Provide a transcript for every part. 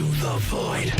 the void.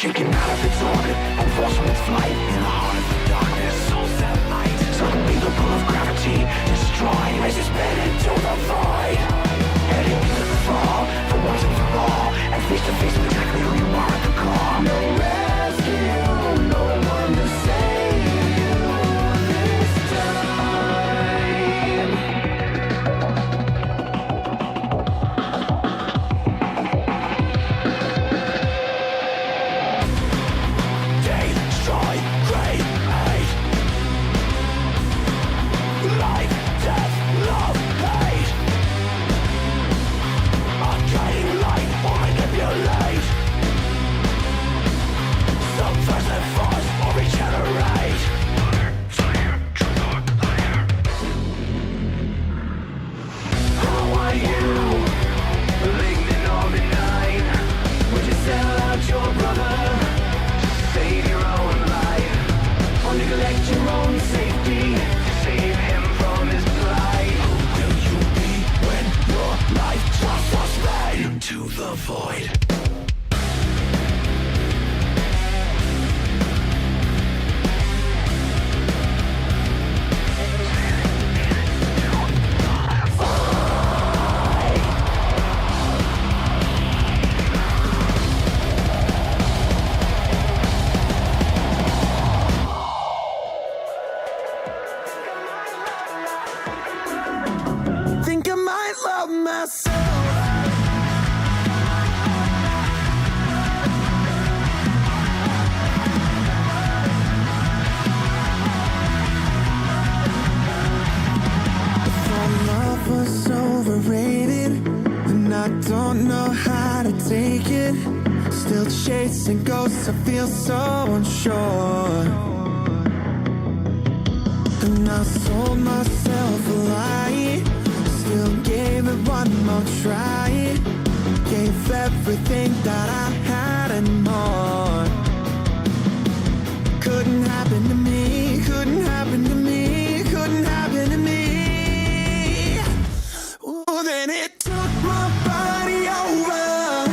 Shaken out of its orbit and forced from its flight in the heart of the darkness. Soul set light, suddenly the pull of gravity destroyed, races men into the void. Heading into the fall, for once and for all, and face to face with exactly who you are at the core. No rescue, no one to save you this time. Destroy, create, hate. Life, death, love, hate. Uncanny light or manipulate. Subversive force or regenerate. Who are you? Malignant or benign? Would you sell out your brother? Save your own life, or neglect your own safety to save him from his plight. Who will you be when your life just was led into the void? Think I might love myself. Thought love was overrated, and I don't know how to take it. Still chasing ghosts, I feel so unsure. And I sold myself a lie, still gave it one more try. Gave everything that I had and more. Couldn't happen to me, couldn't happen to me, couldn't happen to me. Oh, then it took my body over,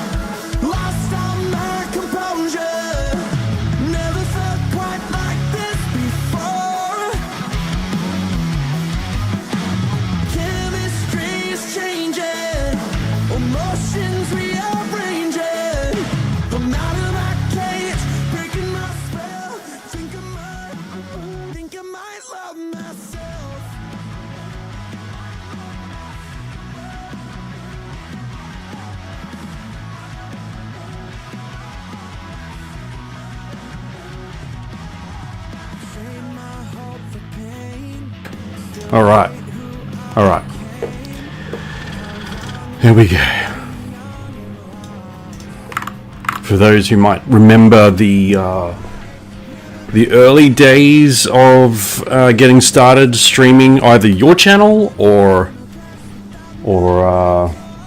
lost all my composure. Never felt quite like this before. Chemistry's changing, emotions rearranging. I'm out of my cage, breaking my spell. Think I might love myself. Trade my hope for pain. All right. Here we go. For those who might remember the early days of getting started streaming either your channel or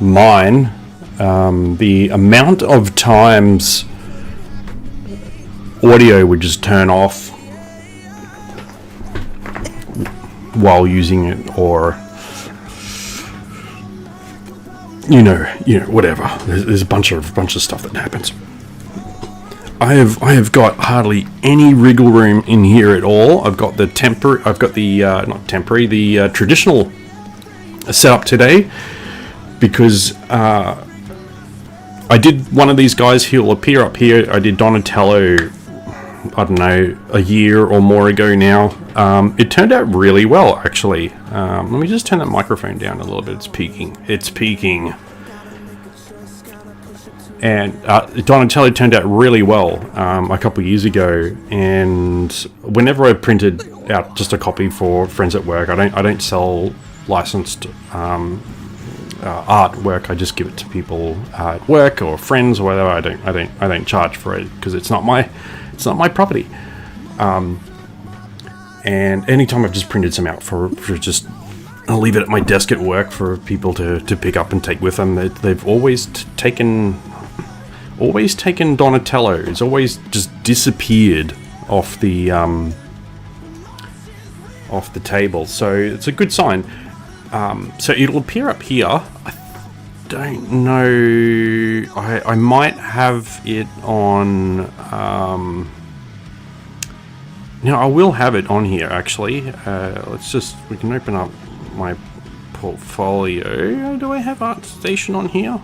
mine, the amount of times audio would just turn off while using it, or you know, whatever. There's a bunch of stuff that happens. I have got hardly any wriggle room in here at all. I've got the traditional setup today, because I did one of these guys. He'll appear up here. I did Donatello, I don't know, a year or more ago now. It turned out really well, actually. Let me just turn that microphone down a little bit. It's peaking. And Donatello turned out really well a couple of years ago. And whenever I printed out just a copy for friends at work, I don't sell licensed artwork. I just give it to people at work or friends or whatever. I don't charge for it, because it's not my property. And anytime I've just printed some out for just, I'll leave it at my desk at work for people to pick up and take with them. They've always taken Donatello. It's always just disappeared off the table. So it's a good sign. So it'll appear up here. I don't know. I might have it on. I will have it on here, actually. We can open up my portfolio. Do I have ArtStation on here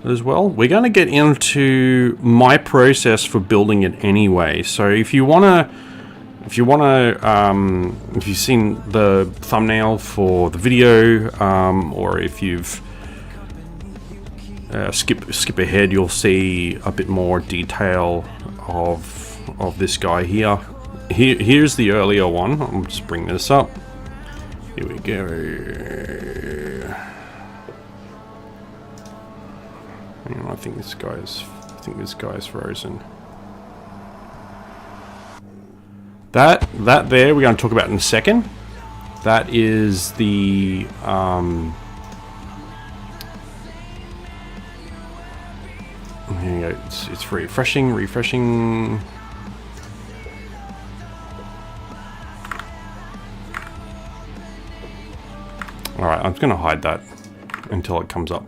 as well? We're going to get into my process for building it anyway. So if you've seen the thumbnail for the video, or if you've skip ahead, you'll see a bit more detail of this guy here. Here's the earlier one. I'll just bring this up. Here we go. Hang on, I think this guy's frozen. That there we're going to talk about in a second. That is the here you go. It's refreshing. Alright, I'm just going to hide that until it comes up.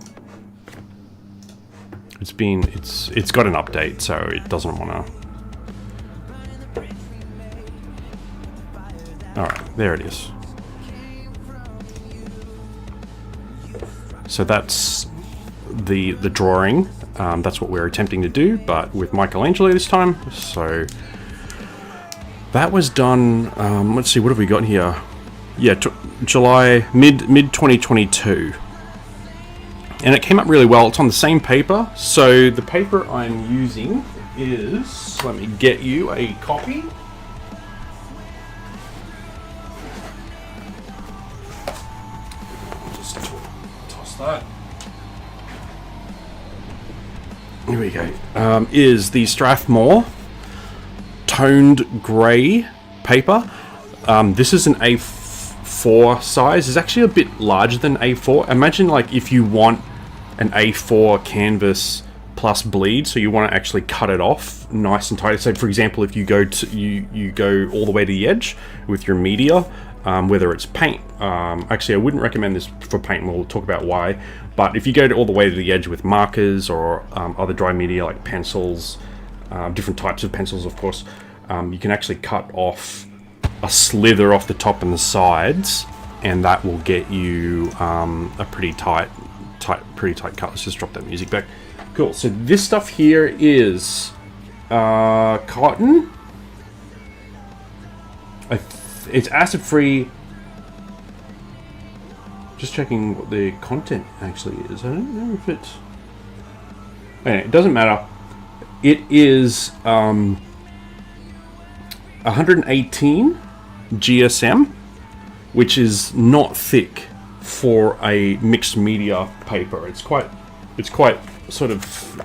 It's got an update, so it doesn't want to. Alright, there it is. So that's the drawing. That's what we're attempting to do, but with Michelangelo this time. So that was done. Let's see, what have we got here? Yeah, July, mid 2022. And it came up really well. It's on the same paper. So the paper I'm using is, let me get you a copy. Just toss that. Here we go. Is the Strathmore toned grey paper. This is an A4 size. It's actually a bit larger than A4. Imagine like if you want an A4 canvas plus bleed, so you want to actually cut it off nice and tight. So for example, if you go you go all the way to the edge with your media, whether it's paint, actually I wouldn't recommend this for paint, and we'll talk about why, but if you go all the way to the edge with markers or other dry media like pencils, different types of pencils of course, you can actually cut off a slither off the top and the sides, and that will get you a pretty tight cut. Let's just drop that music back. Cool. So this stuff here is cotton. It's acid free. Just checking what the content actually is. I don't know if it's. Anyway, it doesn't matter. It is 118 GSM, which is not thick for a mixed media paper. It's quite sort of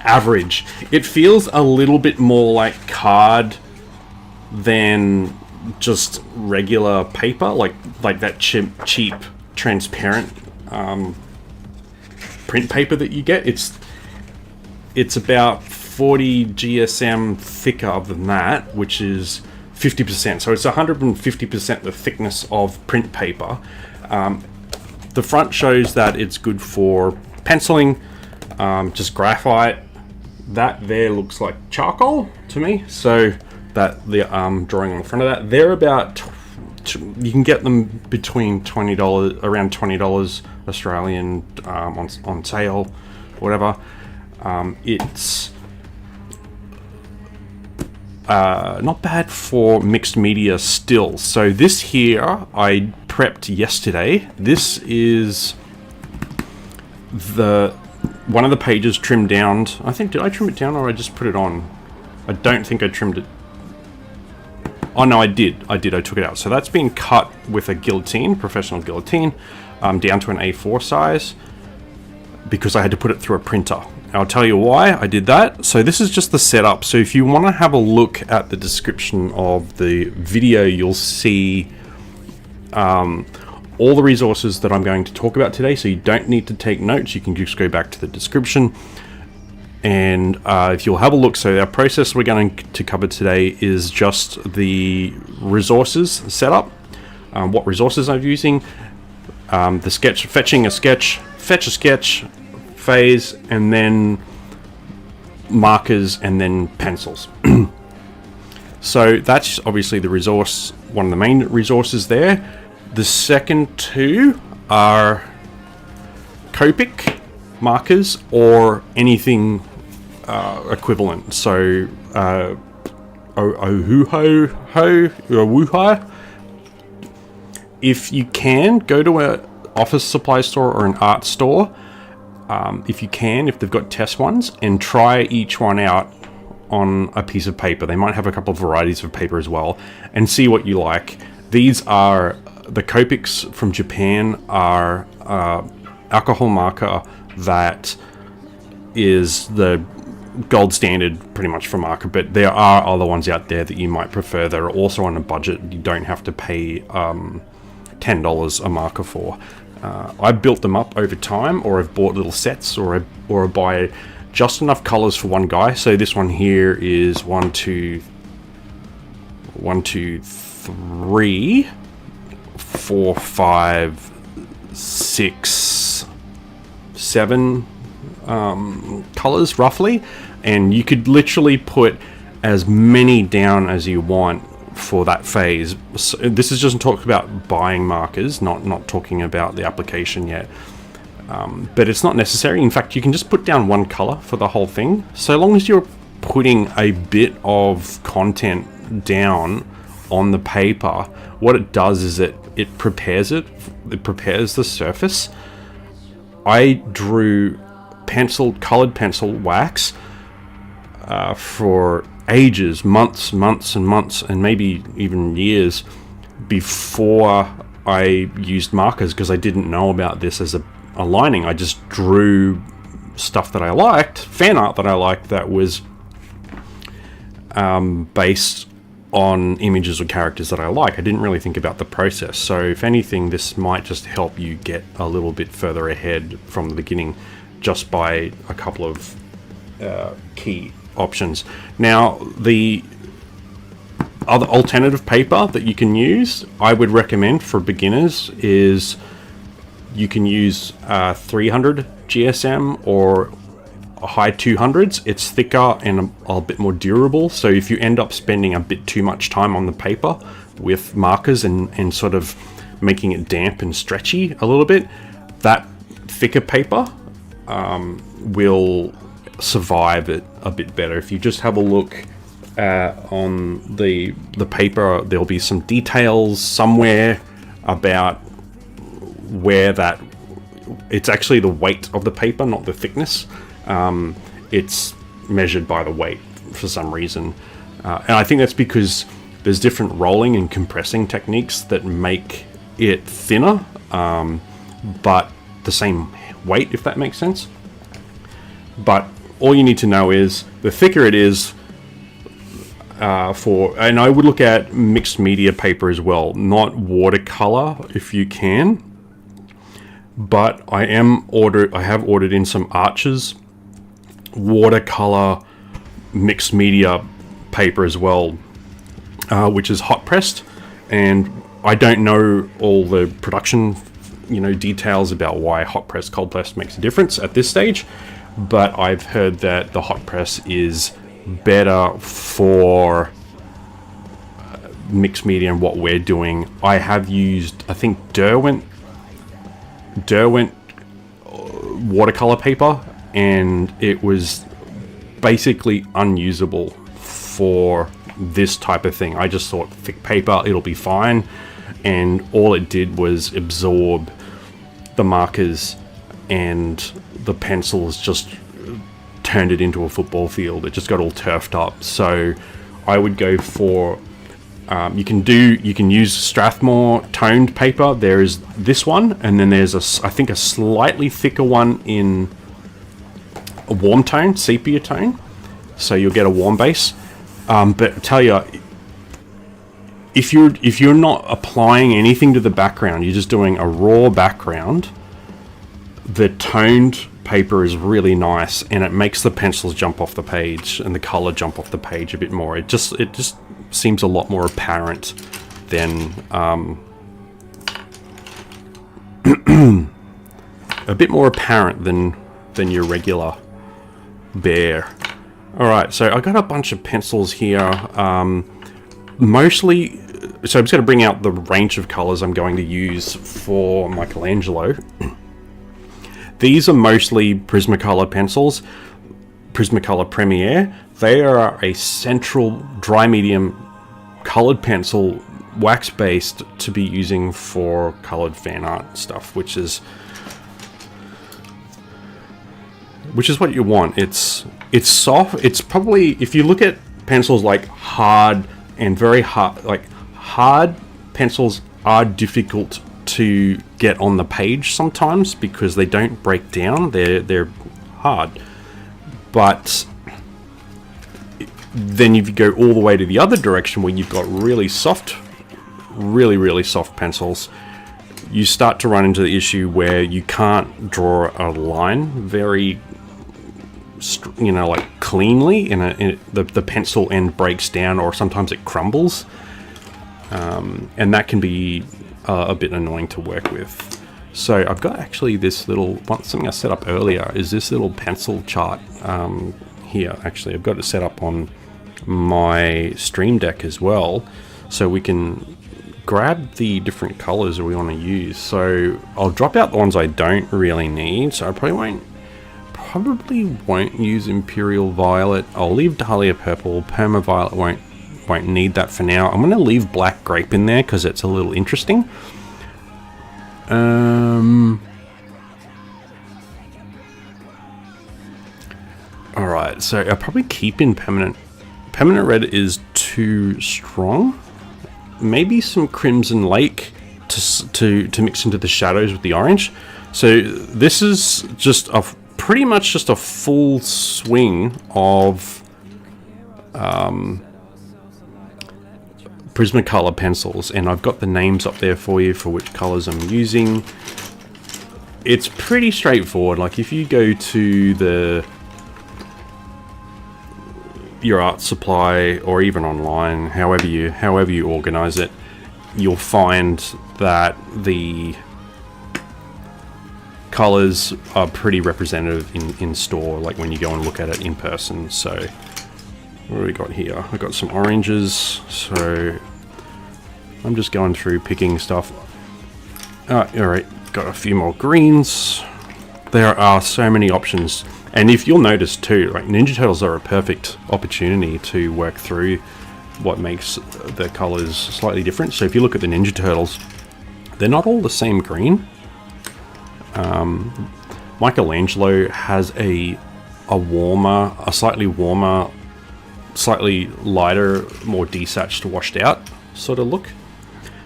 average. It feels a little bit more like card than just regular paper, like that cheap transparent print paper that you get. It's about 40 GSM thicker than that, which is 50%. So it's 150% the thickness of print paper. The front shows that it's good for penciling, just graphite. That there looks like charcoal to me. So that the drawing on the front of that, they're about, you can get them between $20, around $20 Australian on sale, whatever. It's not bad for mixed media still. So this here I prepped yesterday. This is the one of the pages trimmed down. I think, did I trim it down or I just put it on? I don't think I trimmed it. Oh no, I did. I took it out. So that's been cut with a guillotine, professional guillotine, down to an A4 size because I had to put it through a printer. I'll tell you why I did that. So this is just the setup. So if you want to have a look at the description of the video, you'll see all the resources that I'm going to talk about today. So you don't need to take notes. You can just go back to the description. And if you'll have a look, so our process we're going to cover today is just the resources setup, what resources I'm using, the sketch, fetch a sketch, phase, and then markers, and then pencils. So that's obviously the resource, one of the main resources there. The second two are Copic markers or anything equivalent. So Wuhai. If you can, go to an office supply store or an art store. If you can, if they've got test ones, and try each one out on a piece of paper. They might have a couple of varieties of paper as well, and see what you like. These are the Copics from Japan, are alcohol marker that is the gold standard pretty much for marker, but there are other ones out there that you might prefer that are also on a budget. You don't have to pay $10 a marker for. I built them up over time, or I've bought little sets, or I buy just enough colors for one guy. So this one here is 1, 2, 3, 4, 5, 6, 7 colors roughly, and you could literally put as many down as you want for that phase. So this is just talking about buying markers, not talking about the application yet. But it's not necessary. In fact, you can just put down one color for the whole thing. So long as you're putting a bit of content down on the paper, what it does is it prepares the surface. I drew colored pencil wax for ages, months and months, and maybe even years before I used markers, because I didn't know about this as a lining. I just drew stuff that I liked, fan art that I liked, that was based on images or characters that I like. I didn't really think about the process. So if anything, this might just help you get a little bit further ahead from the beginning just by a couple of key options. Now, the other alternative paper that you can use, I would recommend for beginners, is you can use 300 GSM or high 200s. It's thicker and a bit more durable. So if you end up spending a bit too much time on the paper with markers and sort of making it damp and stretchy a little bit, that thicker paper will survive it a bit better. If you just have a look on the paper, there'll be some details somewhere about where that, it's actually the weight of the paper, not the thickness. It's measured by the weight for some reason, and I think that's because there's different rolling and compressing techniques that make it thinner, but the same weight, if that makes sense. But all you need to know is the thicker it is, and I would look at mixed media paper as well, not watercolor if you can. But I have ordered in some Arches watercolor mixed media paper as well, which is hot pressed, and I don't know all the production, details about why hot press, cold press makes a difference at this stage, but I've heard that the hot press is better for mixed media and what we're doing. I have used, I think, Derwent watercolor paper, and it was basically unusable for this type of thing. I just thought thick paper, it'll be fine, and all it did was absorb the markers, and the pencils just turned it into a football field. It just got all turfed up. So I would go for you can use Strathmore toned paper. There is this one, and then there's I think a slightly thicker one in a warm tone, sepia tone, so you'll get a warm base. But I tell you, if you're not applying anything to the background, you're just doing a raw background, the toned paper is really nice, and it makes the pencils jump off the page and the color jump off the page a bit more. It just seems a lot more apparent than a bit more apparent than your regular bare. Alright, so I got a bunch of pencils here, mostly, so I'm just going to bring out the range of colors I'm going to use for Michelangelo. These are mostly Prismacolor pencils, Prismacolor Premier. They are a central dry medium colored pencil, wax based, to be using for colored fan art stuff, which is what you want. It's soft. It's probably, if you look at pencils like hard and very hard, like hard pencils are difficult to get on the page sometimes because they don't break down. They're hard. But then if you go all the way to the other direction where you've got really soft, really soft pencils, you start to run into the issue where you can't draw a line very, like cleanly, and the pencil end breaks down, or sometimes it crumbles, and that can be a bit annoying to work with. So I've got actually this little something I set up earlier is this little pencil chart here. Actually, I've got it set up on my Stream Deck as well, so we can grab the different colors that we want to use. So I'll drop out the ones I don't really need. So I probably won't use Imperial Violet. I'll leave Dahlia Purple. Perma Violet won't need that for now. I'm going to leave Black Grape in there because it's a little interesting. Alright, so I'll probably keep in Permanent. Permanent Red is too strong. Maybe some Crimson Lake to mix into the shadows with the orange. So this is just pretty much just a full swing of Prismacolor pencils, and I've got the names up there for you for which colors I'm using. It's pretty straightforward. Like if you go to your art supply, or even online, however you organize it, you'll find that the colors are pretty representative in store, like when you go and look at it in person. So what do we got here? I got some oranges, so I'm just going through picking stuff. Alright, got a few more greens. There are so many options, and if you'll notice too, like Ninja Turtles are a perfect opportunity to work through what makes the colors slightly different. So if you look at the Ninja Turtles, they're not all the same green. Michelangelo has a slightly warmer, slightly lighter, more desatched, washed out sort of look.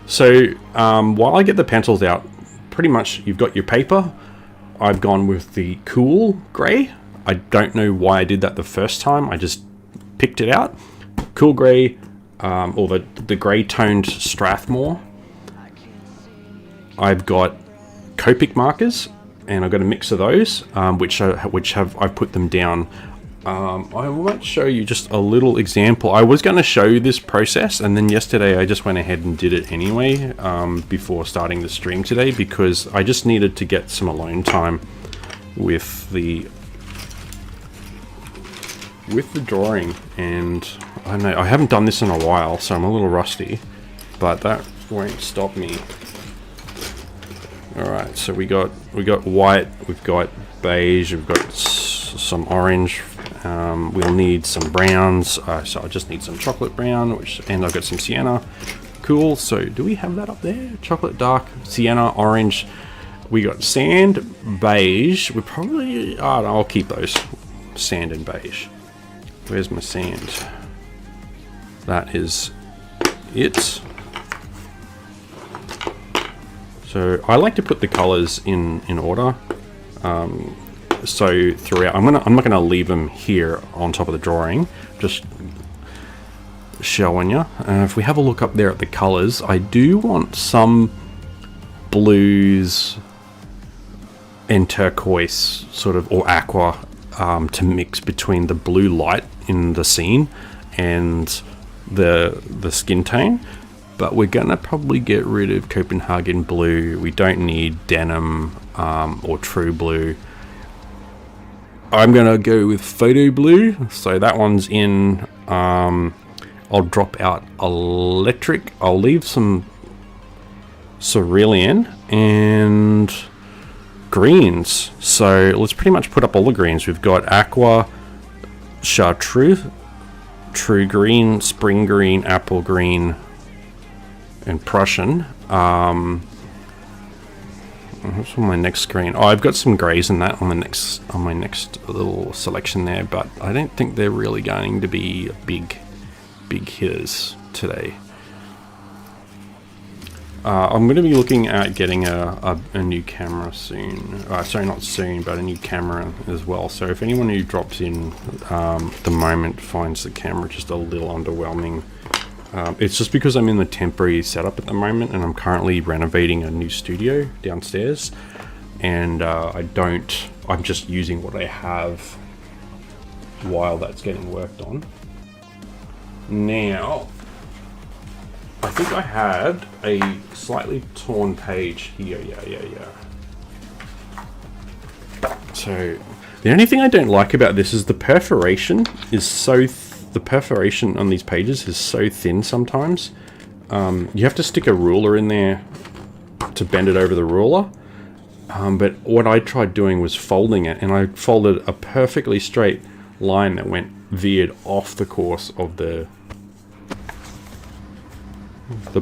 So while I get the pencils out, pretty much you've got your paper. I've gone with the cool grey. I don't know why I did that the first time. I just picked it out. Cool grey, or the grey toned Strathmore. I've got Copic markers, and I've got a mix of those, which I've put them down. I might show you just a little example. I was going to show you this process, and then yesterday I just went ahead and did it anyway, before starting the stream today, because I just needed to get some alone time with the drawing. And I know I haven't done this in a while, so I'm a little rusty, but that won't stop me. All right, so we got white, we've got beige, we've got some orange. We'll need some browns, so I just need some chocolate brown, and I've got some sienna. Cool. So do we have that up there? Chocolate dark, sienna, orange. We got sand, beige. We probably, oh, no, I'll keep those, sand and beige. Where's my sand? That is it. So I like to put the colors in order. So throughout, I'm not gonna leave them here on top of the drawing, just showing you. If we have a look up there at the colors, I do want some blues and turquoise sort of, or aqua, to mix between the blue light in the scene and the skin tone. But we're gonna probably get rid of Copenhagen blue. We don't need denim or true blue. I'm gonna go with photo blue, so that one's in. I'll drop out electric. I'll leave some cerulean and greens. So let's pretty much put up all the greens. We've got aqua, chartreuse, true green, spring green, apple green, and Prussian. What's on my next screen? Oh, I've got some greys in that on my next little selection there, but I don't think they're really going to be big hitters today. I'm going to be looking at getting a new camera soon. Sorry, not soon, but a new camera as well. So if anyone who drops in at the moment finds the camera just a little underwhelming, it's just because I'm in the temporary setup at the moment, and I'm currently renovating a new studio downstairs, and I'm just using what I have while that's getting worked on. Now, I think I had a slightly torn page here. Yeah. So the only thing I don't like about this is the perforation is so the perforation on these pages is so thin sometimes. You have to stick a ruler in there to bend it over the ruler. But what I tried doing was folding it, and I folded a perfectly straight line that veered off the course of the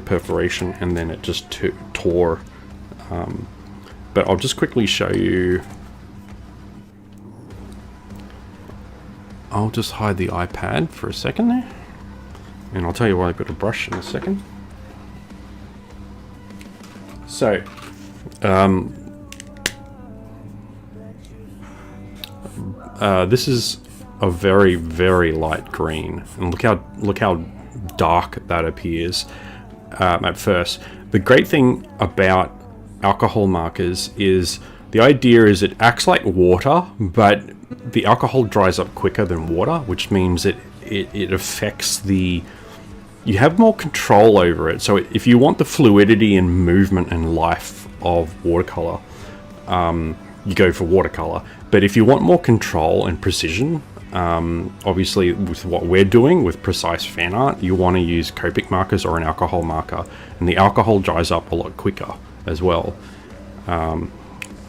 perforation, and then it just tore. But I'll just quickly show you. I'll just hide the iPad for a second there, and I'll tell you why I've got a brush in a second. So, this is a very, very light green, and look how dark that appears at first. The great thing about alcohol markers is the idea is it acts like water, but the alcohol dries up quicker than water, which means it affects you have more control over it. So if you want the fluidity and movement and life of watercolor, you go for watercolor. But if you want more control and precision, obviously with what we're doing with precise fan art, you want to use Copic markers or an alcohol marker, and the alcohol dries up a lot quicker as well.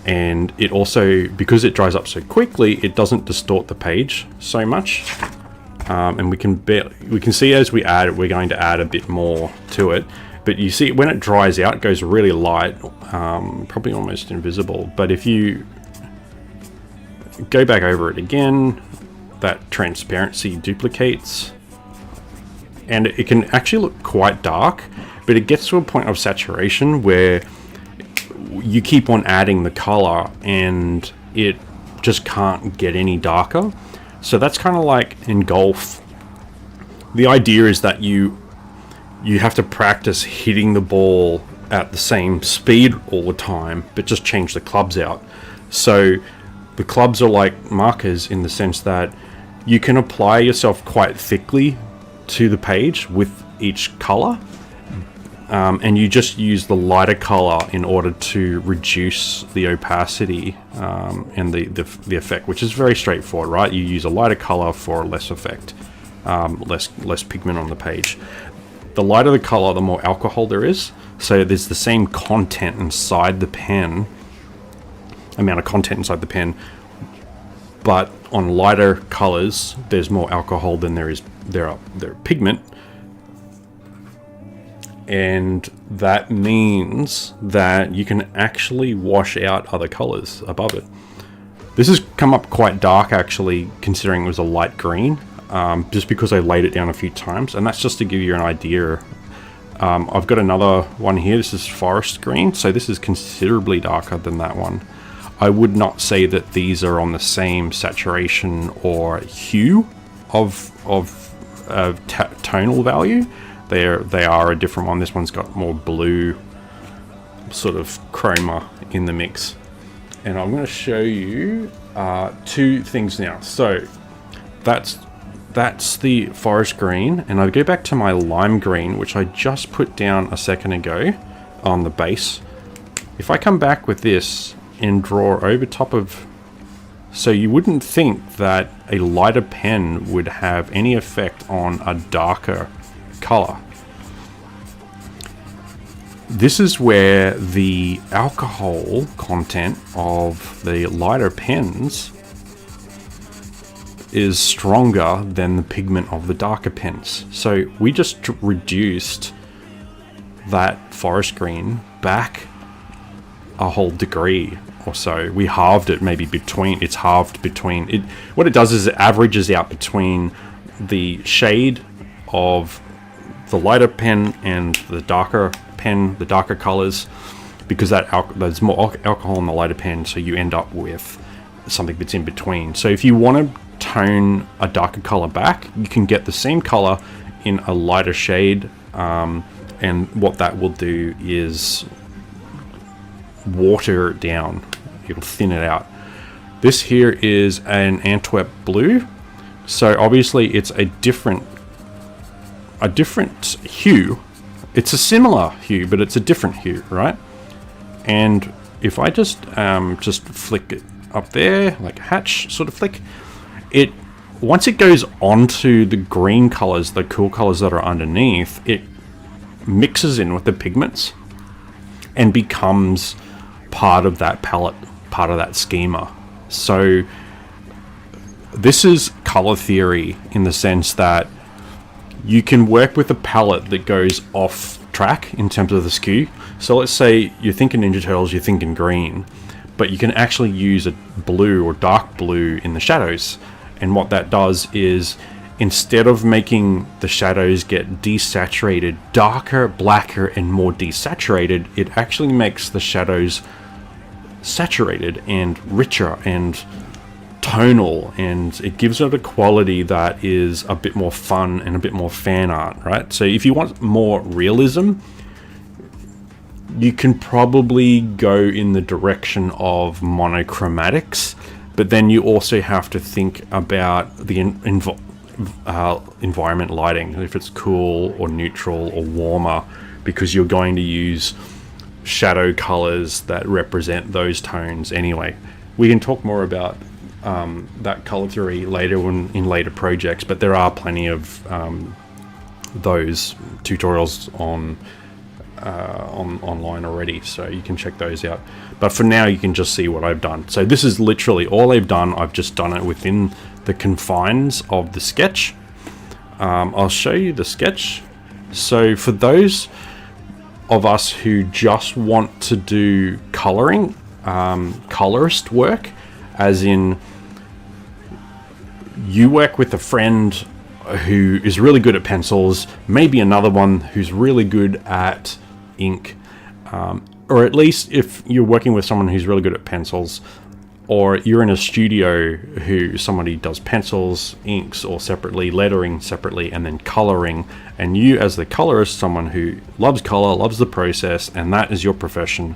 And it also, because it dries up so quickly, it doesn't distort the page so much. And we can see as we add it, we're going to add a bit more to it. But you see, when it dries out, it goes really light, probably almost invisible. But if you go back over it again, that transparency duplicates, and it can actually look quite dark, but it gets to a point of saturation where you keep on adding the color and it just can't get any darker. So that's kind of like in golf. The idea is that you have to practice hitting the ball at the same speed all the time, but just change the clubs out. So the clubs are like markers in the sense that You can apply yourself quite thickly to the page with each color, and you just use the lighter color in order to reduce the opacity and the effect, which is very straightforward, right? You use a lighter color for less effect, less pigment on the page. The lighter the color, the more alcohol there is, so there's the same content inside the pen, amount of content inside the pen, but on lighter colors there's more alcohol than there are pigment, and that means that you can actually wash out other colors above it. This has come up quite dark, actually, considering it was a light green, just because I laid it down a few times, and that's just to give you an idea. I've got another one here. This is forest green, so this is considerably darker than that one. I would not say that these are on the same saturation or hue of tonal value. They are a different one. This one's got more blue sort of chroma in the mix. And I'm going to show you two things now. So that's the forest green, and I go back to my lime green, which I just put down a second ago on the base. If I come back with this and draw over top of, so you wouldn't think that a lighter pen would have any effect on a darker color. This is where the alcohol content of the lighter pens is stronger than the pigment of the darker pens. So we just reduced that forest green back a whole degree or so. We halved it, maybe between, it's halved between it. What it does is it averages out between the shade of the lighter pen and the darker pen, the darker colors, because there's more alcohol in the lighter pen, so you end up with something that's in between. So if you want to tone a darker color back, you can get the same color in a lighter shade, and what that will do is water it down. It'll thin it out. This here is an Antwerp blue, so obviously it's a different hue. It's a similar hue, but it's a different hue, right? And if I just flick it up there, like a hatch sort of flick, it, once it goes onto the green colors, the cool colors that are underneath, it mixes in with the pigments and becomes part of that palette, part of that schema. So this is color theory in the sense that you can work with a palette that goes off track in terms of the skew. So let's say you're thinking Ninja Turtles, you're thinking green, but you can actually use a blue or dark blue in the shadows. And what that does is, instead of making the shadows get desaturated, darker, blacker, and more desaturated, it actually makes the shadows saturated and richer and tonal, and it gives it a quality that is a bit more fun and a bit more fan art, right? So if you want more realism, you can probably go in the direction of monochromatics, but then you also have to think about the environment lighting, if it's cool or neutral or warmer, because you're going to use shadow colors that represent those tones anyway. We can talk more about that color theory later in later projects, but there are plenty of those tutorials online already, so you can check those out. But for now, you can just see what I've done. So this is literally all I've done. I've just done it within the confines of the sketch. I'll show you the sketch. So for those of us who just want to do coloring, colorist work, as in you work with a friend who is really good at pencils, maybe another one who's really good at ink, or at least if you're working with someone who's really good at pencils, or you're in a studio who somebody does pencils, inks, or separately, lettering separately, and then coloring, and you as the colorist, someone who loves color, loves the process, and that is your profession,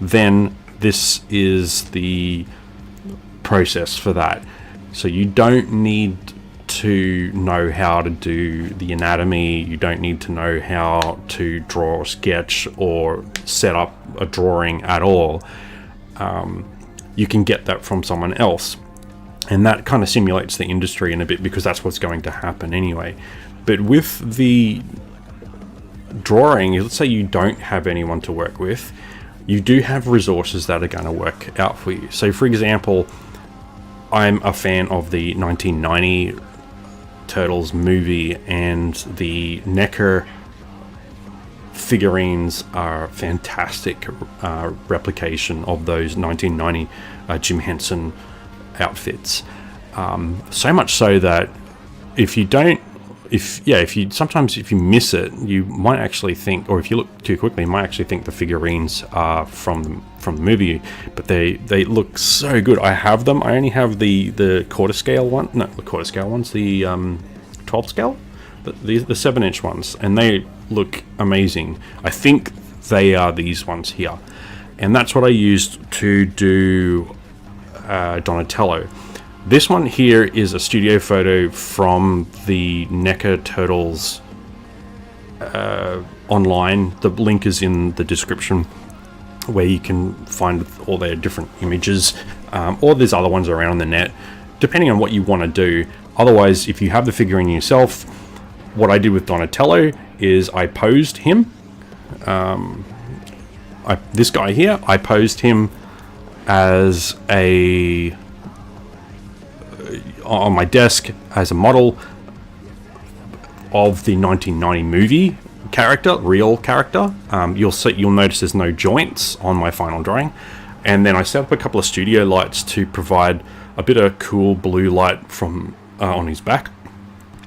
then this is the process for that. So you don't need to know how to do the anatomy. You don't need to know how to draw a sketch or set up a drawing at all. You can get that from someone else. And that kind of simulates the industry in a bit, because that's what's going to happen anyway. But with the drawing, let's say you don't have anyone to work with, you do have resources that are going to work out for you. So for example, I'm a fan of the 1990 Turtles movie, and the NECA figurines are fantastic replication of those 1990 Jim Henson outfits. So much so that if you miss it, you might actually think, or if you look too quickly, you might actually think the figurines are from the movie, but they look so good. I have them. I only have the quarter scale one, not the quarter scale ones, the 12 scale, the 7-inch ones, and they look amazing. I think they are these ones here, and that's what I used to do Donatello. This one here is a studio photo from the NECA Turtles online. The link is in the description, where you can find all their different images, or there's other ones around on the net, depending on what you want to do. Otherwise, if you have the figurine yourself, what I did with Donatello is I posed him. This guy here, I posed him as on my desk as a model of the 1990 movie character, real character. You'll notice there's no joints on my final drawing, and then I set up a couple of studio lights to provide a bit of cool blue light from on his back.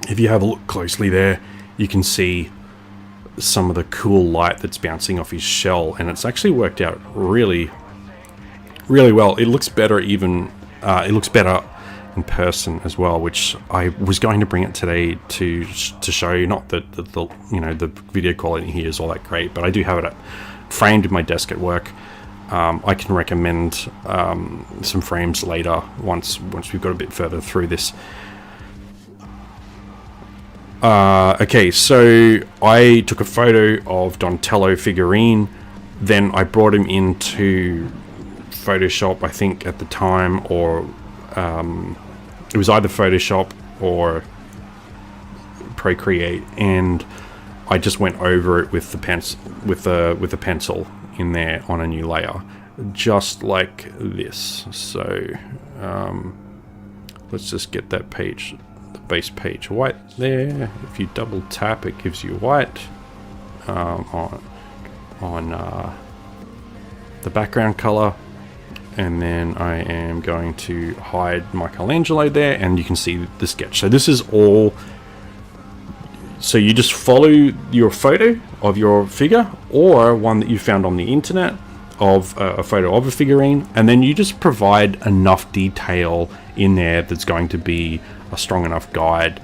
If you have a look closely there, you can see some of the cool light that's bouncing off his shell, and it's actually worked out really, really well. It looks better it looks better in person as well, which I was going to bring it today to show you. Not that the video quality here is all that great, but I do have it framed in my desk at work. I can recommend some frames later once we've got a bit further through this. Okay, so I took a photo of Donatello figurine, then I brought him into Photoshop, I think at the time, or it was either Photoshop or Procreate, and I just went over it with the pencil in there on a new layer, just like this. So let's just get that page, the base page white there. If you double tap, it gives you white on the background color. And then I am going to hide Michelangelo there, and you can see the sketch. So this is all, so you just follow your photo of your figure, or one that you found on the internet of a photo of a figurine, and then you just provide enough detail in there that's going to be a strong enough guide.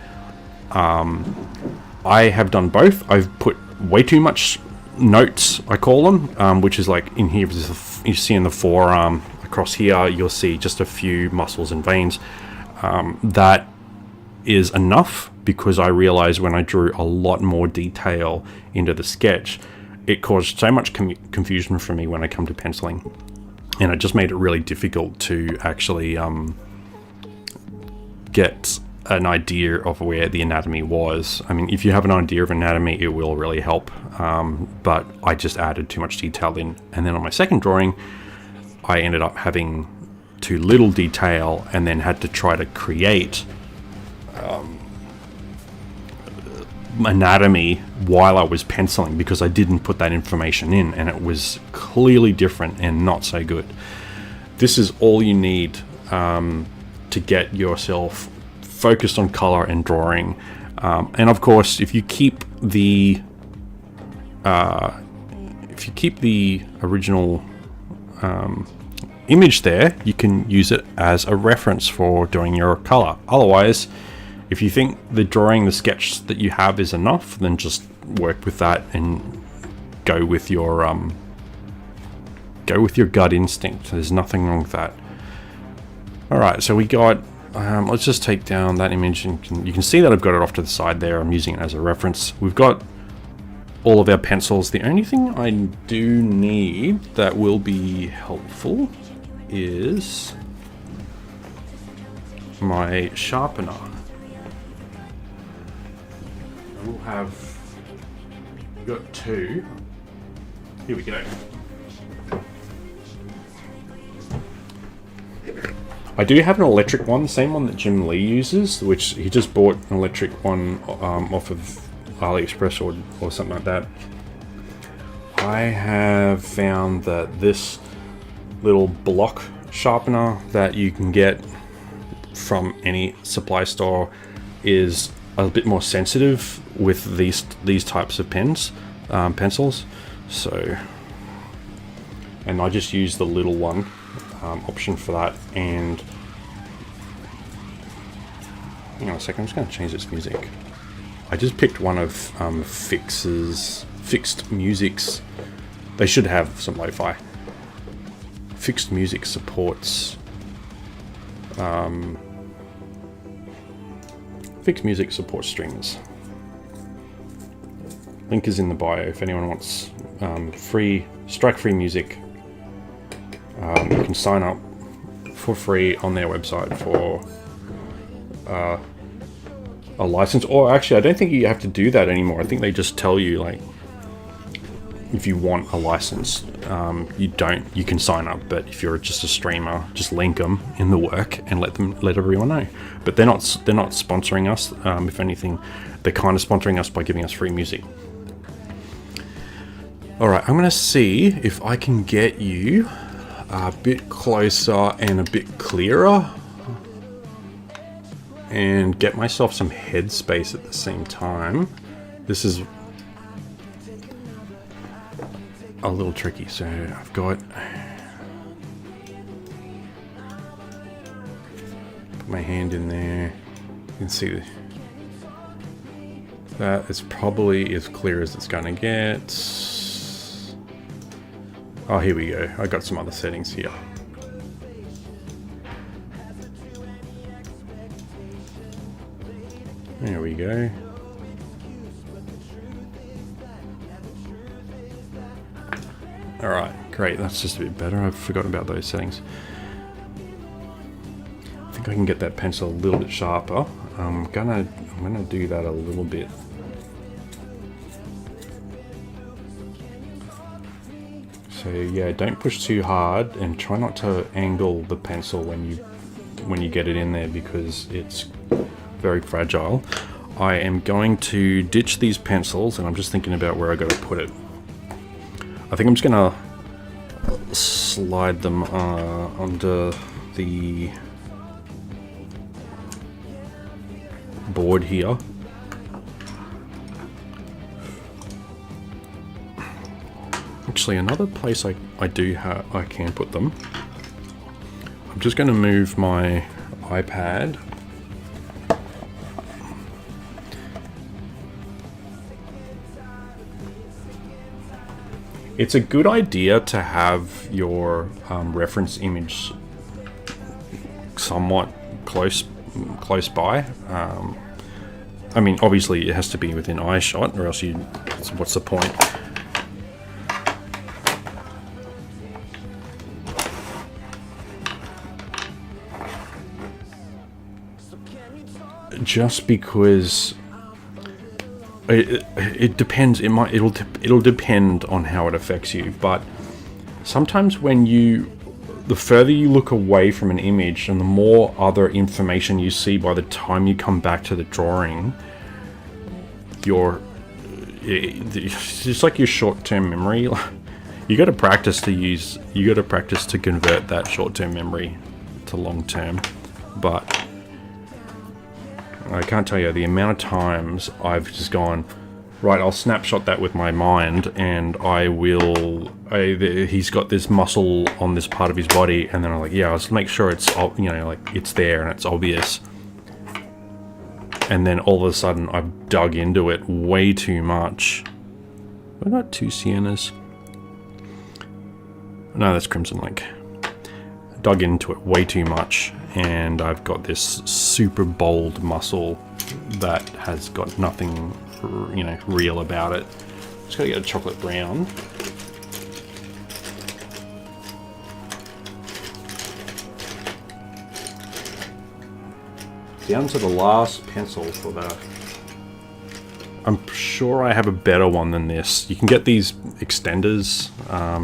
I have done both. I've put way too much notes, I call them, which is like in here, you see in the forearm across here, you'll see just a few muscles and veins. That is enough, because I realized when I drew a lot more detail into the sketch, it caused so much confusion for me when I come to penciling, and it just made it really difficult to actually get an idea of where the anatomy was. I mean, if you have an idea of anatomy, it will really help, but I just added too much detail in. And then on my second drawing, I ended up having too little detail, and then had to try to create anatomy while I was penciling, because I didn't put that information in, and it was clearly different and not so good. This is all you need to get yourself focused on color and drawing, and of course, if you keep the original image there, you can use it as a reference for doing your color. Otherwise, if you think the sketch that you have is enough, then just work with that and go with your gut instinct. There's nothing wrong with that. All right, so we got let's just take down that image, and you can see that I've got it off to the side there. I'm using it as a reference. We've got all of our pencils. The only thing I do need that will be helpful is my sharpener. We'll have, we've got two. Here we go. I do have an electric one, the same one that Jim Lee uses, which he just bought an electric one off of AliExpress or something like that. I have found that this little block sharpener that you can get from any supply store is a bit more sensitive with these types of pencils. So, and I just use the little one option for that. And hang on a second, I'm just going to change this music. I just picked one of Fixt Music's. They should have some lo-fi. Fixt Music supports Fixt Music supports streamers. Link is in the bio if anyone wants strike-free music. You can sign up for free on their website for a license. Or actually, I don't think you have to do that anymore. I think they just tell you, like, if you want a license, you can sign up. But if you're just a streamer, just link them in the work and let everyone know. But they're not sponsoring us. If anything, they're kind of sponsoring us by giving us free music. All right, I'm going to see if I can get you a bit closer and a bit clearer, and get myself some headspace at the same time. This is a little tricky, so I've got, put my hand in there. You can see that is probably as clear as it's gonna get. Oh, here we go. I got some other settings here. There we go. Alright, great. That's just a bit better. I forgot about those settings. I think I can get that pencil a little bit sharper. I'm gonna do that a little bit. So yeah, don't push too hard, and try not to angle the pencil when you get it in there, because it's very fragile. I am going to ditch these pencils, and I'm just thinking about where I got to put it. I think I'm just gonna slide them onto the board here. Actually, another place I can put them. I'm just going to move my iPad. It's a good idea to have your reference image somewhat close by. I mean, obviously it has to be within eye shot, or else what's the point? Just because it depends. It'll depend on how it affects you. But sometimes the further you look away from an image, and the more other information you see by the time you come back to the drawing, it's just like your short-term memory. You got to practice to convert that short-term memory to long-term. But I can't tell you the amount of times I've just gone, right, I'll snapshot that with my mind, and he's got this muscle on this part of his body, and then I'm like, yeah, let's make sure it's, like it's there and it's obvious. And then all of a sudden I've dug into it way too much. I got two Siennas. No, that's Crimson Lake. dug into it way too much, and I've got this super bold muscle that has got nothing, you know, real about it. Just gotta get a chocolate brown. Down to the last pencil for that. I'm sure I have a better one than this. You can get these extenders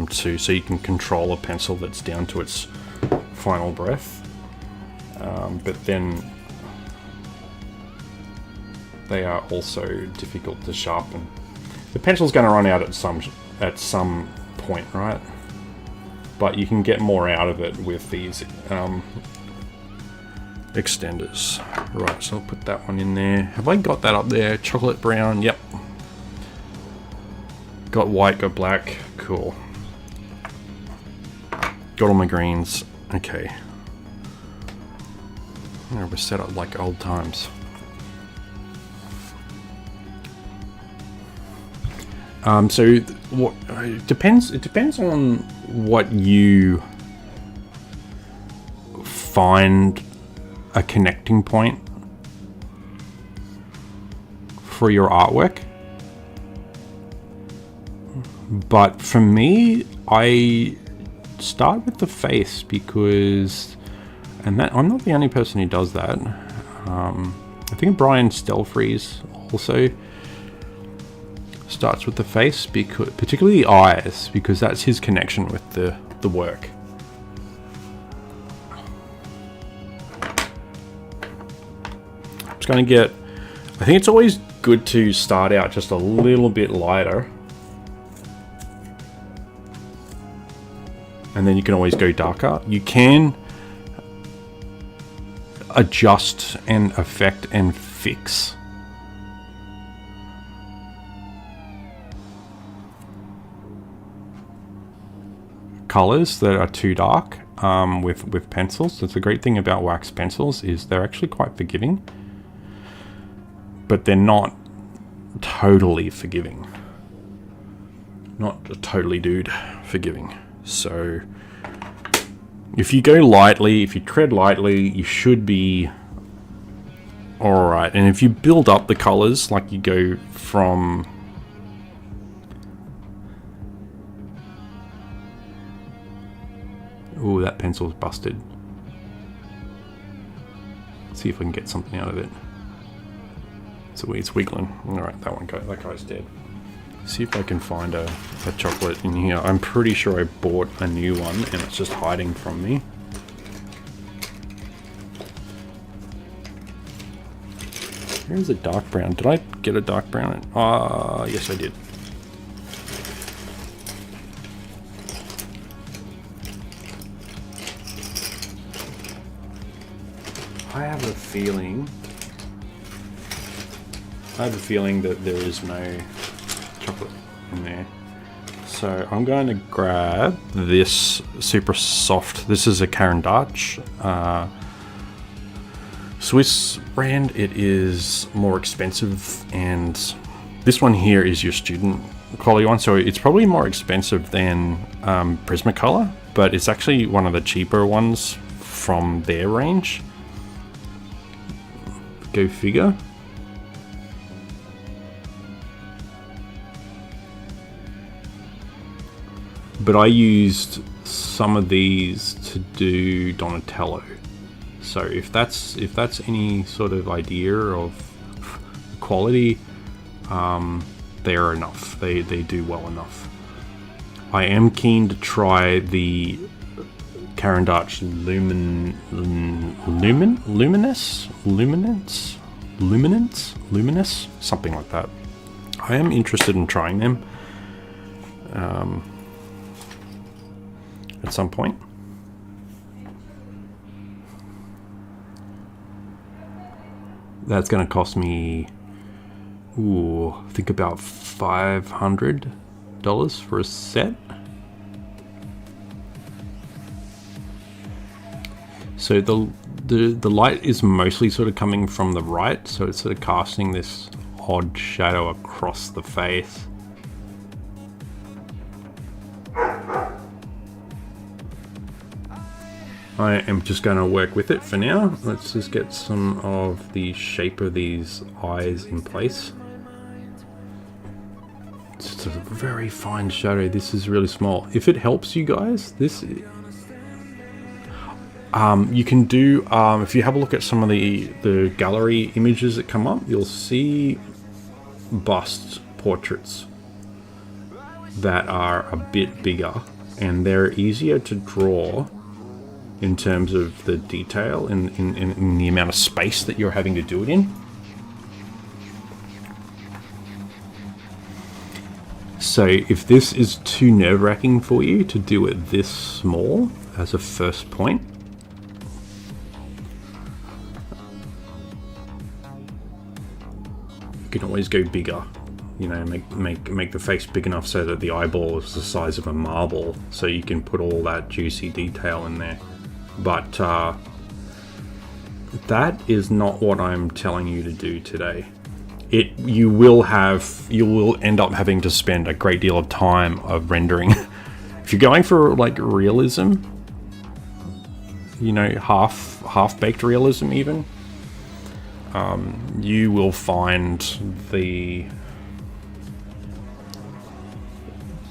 too, so you can control a pencil that's down to its final breath. But then they are also difficult to sharpen. The pencil's going to run out at some point, right? But you can get more out of it with these extenders. Right, so I'll put that one in there. Have I got that up there? Chocolate brown, yep. Got white, got black, cool. Got all my greens, okay. Yeah, we're set up like old times. So what it depends on what you find a connecting point for your artwork. But for me, I start with the face because, and that I'm not the only person who does that. I think Brian Stelfreeze also starts with the face, because particularly the eyes, because that's his connection with the work. Going to get, I think it's always good to start out just a little bit lighter, and then you can always go darker. You can adjust and affect and fix colors that are too dark with pencils. That's the great thing about wax pencils, is they're actually quite forgiving, but they're not totally forgiving. Not totally forgiving. So if you go lightly, if you tread lightly, you should be alright. And if you build up the colors, like you go from ooh, that pencil's busted. Let's see if we can get something out of it. So it's wiggling. Alright, that guy's dead. See if I can find a chocolate in here. I'm pretty sure I bought a new one and it's just hiding from me. Here's a dark brown. Did I get a dark brown? Yes I did. I have a feeling that there is no chocolate in there. So I'm going to grab this super soft. This is a Caran d'Ache Swiss brand. It is more expensive, and this one here is your student quality one. So it's probably more expensive than Prismacolor, but it's actually one of the cheaper ones from their range. Go figure. But I used some of these to do Donatello. So if that's any sort of idea of quality, they are enough. They do well enough. I am keen to try the Caran d'Ache Luminous, something like that. I am interested in trying them at some point. That's going to cost me, I think about $500 for a set. So the light is mostly sort of coming from the right, so it's sort of casting this odd shadow across the face. I am just going to work with it for now. Let's just get some of the shape of these eyes in place. It's just a very fine shadow. This is really small. If it helps you guys, this you can do, if you have a look at some of the gallery images that come up, you'll see bust portraits that are a bit bigger, and they're easier to draw in terms of the detail in the amount of space that you're having to do it in. So if this is too nerve-wracking for you to do it this small as a first point, you can always go bigger. You know, make the face big enough so that the eyeball is the size of a marble, so you can put all that juicy detail in there. But that is not what I'm telling you to do today. You will end up having to spend a great deal of time of rendering. If you're going for like realism, you know, half-baked realism even, you will find the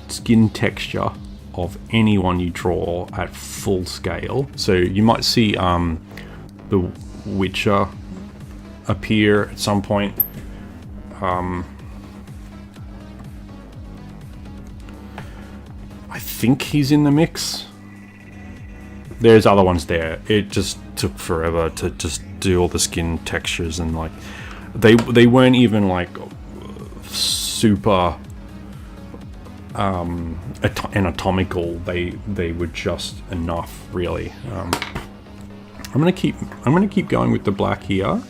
skin texture of anyone you draw at full scale. So you might see the Witcher appear at some point. I think he's in the mix. There's other ones there. It just took forever to just do all the skin textures, and like they weren't even like super anatomical. They were just enough, really. I'm gonna keep going with the black here,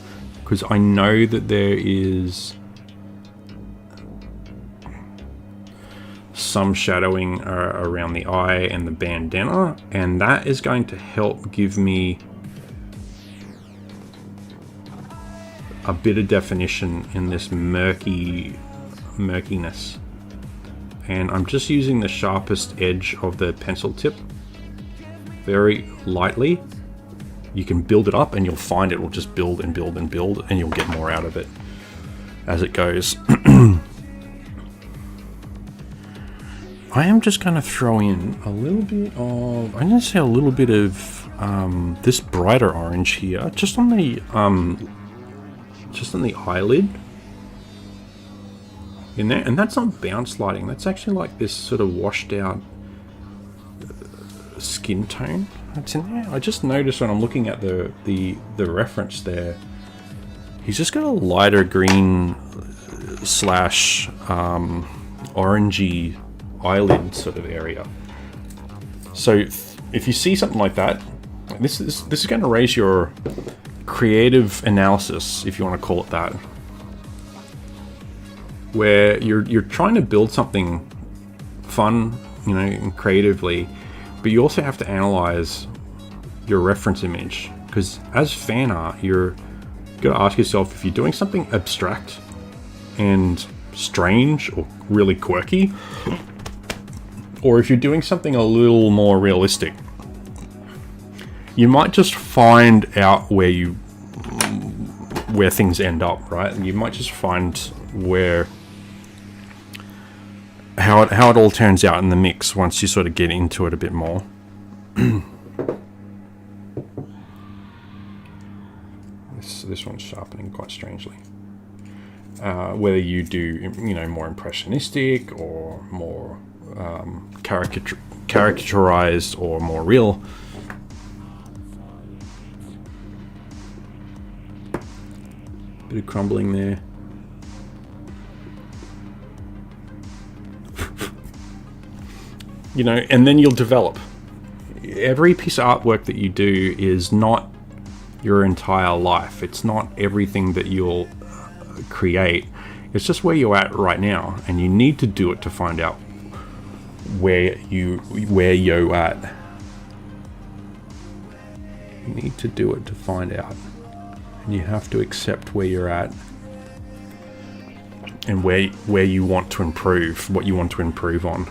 because I know that there is some shadowing around the eye and the bandana, and that is going to help give me a bit of definition in this murkiness. And I'm just using the sharpest edge of the pencil tip very lightly. You can build it up and you'll find it will just build and build and build, and you'll get more out of it as it goes. I am just going to throw in a little bit of, I'm going to say a little bit of this brighter orange here, just on the eyelid in there. And that's not bounce lighting, that's actually like this sort of washed out skin tone that's in there. I just noticed when I'm looking at the reference there, he's just got a lighter green slash orangey eyelid sort of area. So if you see something like that, this is going to raise your creative analysis, if you want to call it that, where you're trying to build something fun, you know, and creatively, but you also have to analyze your reference image, because as fan art, you're got to ask yourself, if you're doing something abstract and strange or really quirky, or if you're doing something a little more realistic, you might just find out where things end up, right? And you might just find how it all turns out in the mix once you sort of get into it a bit more. This one's sharpening quite strangely. Whether you do, you know, more impressionistic or more caricaturized or more real. Bit of crumbling there. You know, and then you'll develop. Every piece of artwork that you do is not your entire life. It's not everything that you'll create. It's just where you're at right now, and you need to do it to find out where you're at. You need to do it to find out, and you have to accept where you're at and where you want to improve, what you want to improve on.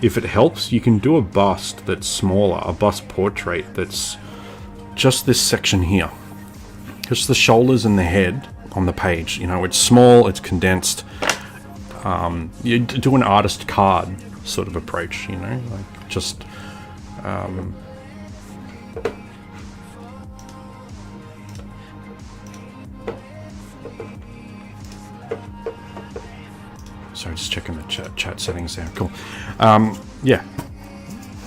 if it helps, you can do a bust that's smaller, a bust portrait that's just this section here. Just the shoulders and the head on the page. You know, it's small, it's condensed. You do an artist card sort of approach, you know, like just... Sorry, just checking the chat settings there. Cool. Yeah,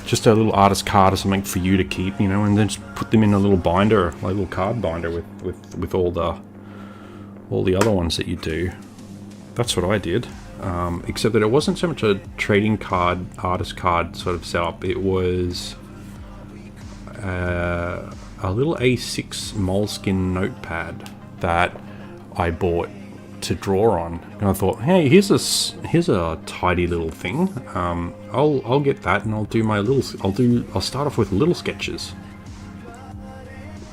just a little artist card or something for you to keep, you know, and then just put them in a little binder, like a little card binder with all the other ones that you do. That's what I did. Except that it wasn't so much a trading card, artist card sort of setup. It was a little A6 moleskin notepad that I bought to draw on, and I thought, hey, here's a tidy little thing. I'll get that, and I'll do my I'll start off with little sketches.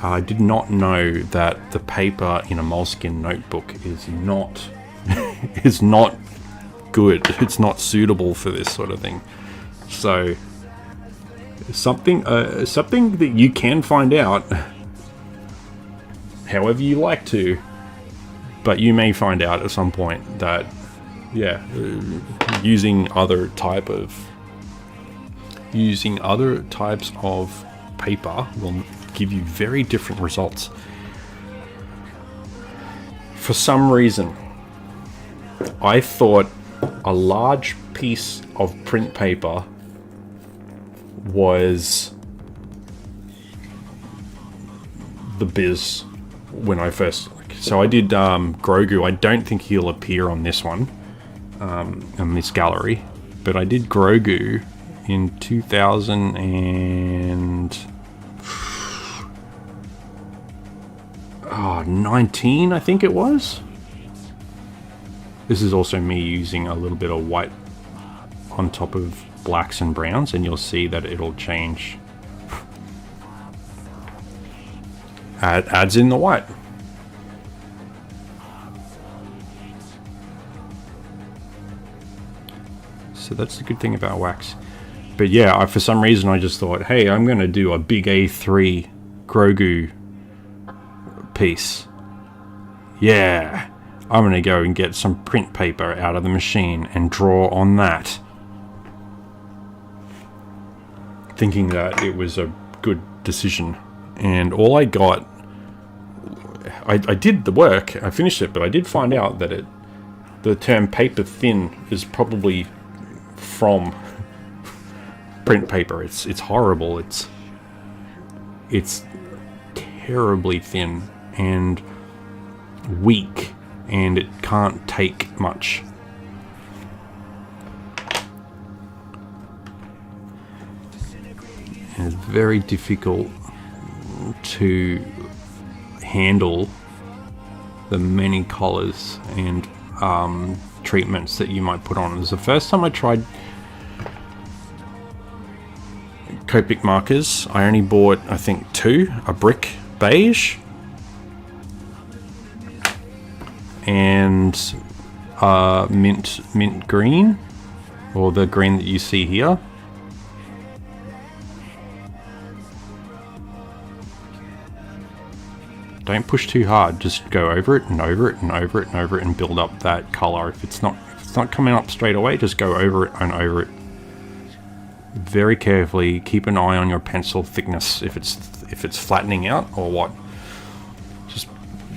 I did not know that the paper in a moleskin notebook is not good. It's not suitable for this sort of thing. So something that you can find out however you like to. But you may find out at some point that, yeah, using other types of paper will give you very different results. For some reason, I thought a large piece of print paper was the biz when I first... So I did Grogu. I don't think he'll appear on this one, on this gallery, but I did Grogu in 2019, I think it was. This is also me using a little bit of white on top of blacks and browns, and you'll see that it'll change. Adds in the white. So that's the good thing about wax. But yeah, for some reason I just thought, hey, I'm going to do a big A3 Grogu piece. Yeah, I'm going to go and get some print paper out of the machine and draw on that. Thinking that it was a good decision. And all I got... I did the work, I finished it, but I did find out that the term paper thin is probably from print paper. It's horrible. It's terribly thin and weak, and it can't take much. And it's very difficult to handle the many colors and treatments that you might put on. It was the first time I tried Copic markers. I only bought, I think, 2, a brick beige and mint green, or the green that you see here. Don't push too hard, just go over it and over it and over it and over it and build up that color. If it's not coming up straight away, just go over it and over it. Very carefully, keep an eye on your pencil thickness, if it's flattening out or what.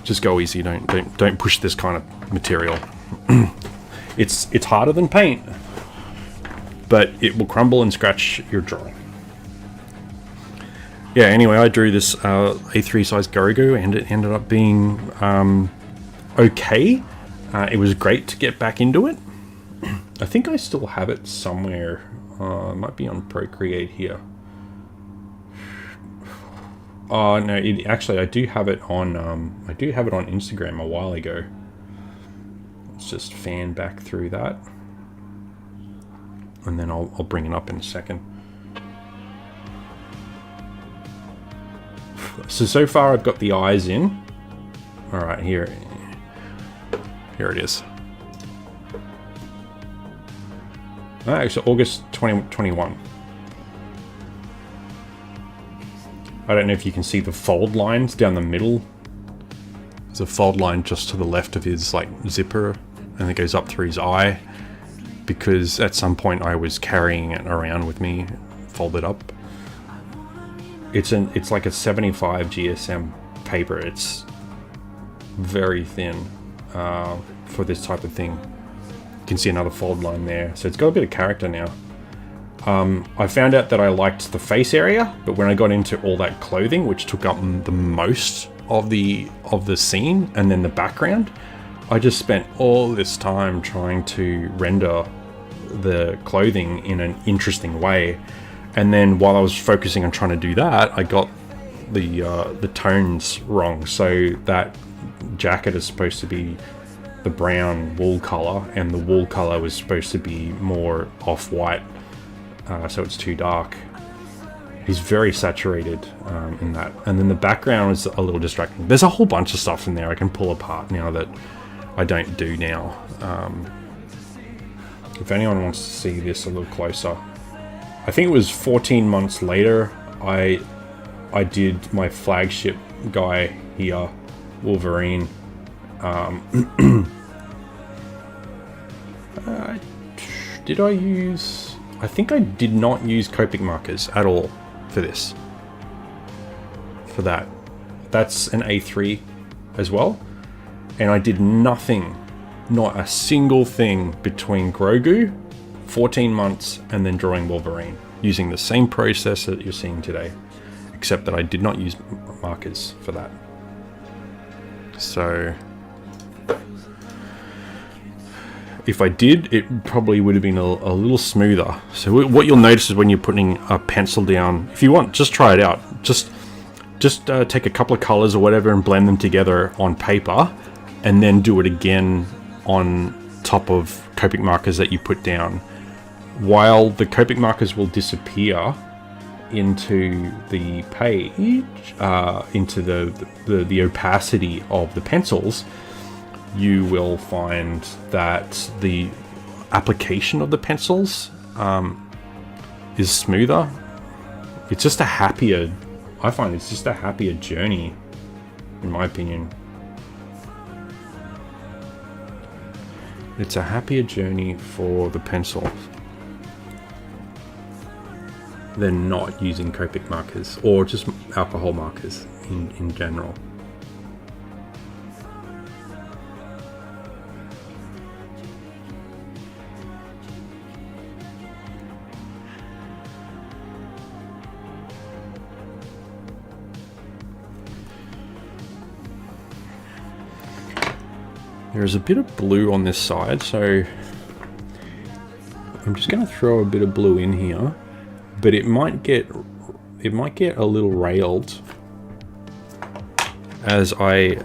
Just go easy, don't push this kind of material. It's harder than paint, but it will crumble and scratch your drawing. Yeah, anyway, I drew this A3 size Grogu, and it ended up being okay. It was great to get back into it. I think I still have it somewhere. It might be on Procreate here. Oh no, actually I do have it on Instagram a while ago. Let's just fan back through that, and then I'll bring it up in a second. So far I've got the eyes in. All right, here it is. Actually, August 2021. I don't know if you can see the fold lines down the middle. There's a fold line just to the left of his like zipper, and it goes up through his eye, because at some point I was carrying it around with me, folded up. It's like a 75 GSM paper. It's very thin for this type of thing. You can see another fold line there, so it's got a bit of character now. I found out that I liked the face area, but when I got into all that clothing, which took up the most of the scene, and then the background, I just spent all this time trying to render the clothing in an interesting way. And then while I was focusing on trying to do that, I got the tones wrong. So that jacket is supposed to be the brown wool color, and the wool color was supposed to be more off-white. So it's too dark. He's very saturated in that. And then the background is a little distracting. There's a whole bunch of stuff in there I can pull apart now that I don't do now. If anyone wants to see this a little closer, I think it was 14 months later, I did my flagship guy here, Wolverine. Did I use... I think I did not use Copic markers at all for this. For that. That's an A3 as well. And I did nothing, not a single thing between Grogu, 14 months, and then drawing Wolverine, using the same process that you're seeing today, except that I did not use markers for that. So... if I did, it probably would have been a little smoother. So what you'll notice is when you're putting a pencil down, if you want, just try it out. Just take a couple of colors or whatever and blend them together on paper, and then do it again on top of Copic markers that you put down. While the Copic markers will disappear into the page, into the opacity of the pencils, you will find that the application of the pencils is smoother. It's just a happier, I find it's just a happier journey, in my opinion. It's a happier journey for the pencil than not using Copic markers, or just alcohol markers in general. There's a bit of blue on this side, so I'm just going to throw a bit of blue in here, but it might get a little railed as I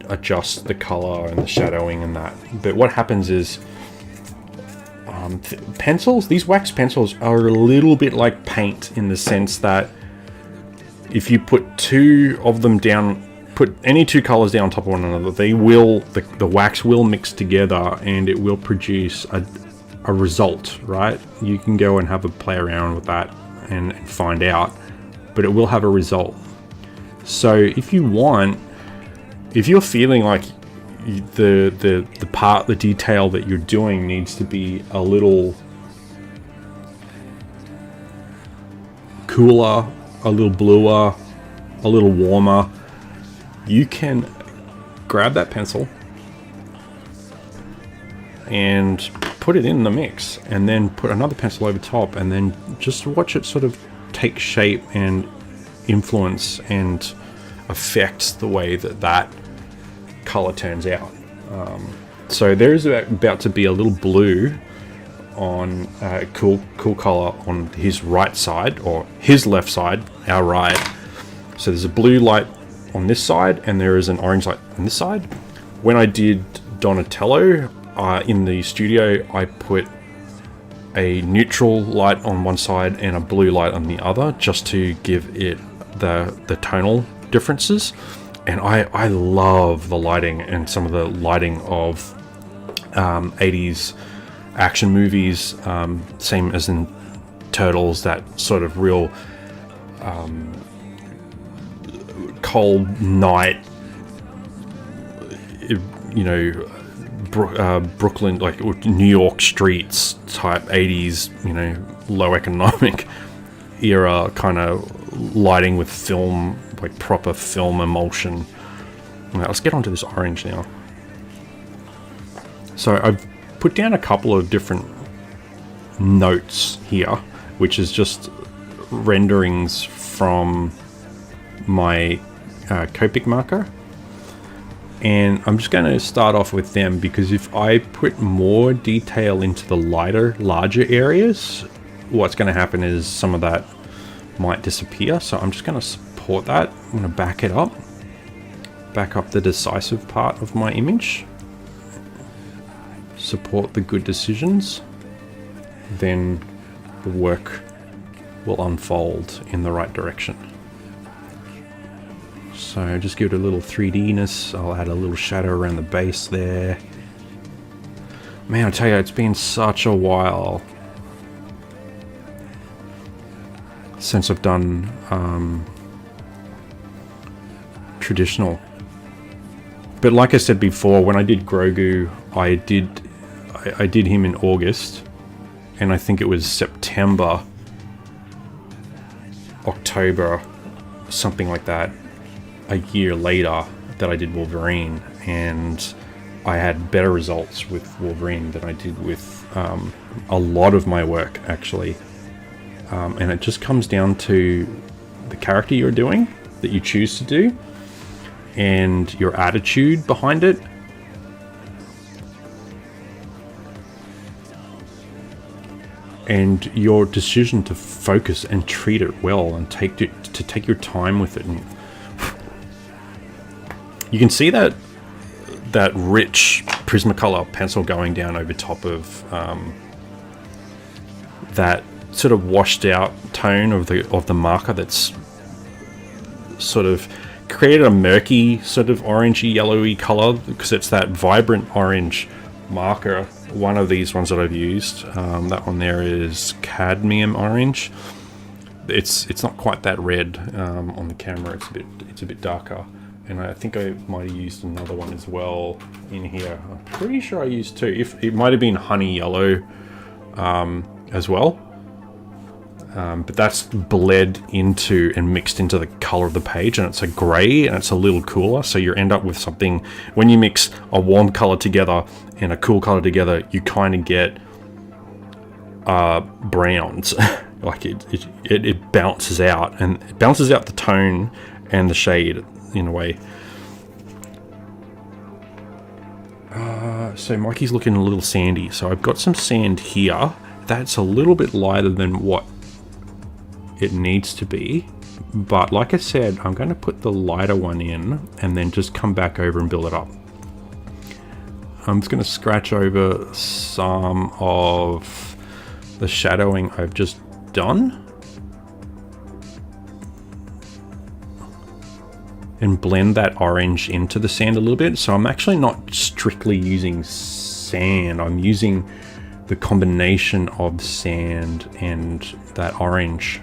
adjust the color and the shadowing and that. But what happens is pencils, these wax pencils are a little bit like paint, in the sense that if you put two of them down, put any two colors down on top of one another, they will, the wax will mix together and it will produce a result, right? You can go and have a play around with that and find out, but it will have a result. So if you want, if you're feeling like the detail that you're doing needs to be a little cooler, a little bluer, a little warmer, you can grab that pencil and put it in the mix, and then put another pencil over top, and then just watch it sort of take shape and influence and affect the way that color turns out. So there is about to be a little blue on cool color on his right side, or his left side, our right. So there's a blue light on this side, and there is an orange light on this side. When I did Donatello in the studio, I put a neutral light on one side and a blue light on the other, just to give it the tonal differences. And I love the lighting and some of the lighting of 80s action movies, same as in Turtles, that sort of real cold night, you know, Brooklyn, like New York streets type 80s, you know, low economic era kind of lighting with film, like proper film emulsion. Right, let's get onto this orange now. So I've put down a couple of different notes here, which is just renderings from my Copic marker. And I'm just going to start off with them, because if I put more detail into the larger areas, what's going to happen is some of that might disappear. So I'm just going to support that. I'm going to back it up. Back up the decisive part of my image. Support the good decisions. Then the work will unfold in the right direction. So just give it a little 3D-ness. I'll add a little shadow around the base there. Man, I tell you, it's been such a while since I've done traditional. But like I said before, when I did Grogu, I did him in August, and I think it was September, October, something like that, a year later, that I did Wolverine, and I had better results with Wolverine than I did with a lot of my work, actually. And it just comes down to the character you're doing, that you choose to do, and your attitude behind it. And your decision to focus and treat it well, and take your time with it. And you can see that rich Prismacolor pencil going down over top of that sort of washed out tone of the marker that's sort of created a murky sort of orangey yellowy color, because it's that vibrant orange marker. One of these ones that I've used, that one there is cadmium orange. It's not quite that red on the camera. It's a bit darker. And I think I might have used another one as well in here. I'm pretty sure I used two. If it might have been honey yellow as well. But that's bled into and mixed into the color of the page, and it's a gray, and it's a little cooler. So you end up with something, when you mix a warm color together and a cool color together, you kind of get browns. Like it bounces out, and it bounces out the tone and the shade in a way. So Mikey's looking a little sandy, so I've got some sand here. That's a little bit lighter than what it needs to be, but like I said, I'm going to put the lighter one in and then just come back over and build it up. I'm just going to scratch over some of the shadowing I've just done and blend that orange into the sand a little bit. So I'm actually not strictly using sand, I'm using the combination of sand and that orange,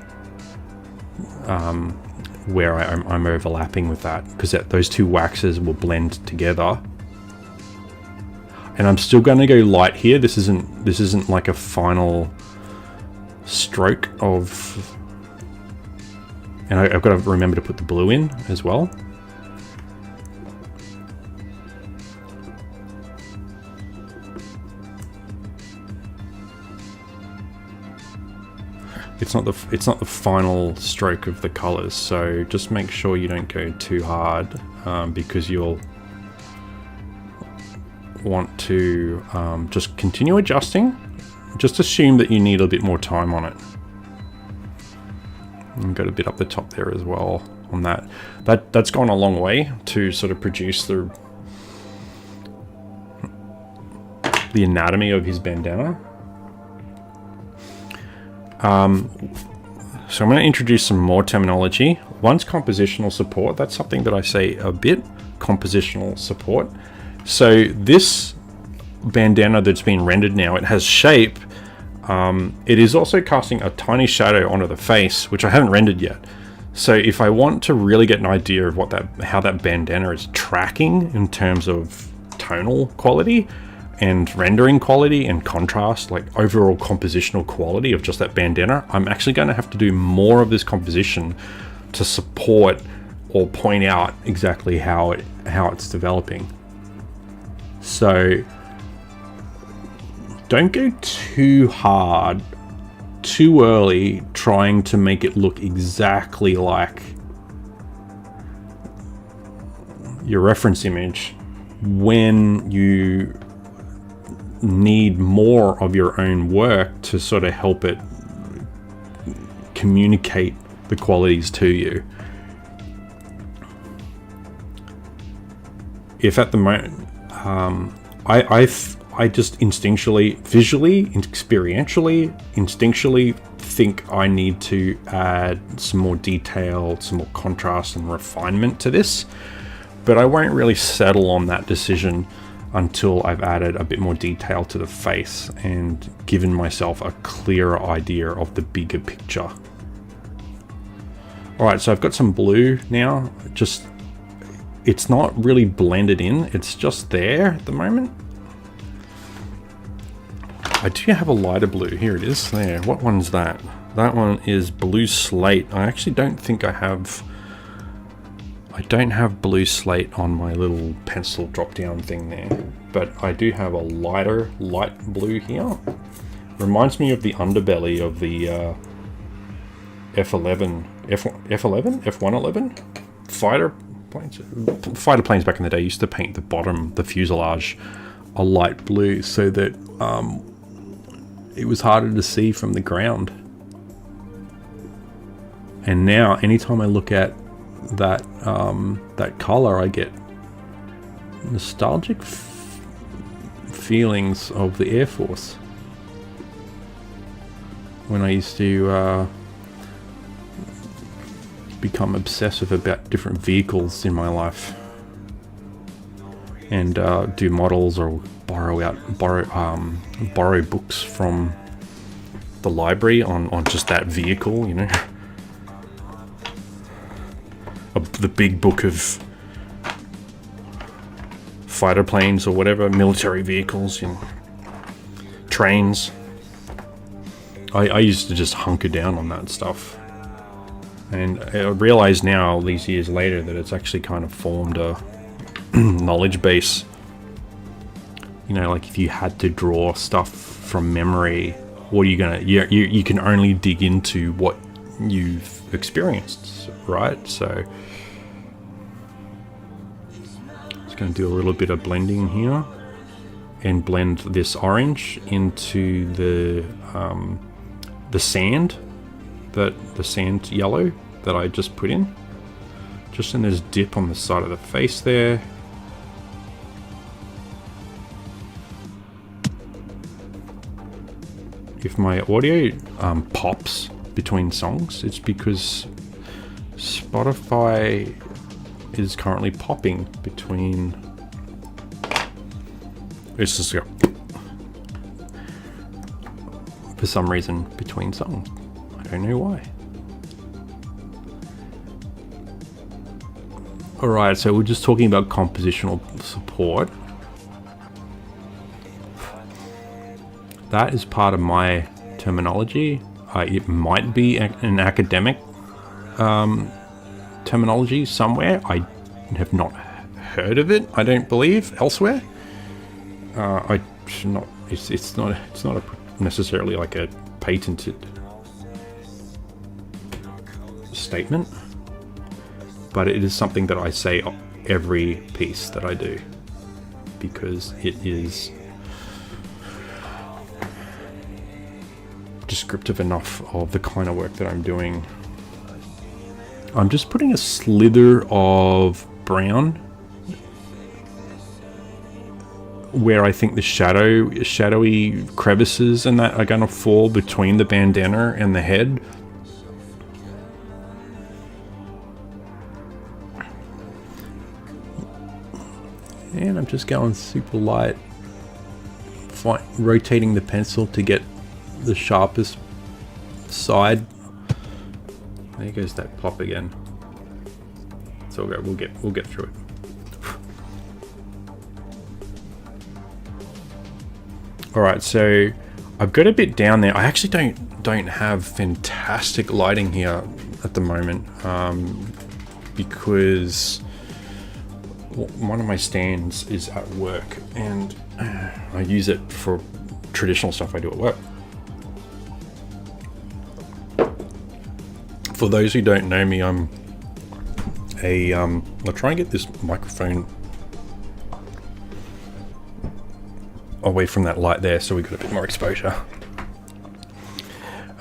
where I'm overlapping with that, because those two waxes will blend together. And I'm still going to go light here. This isn't like a final stroke of, and I've got to remember to put the blue in as well. It's not the final stroke of the colors, so just make sure you don't go too hard, because you'll want to just continue adjusting. Just assume that you need a bit more time on it. And got a bit up the top there as well on that. That's gone a long way to sort of produce the anatomy of his bandana. So I'm going to introduce some more terminology. One's compositional support. That's something that I say a bit, compositional support. So this bandana that's been rendered now, it has shape. It is also casting a tiny shadow onto the face, which I haven't rendered yet. So if I want to really get an idea of how that bandana is tracking in terms of tonal quality and rendering quality and contrast, like overall compositional quality of just that bandana, I'm actually going to have to do more of this composition to support or point out exactly how it's developing. So don't go too hard, too early, trying to make it look exactly like your reference image when you need more of your own work to sort of help it communicate the qualities to you. If at the moment, I just instinctually, visually, experientially, instinctually think I need to add some more detail, some more contrast and refinement to this, but I won't really settle on that decision until I've added a bit more detail to the face and given myself a clearer idea of the bigger picture. Alright, so I've got some blue now. It's not really blended in, it's just there at the moment. I do have a lighter blue. Here it is. There. What one's that? That one is blue slate. I actually don't think I don't have blue slate on my little pencil drop down thing there, but I do have a light blue here. Reminds me of the underbelly of the F-111 fighter planes. Fighter planes back in the day used to paint the bottom, the fuselage, a light blue so that it was harder to see from the ground. And now, anytime I look at that color, I get nostalgic feelings of the Air Force when I used to become obsessive about different vehicles in my life and do models or borrow books from the library on just that vehicle, you know. The big book of fighter planes or whatever, military vehicles, you know, trains. I used to just hunker down on that stuff. And I realize now, these years later, that it's actually kind of formed a knowledge base. You know, like if you had to draw stuff from memory, what are you gonna? You can only dig into what you've experienced, right? So just going to do a little bit of blending here and blend this orange into the sand, the sand yellow that I just put in, just in this dip on the side of the face there. If my audio pops between songs, it's because Spotify is currently popping between. It's just for some reason between songs. I don't know why. Alright, so we're just talking about compositional support. That is part of my terminology. It might be an academic terminology somewhere. I have not heard of it, I don't believe, elsewhere. It's not necessarily like a patented statement, but it is something that I say every piece that I do because it is descriptive enough of the kind of work that I'm doing. I'm just putting a slither of brown where I think the shadowy crevices and that are going to fall between the bandana and the head. And I'm just going super light rotating the pencil to get the sharpest side. There goes that pop again. It's all good. We'll get through it. All right, so I've got a bit down there. I actually don't have fantastic lighting here at the moment, because one of my stands is at work and I use it for traditional stuff I do at work. For those who don't know me, I'll try and get this microphone away from that light there so we got a bit more exposure.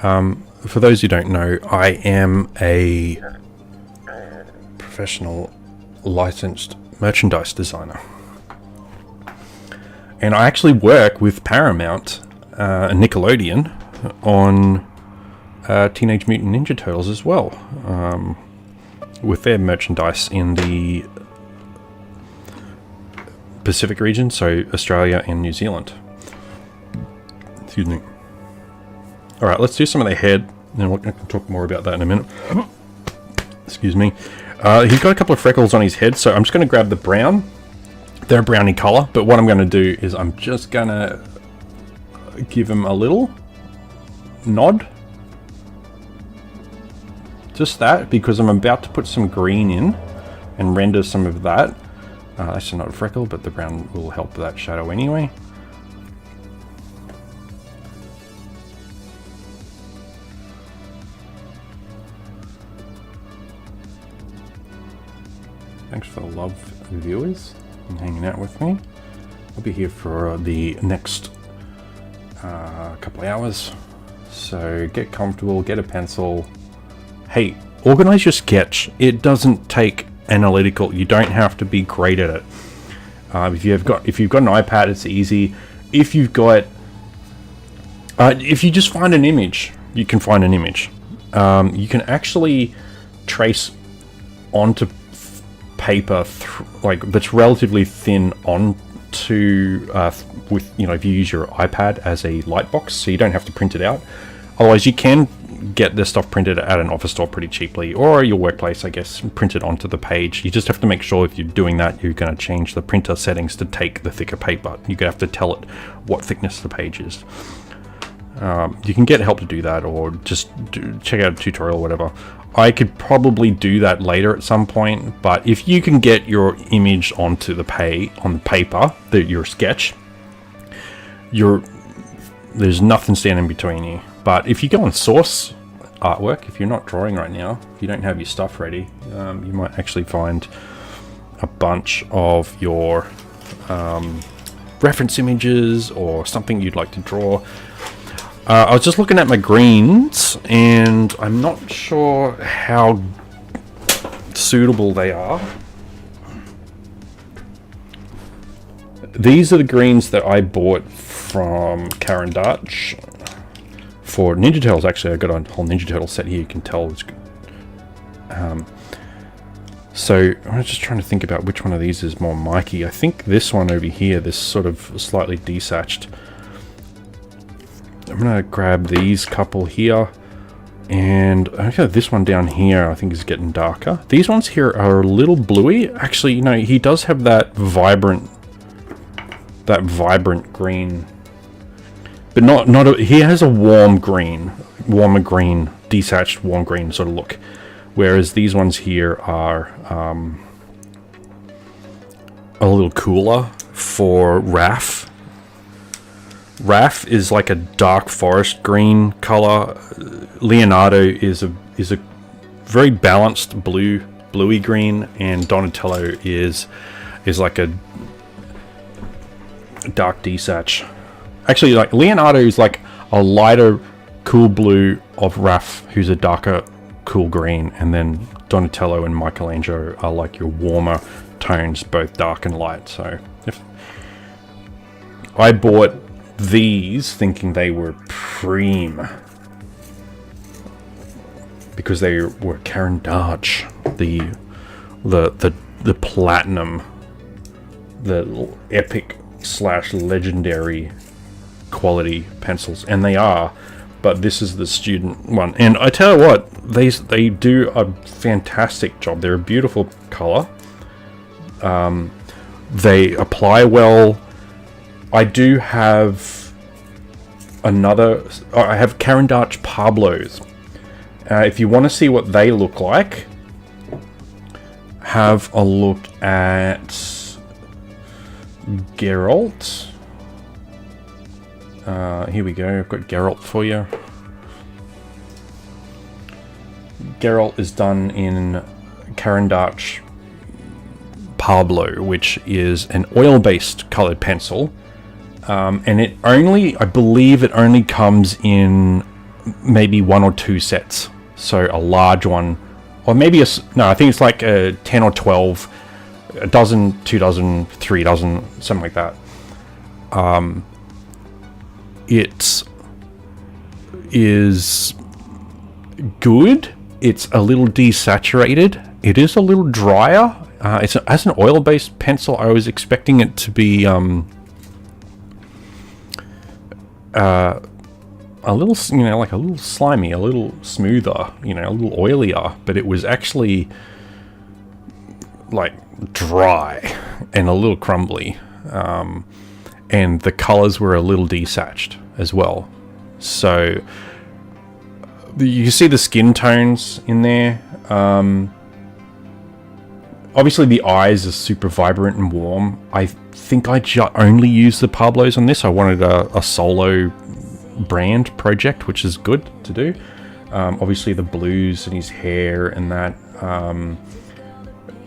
For those who don't know, I am a professional licensed merchandise designer, and I actually work with Paramount and Nickelodeon on Teenage Mutant Ninja Turtles as well, with their merchandise in the Pacific region, so Australia and New Zealand. Excuse me. Alright, let's do some of the head, and we'll talk more about that in a minute. Excuse me. He's got a couple of freckles on his head, so I'm just going to grab the brown. They're a browny colour, but what I'm going to do is I'm just going to give him a little nod. Just that, because I'm about to put some green in and render some of that. Actually not a freckle, but the brown will help that shadow anyway. Thanks for the love, viewers, and hanging out with me. I'll be here for the next couple of hours. So get comfortable, get a pencil. Hey, organize your sketch. It doesn't take analytical. You don't have to be great at it. If you've got an iPad, it's easy. If you've got, if you just find an image, you can find an image. You can actually trace onto paper like that's relatively thin onto with, you know, if you use your iPad as a light box, so you don't have to print it out. Otherwise, you can get this stuff printed at an office store pretty cheaply, or your workplace, I guess, print it onto the page. You just have to make sure if you're doing that, you're going to change the printer settings to take the thicker paper. You're going to have to tell it what thickness the page is. You can get help to do that, or just check out a tutorial or whatever. I could probably do that later at some point, but if you can get your image onto the paper, your sketch, there's nothing standing between you. But if you go on source artwork, if you're not drawing right now, if you don't have your stuff ready, you might actually find a bunch of your reference images or something you'd like to draw. I was just looking at my greens, and I'm not sure how suitable they are. These are the greens that I bought from Karen Dutch for Ninja Turtles. Actually, I got a whole Ninja Turtle set here. You can tell it's good. So I'm just trying to think about which one of these is more Mikey. I think this one over here, this sort of slightly desatched. I'm gonna grab these couple here, and okay, this one down here I think is getting darker. These ones here are a little bluey. Actually, you know, he does have that vibrant green, but not he has a warmer green, desatched warm green sort of look, whereas these ones here are a little cooler for Raph. Raph is like a dark forest green color. Leonardo is a very balanced bluey green, and Donatello is like a dark desatch. Actually, like Leonardo is like a lighter cool blue of Raph, who's a darker cool green, and then Donatello and Michelangelo are like your warmer tones, both dark and light. So if I bought these thinking they were preem because they were Karen Dutch, the platinum, the epic / legendary quality pencils, and they are. But this is the student one, and I tell you what, they do a fantastic job. They're a beautiful color. They apply well. I do have another. I have Caran d'Arche Pablos. If you want to see what they look like, have a look at Geralt. Here we go. I've got Geralt for you. Geralt is done in Caran d'Arche Pablo, which is an oil-based colored pencil, and it only, I believe, it only comes in maybe 1 or 2 sets. So a large one, or maybe no, I think it's like a 10 or 12, a dozen, 2 dozen, 3 dozen, something like that. It is good. It's a little desaturated. It is a little drier. As an oil-based pencil, I was expecting it to be a little, like a little slimy, a little smoother, a little oilier. But it was actually like dry and a little crumbly, and the colors were a little desaturated as well. So you see the skin tones in there. Obviously the eyes are super vibrant and warm. I think I only used the Pablos on this. I wanted a solo brand project, which is good to do. Obviously the blues and his hair and that,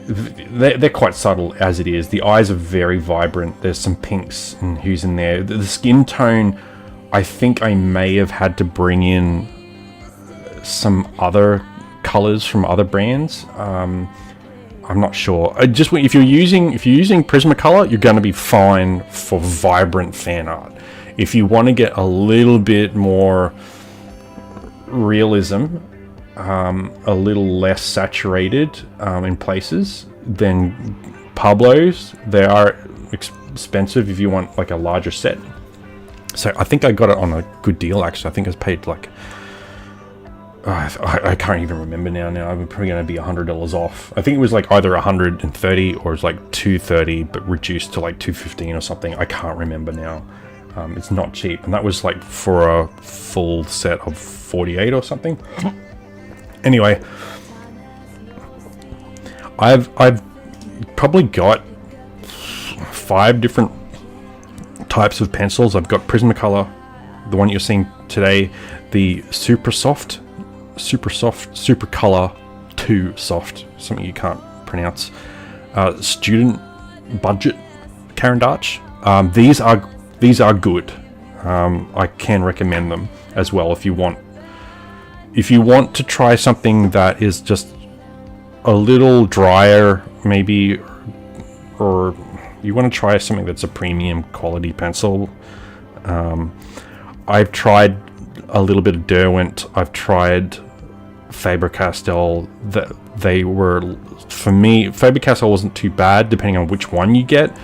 they're quite subtle as it is. The eyes are very vibrant. There's some pinks and hues in there. The skin tone, I think I may have had to bring in some other colors from other brands. I'm not sure. Just if you're using Prismacolor, you're going to be fine for vibrant fan art. If you want to get a little bit more realism, a little less saturated in places, then Pablos, they are expensive if you want like a larger set. So I think I got it on a good deal actually. I think I was paid like, I can't even remember now. I'm probably going to be $100 off. I think it was like either 130 or it's like 230, but reduced to like 215 or something. I can't remember now. It's not cheap, and that was like for a full set of 48 or something. Anyway, I've probably got 5 different types of pencils. I've got Prismacolor, the one you're seeing today, the Super Color 2 Soft, something you can't pronounce. Student budget Caran d'Arche. These are good. I can recommend them as well if you want to try something that is just a little drier, maybe, or you want to try something that's a premium quality pencil. I've tried a little bit of Derwent. I've tried Faber-Castell. That they were, for me, Faber-Castell wasn't too bad depending on which one you get.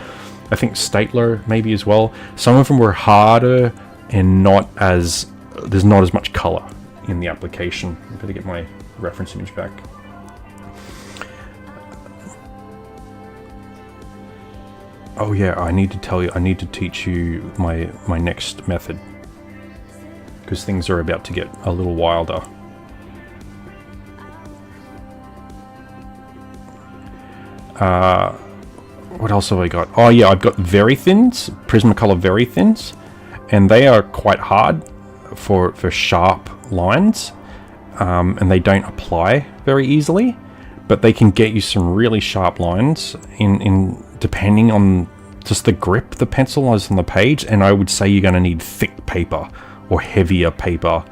I think Staedtler maybe as well. Some of them were harder and there's not as much color in the application. I'm going to get my reference image back. Oh yeah, I need to teach you my next method, because things are about to get a little wilder. What else have I got? Oh yeah, I've got Very Thins, Prismacolor Very Thins, and they are quite hard for sharp lines, and they don't apply very easily, but they can get you some really sharp lines in depending on just the grip the pencil has on the page. And I would say you're going to need thick paper or heavier paper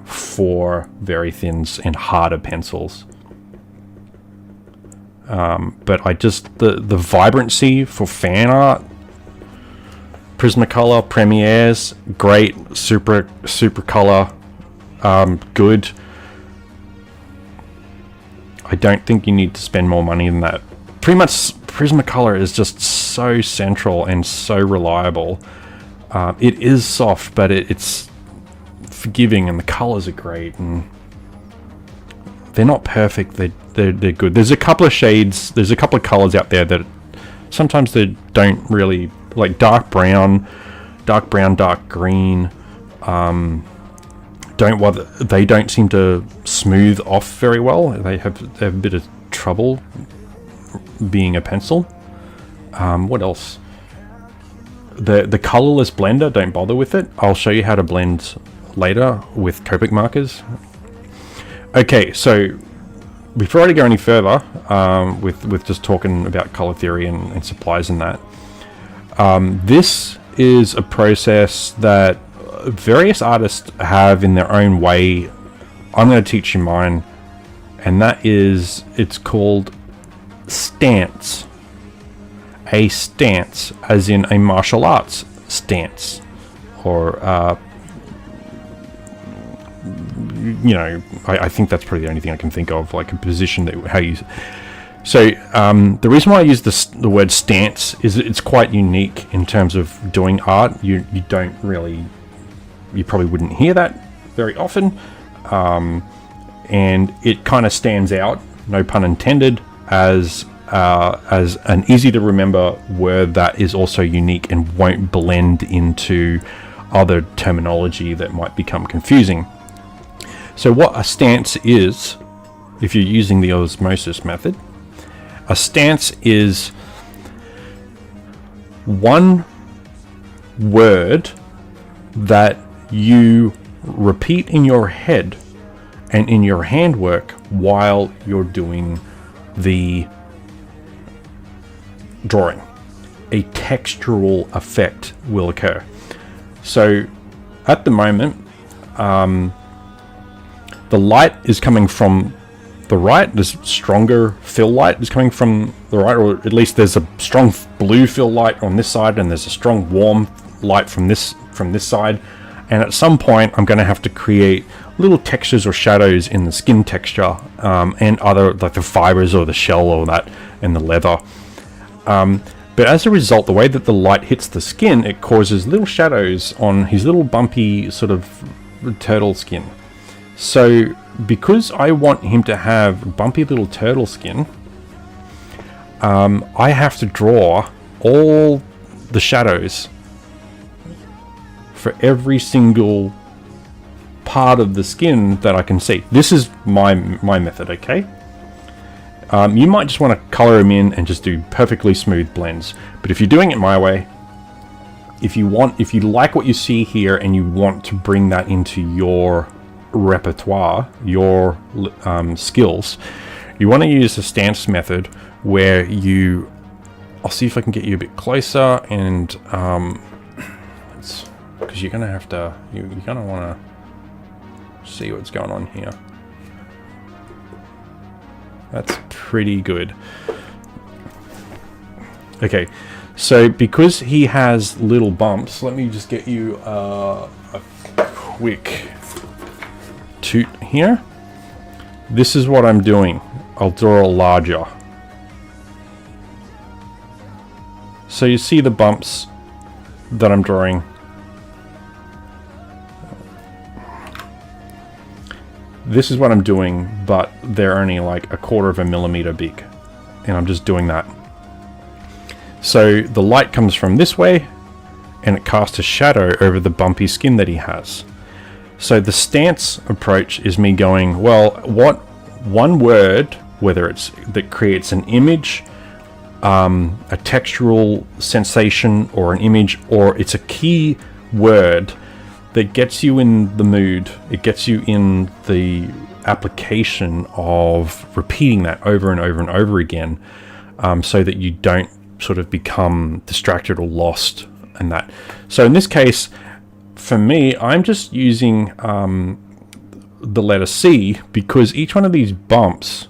for Very Thins and harder pencils. But the vibrancy for fan art, Prismacolor, Premieres, great. Super Color, good. I don't think you need to spend more money than that. Pretty Prismacolor is just so central and so reliable. It is soft, but it's forgiving, and the colors are great, and they're not perfect. They're good. There's a couple of shades. There's a couple of colors out there that sometimes they don't really, like dark brown, dark green. They don't seem to smooth off very well. They have a bit of trouble being a pencil. What else? The colorless blender, don't bother with it. I'll show you how to blend later with Copic markers. Okay, so before I go any further with just talking about color theory and supplies and that, this is a process that various artists have in their own way. I'm going to teach you mine, and that is, it's called stance. A stance, as in a martial arts stance, or you know, I think that's probably the only thing I can think of, like a position that how you. So the reason why I use the word stance is that it's quite unique in terms of doing art. You don't really, you probably wouldn't hear that very often, and it kind of stands out, no pun intended, as an easy to remember word that is also unique and won't blend into other terminology that might become confusing. So what a stance is, if you're using the osmosis method, a stance is one word that you repeat in your head and in your handwork while you're doing the drawing. A textural effect will occur. So at the moment, the light is coming from the right. There's stronger fill light is coming from the right, or at least there's a strong blue fill light on this side, and there's a strong warm light from this side. And at some point, I'm going to have to create little textures or shadows in the skin texture, and other, like the fibers or the shell or that, and the leather. But as a result, the way that the light hits the skin, it causes little shadows on his little bumpy sort of turtle skin. So because I want him to have bumpy little turtle skin, I have to draw all the shadows for every single part of the skin that I can see. This is my method, okay? You might just want to color them in and just do perfectly smooth blends. But if you're doing it my way, if you like what you see here and you want to bring that into your repertoire, your skills, you want to use the stance method where you, I'll see if I can get you a bit closer, and because you're gonna have to, you're gonna want to see what's going on here. That's pretty good. Okay, so because he has little bumps, let me just get you a quick toot here. This is what I'm doing. I'll draw larger. So you see the bumps that I'm drawing. This is what I'm doing, but they're only like 1/4 of a millimeter big, and I'm just doing that. So the light comes from this way, and it casts a shadow over the bumpy skin that he has. So the stance approach is me going, well, what one word, whether it's that creates an image, a textural sensation, or an image, or it's a key word that gets you in the mood, it gets you in the application of repeating that over and over and over again, so that you don't sort of become distracted or lost in that. So in this case, for me, I'm just using the letter C, because each one of these bumps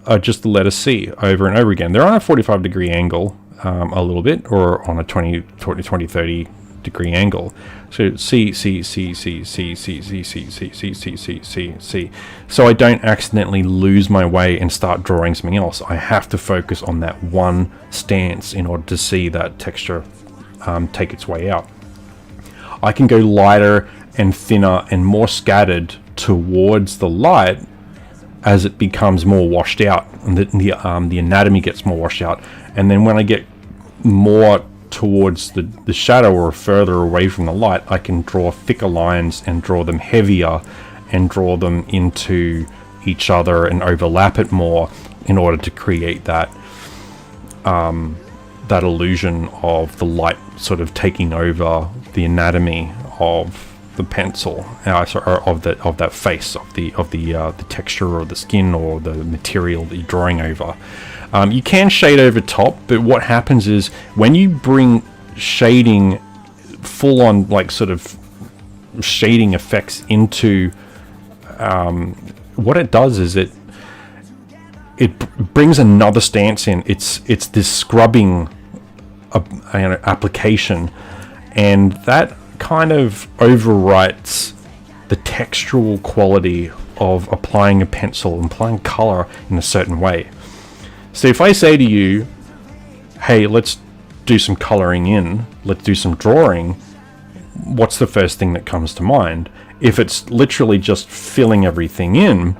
are just the letter C over and over again. They're on a 45-degree angle, a little bit, or on a 20, 30 degree angle. So C, C, C, C, C, C, C, C, C, C, C, C, C, C. So I don't accidentally lose my way and start drawing something else. I have to focus on that one stance in order to see that texture take its way out. I can go lighter and thinner and more scattered towards the light as it becomes more washed out, and the anatomy gets more washed out. And then when I get more towards the shadow or further away from the light, I can draw thicker lines and draw them heavier and draw them into each other and overlap it more in order to create that that illusion of the light sort of taking over the anatomy of the pencil, of that face, of the texture or the skin or the material that you're drawing over. You can shade over top, but what happens is when you bring shading full on, like sort of shading effects into, what it does is it brings another stance in. It's this scrubbing application, and that kind of overwrites the textural quality of applying a pencil and applying color in a certain way. So if I say to you, hey, let's do some coloring in, let's do some drawing, what's the first thing that comes to mind? If it's literally just filling everything in,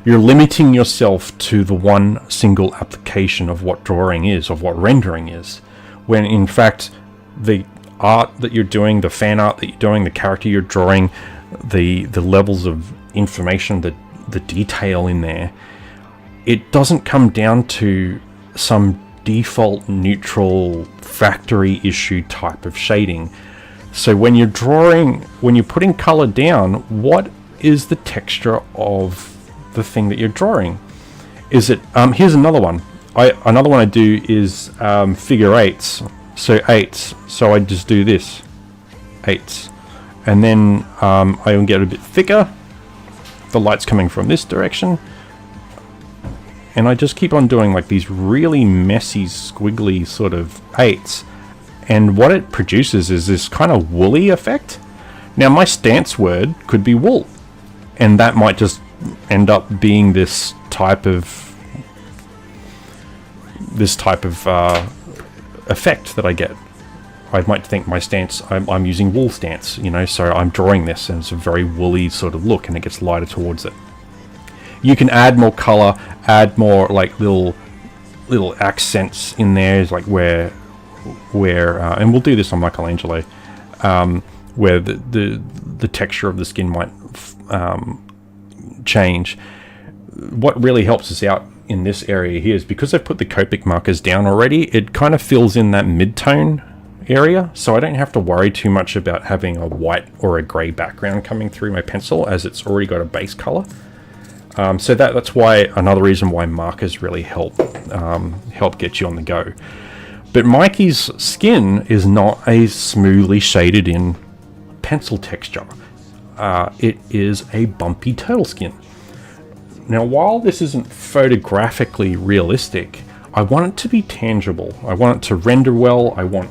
you're limiting yourself to the one single application of what drawing is, of what rendering is, when in fact the art that you're doing, the fan art that you're doing, the character you're drawing, the levels of information, the detail in there, it doesn't come down to some default neutral factory issue type of shading. So when you're drawing, when you're putting color down, what is the texture of the thing that you're drawing? Is it here's another one. Another one I do is figure eights. So eights. So I just do this, eights, and then I will get a bit thicker. The light's coming from this direction. And I just keep on doing like these really messy, squiggly sort of eights. And what it produces is this kind of woolly effect. Now my stance word could be wool. And that might just end up being this type of effect that I get. I might think my stance, I'm using wool stance, you know, so I'm drawing this and it's a very woolly sort of look and it gets lighter towards it. You can add more color, add more like little accents in there, like where and we'll do this on Michelangelo, where the texture of the skin might change. What really helps us out in this area here is because I've put the Copic markers down already, it kind of fills in that mid-tone area, so I don't have to worry too much about having a white or a grey background coming through my pencil, as it's already got a base color. So that's why, another reason why markers really help get you on the go. But Mikey's skin is not a smoothly shaded in pencil texture. It is a bumpy turtle skin. Now, while this isn't photographically realistic, I want it to be tangible. I want it to render well. I want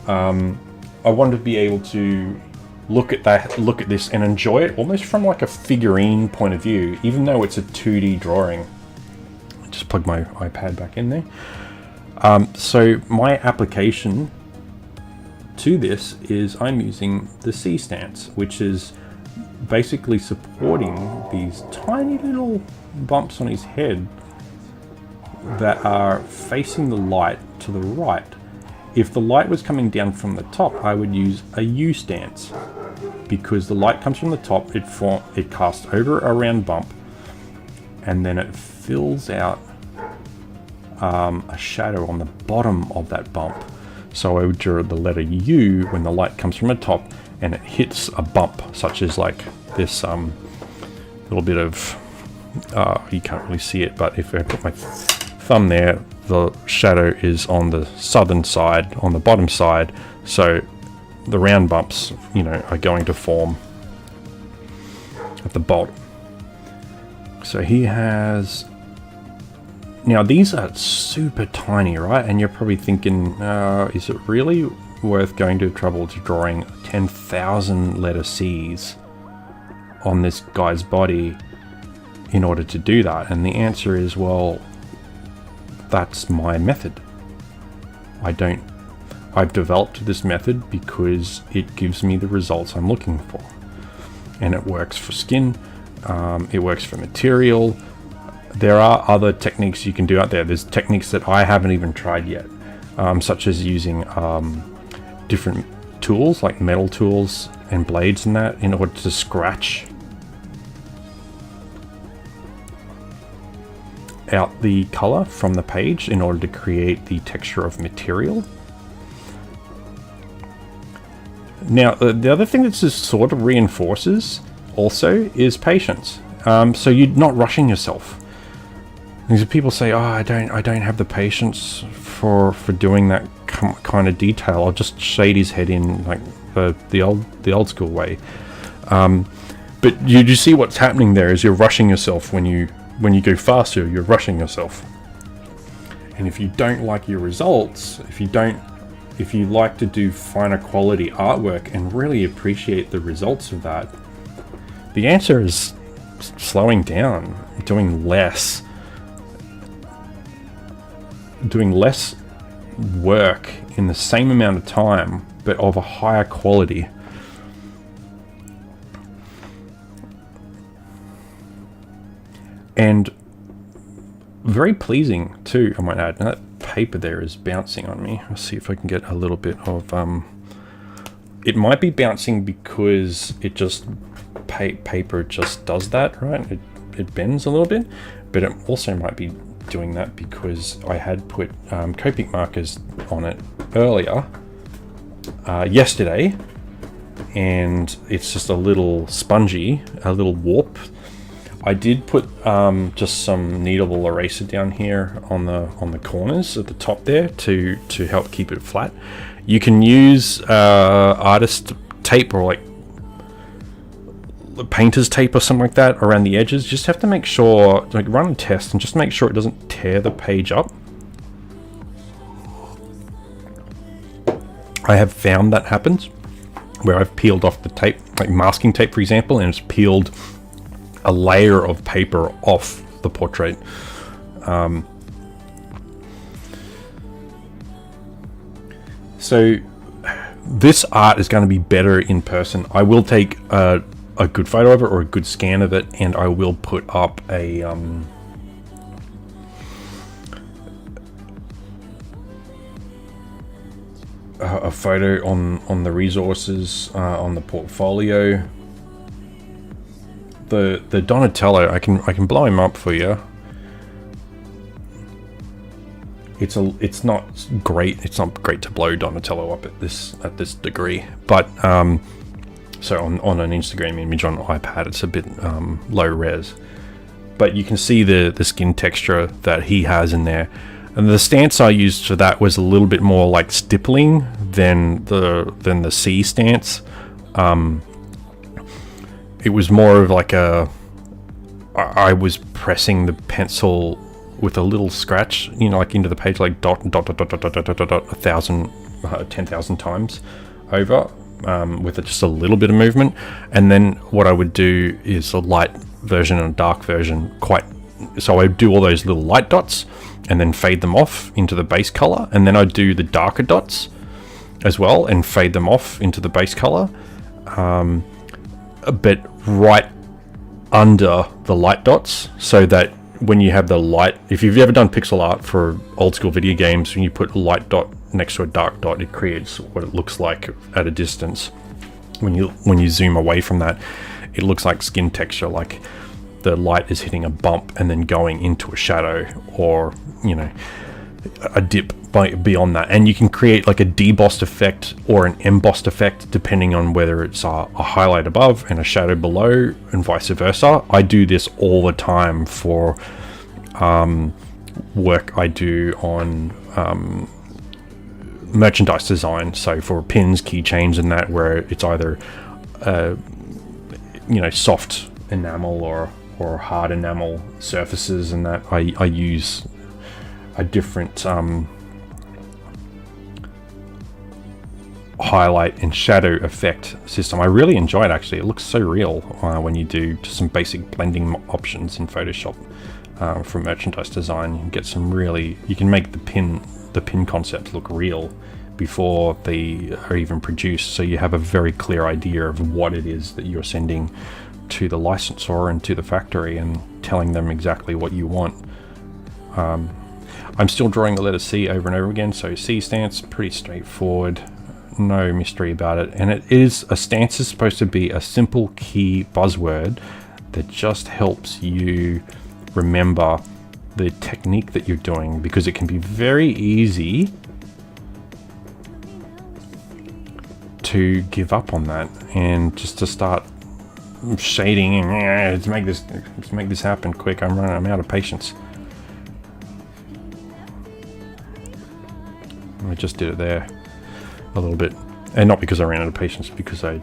to be able to look at this and enjoy it almost from like a figurine point of view, even though it's a 2D drawing. Just plug my iPad back in there. So my application to this is I'm using the C stance, which is basically supporting these tiny little bumps on his head that are facing the light to the right. If the light was coming down from the top, I would use a U stance, because the light comes from the top, it casts over a round bump, and then it fills out a shadow on the bottom of that bump. So I would draw the letter U when the light comes from the top and it hits a bump, such as like this little bit of, you can't really see it, but if I put my thumb there, the shadow is on the southern side, on the bottom side, so the round bumps, you know, are going to form at the bottom. So he has, now these are super tiny, right? And you're probably thinking, is it really? worth going to the trouble to drawing 10,000 letter C's on this guy's body in order to do that? And the answer is, well, that's my method. I've developed this method because it gives me the results I'm looking for. And it works for skin, it works for material. There are other techniques you can do out there. There's techniques that I haven't even tried yet, such as using different tools like metal tools and blades and that in order to scratch out the color from the page in order to create the texture of material. Now, the other thing that this sort of reinforces also is patience. So you're not rushing yourself. Because people say, "Oh, I don't have the patience for doing that kind of detail. I'll just shade his head in like the old school way." But you see what's happening there is you're rushing yourself when you go faster. You're rushing yourself. And if you don't like your results, if you like to do finer quality artwork and really appreciate the results of that, the answer is slowing down, doing less work in the same amount of time, but of a higher quality. And very pleasing too, I might add. Now that paper there is bouncing on me. I'll see if I can get a little bit of it might be bouncing because it just paper just does that, right? It bends a little bit, but it also might be doing that because I had put Copic markers on it earlier yesterday, and it's just a little spongy, a little warp. I did put just some kneadable eraser down here on the corners at the top there to help keep it flat. You can use artist tape or like painter's tape or something like that around the edges. Just have to make sure, like, run a test and just make sure it doesn't tear the page up. I have found that happens where I've peeled off the tape, like masking tape for example, and it's peeled a layer of paper off the portrait. So this art is going to be better in person. I will take a good photo of it or a good scan of it, and I will put up a photo on the resources on the portfolio. The Donatello, I can blow him up for you. It's not great. It's not great to blow Donatello up at this degree, but so on an Instagram image on an iPad, it's a bit low res, but you can see the skin texture that he has in there. And the stance I used for that was a little bit more like stippling than the C stance. It was more of like I was pressing the pencil with a little scratch, you know, like into the page, like dot 10,000 times over, with just a little bit of movement. And then what I would do is a light version and a dark version, so I would do all those little light dots and then fade them off into the base color, and then I'd do the darker dots as well and fade them off into the base color, but right under the light dots, so that when you have the light, if you've ever done pixel art for old school video games, when you put a light dot next to a dark dot, it creates what it looks like at a distance. When you zoom away from that, it looks like skin texture, like the light is hitting a bump and then going into a shadow, or, you know, a dip beyond that. And you can create like a debossed effect or an embossed effect depending on whether it's a highlight above and a shadow below, and vice versa. I do this all the time for work I do on merchandise design, so for pins, keychains and that, where it's either you know, soft enamel or hard enamel surfaces, and that I use a different highlight and shadow effect system. I really enjoy it, actually. It looks so real when you do just some basic blending options in Photoshop for merchandise design. You can get some really, you can make the pin concept look real before they are even produced, so you have a very clear idea of what it is that you're sending to the licensor and to the factory and telling them exactly what you want. I'm still drawing the letter C over and over again, so C stance, pretty straightforward, no mystery about it. And a stance is supposed to be a simple key buzzword that just helps you remember the technique that you're doing, because it can be very easy to give up on that and just to start shading and let's make this happen quick. I'm out of patience. I just did it there a little bit, and not because I ran out of patience, because I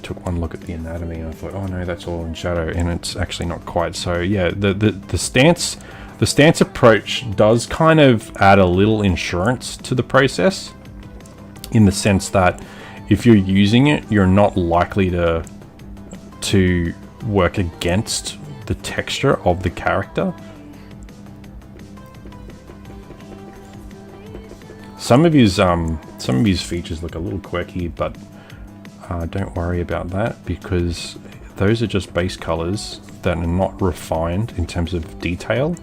took one look at the anatomy and I thought, oh no, that's all in shadow, and it's actually not quite. So yeah, the stance approach does kind of add a little insurance to the process, in the sense that if you're using it, you're not likely to work against the texture of the character. Some of his features look a little quirky, but don't worry about that, because those are just base colors that are not refined in terms of detail.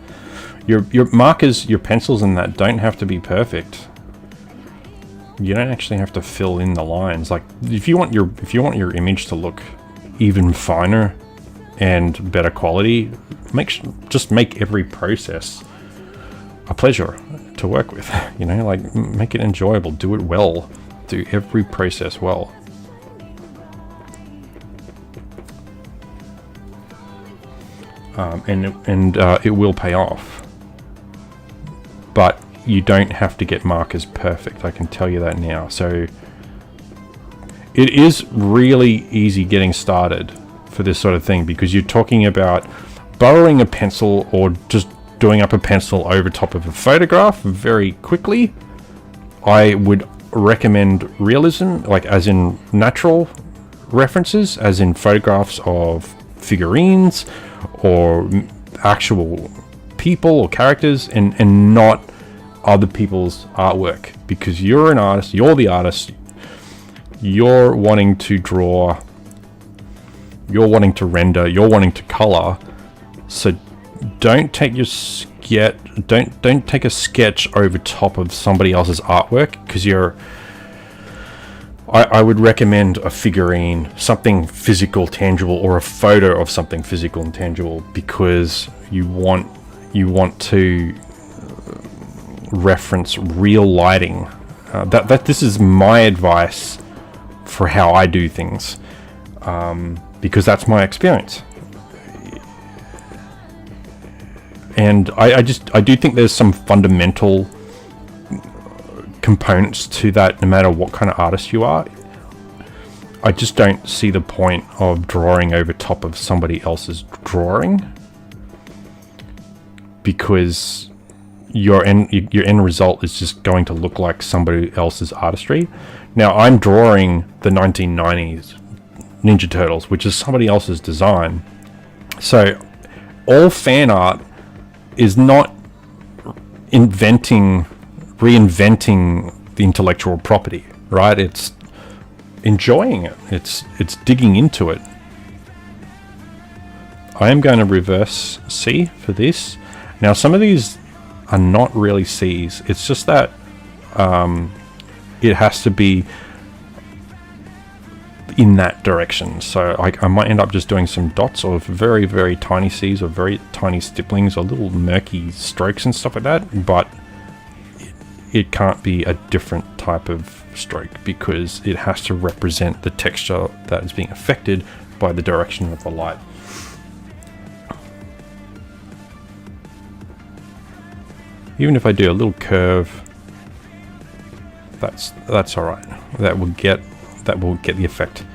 Your markers, your pencils and that don't have to be perfect. You don't actually have to fill in the lines. Like if you want your image to look even finer and better quality, just make every process a pleasure to work with. You know, like make it enjoyable, do it well, do every process well. And it will pay off, but you don't have to get markers perfect, I can tell you that now. So it is really easy getting started for this sort of thing, because you're talking about borrowing a pencil or just doing up a pencil over top of a photograph very quickly. I would recommend realism, like as in natural references, as in photographs of figurines or actual people or characters, and not other people's artwork, because you're an artist, you're the artist, you're wanting to draw, you're wanting to render, you're wanting to color. So don't take don't take a sketch over top of somebody else's artwork, because I would recommend a figurine, something physical, tangible, or a photo of something physical and tangible, because you want to reference real lighting. This is my advice for how I do things, because that's my experience. And I do think there's some fundamental components to that, no matter what kind of artist you are. I just don't see the point of drawing over top of somebody else's drawing, because your end result is just going to look like somebody else's artistry. Now, I'm drawing the 1990s Ninja Turtles, which is somebody else's design. So all fan art is not reinventing the intellectual property, right? It's enjoying it. It's digging into it. I am going to reverse C for this. Now, some of these are not really C's. It's just that it has to be in that direction. So I might end up just doing some dots of very, very tiny C's or very tiny stipplings or little murky strokes and stuff like that, but it can't be a different type of stroke, because it has to represent the texture that is being affected by the direction of the light. Even if I do a little curve, that's all right. That will get the effect.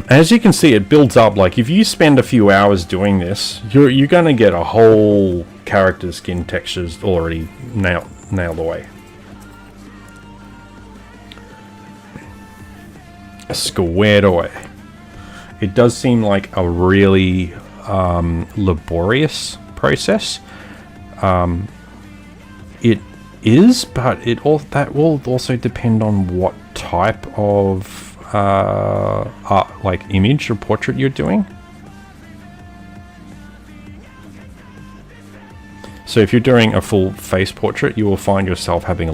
As you can see, it builds up. Like if you spend a few hours doing this, you're going to get a whole character skin textures already nailed away. squared away. It does seem like a really laborious process. It is, but that will also depend on what type of art, like image or portrait you're doing. So if you're doing a full face portrait, you will find yourself having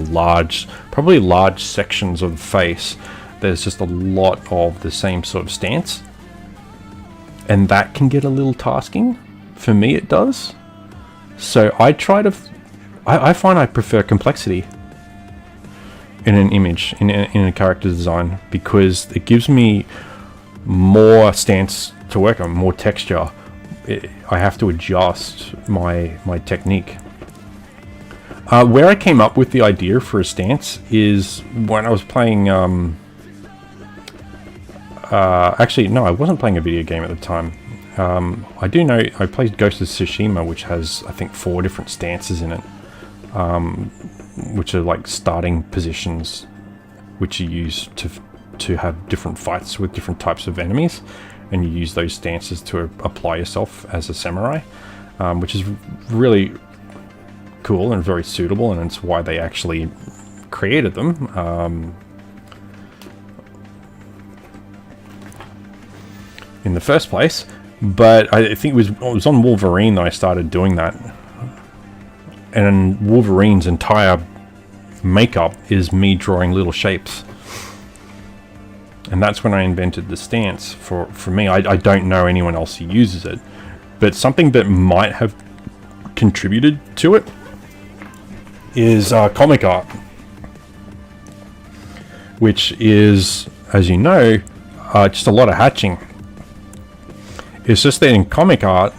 probably large sections of the face. There's just a lot of the same sort of stance. And that can get a little tasking. For me, it does. So I find I prefer complexity in an image, in a character design, because it gives me more stance to work on, more texture. I have to adjust my technique. Where I came up with the idea for a stance is when I was playing. Actually, no, I wasn't playing a video game at the time. I do know I played Ghost of Tsushima, which has I think 4 different stances in it, which are like starting positions, which you use to have different fights with different types of enemies. And you use those stances to apply yourself as a samurai, which is really cool and very suitable, and it's why they actually created them in the first place. But I think it was on Wolverine that I started doing that, and Wolverine's entire makeup is me drawing little shapes. And that's when I invented the stance for me. I don't know anyone else who uses it, but something that might have contributed to it is comic art, which is, as you know, just a lot of hatching. It's just that in comic art,